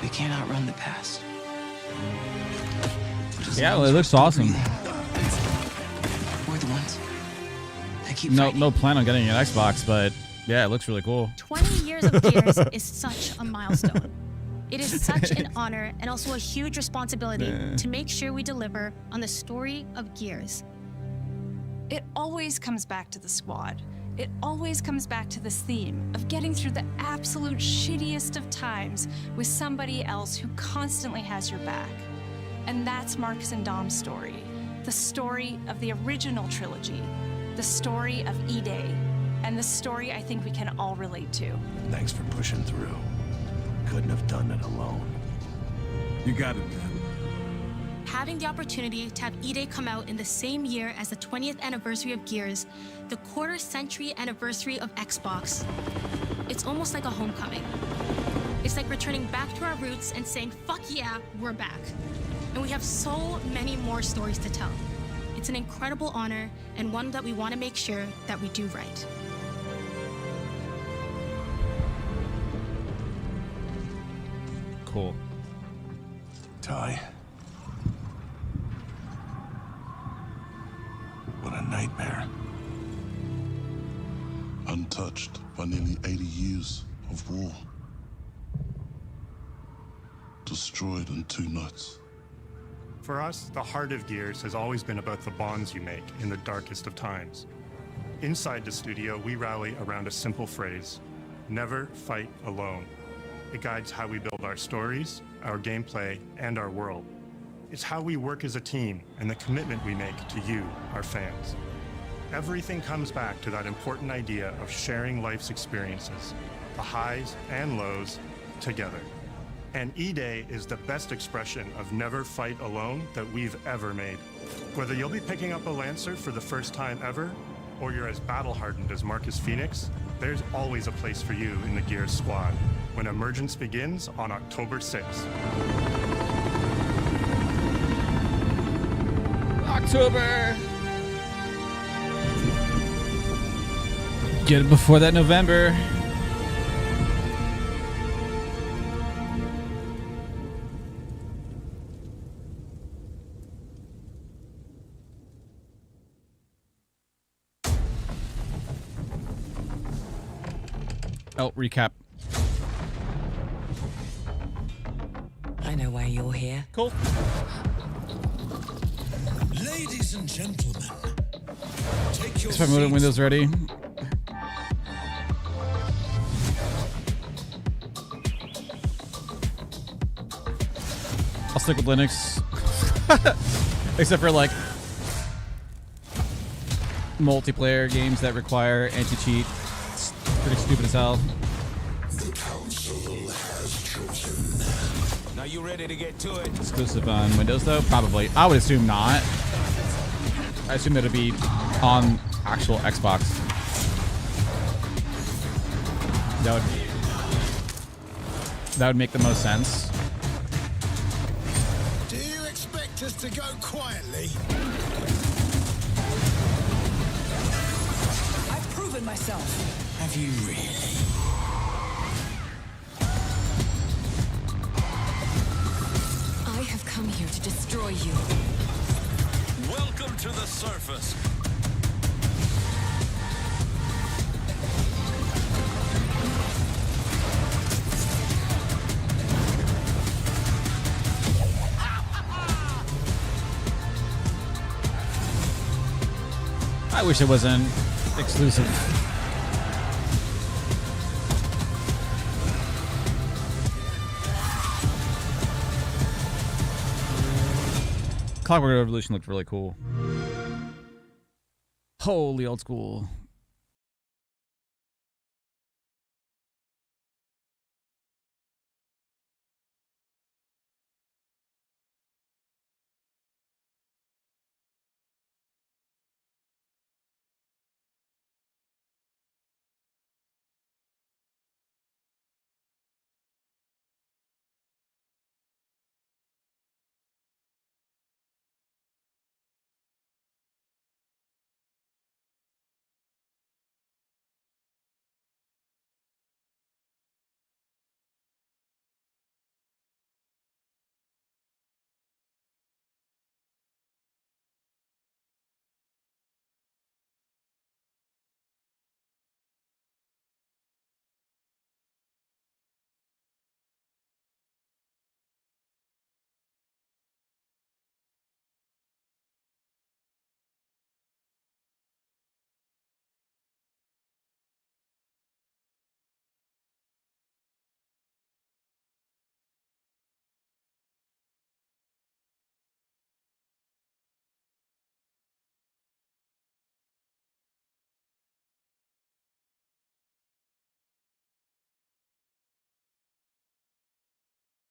We can't outrun the past. Yeah, well, it looks awesome. We're the ones that keep No plan on getting an Xbox, but yeah, it looks really cool. 20 years of Gears is such a milestone. It is such an honor and also a huge responsibility to make sure we deliver on the story of Gears. It always comes back to the squad. It always comes back to this theme of getting through the absolute shittiest of times with somebody else who constantly has your back. And that's Marcus and Dom's story. The story of the original trilogy. The story of E-Day. And the story I think we can all relate to. Thanks for pushing through. Couldn't have done it alone. You got it, man. Having the opportunity to have E-Day come out in the same year as the 20th anniversary of Gears, the quarter-century anniversary of Xbox, it's almost like a homecoming. It's like returning back to our roots and saying, fuck yeah, we're back. And we have so many more stories to tell. It's an incredible honor and one that we want to make sure that we do right. Cool. Ty. What a nightmare. Untouched by nearly 80 years of war. Destroyed in 2 nights. For us, the heart of Gears has always been about the bonds you make in the darkest of times. Inside the studio, we rally around a simple phrase: never fight alone. It guides how we build our stories, our gameplay, and our world. It's how we work as a team and the commitment we make to you, our fans. Everything comes back to that important idea of sharing life's experiences, the highs and lows, together. And E-Day is the best expression of never fight alone that we've ever made. Whether you'll be picking up a Lancer for the first time ever, or you're as battle-hardened as Marcus Phoenix, there's always a place for you in the Gears squad when Emergence begins on October 6th. October! Get it before that November. Oh, recap. I know why you're here. Cool. Ladies and gentlemen, take your If I'm moving Windows ready. I'll stick with Linux. Except for like multiplayer games that require anti-cheat. It's pretty stupid as hell. The council has chosen. Now you ready to get to it? Exclusive on Windows though? Probably. I would assume not. I assume that it'd be on actual Xbox. That would make the most sense. Do you expect us to go quietly? I've proven myself. Have you really? I have come here to destroy you. Welcome to the surface. I wish it wasn't exclusive. Clockwork Revolution looked really cool. Holy old school.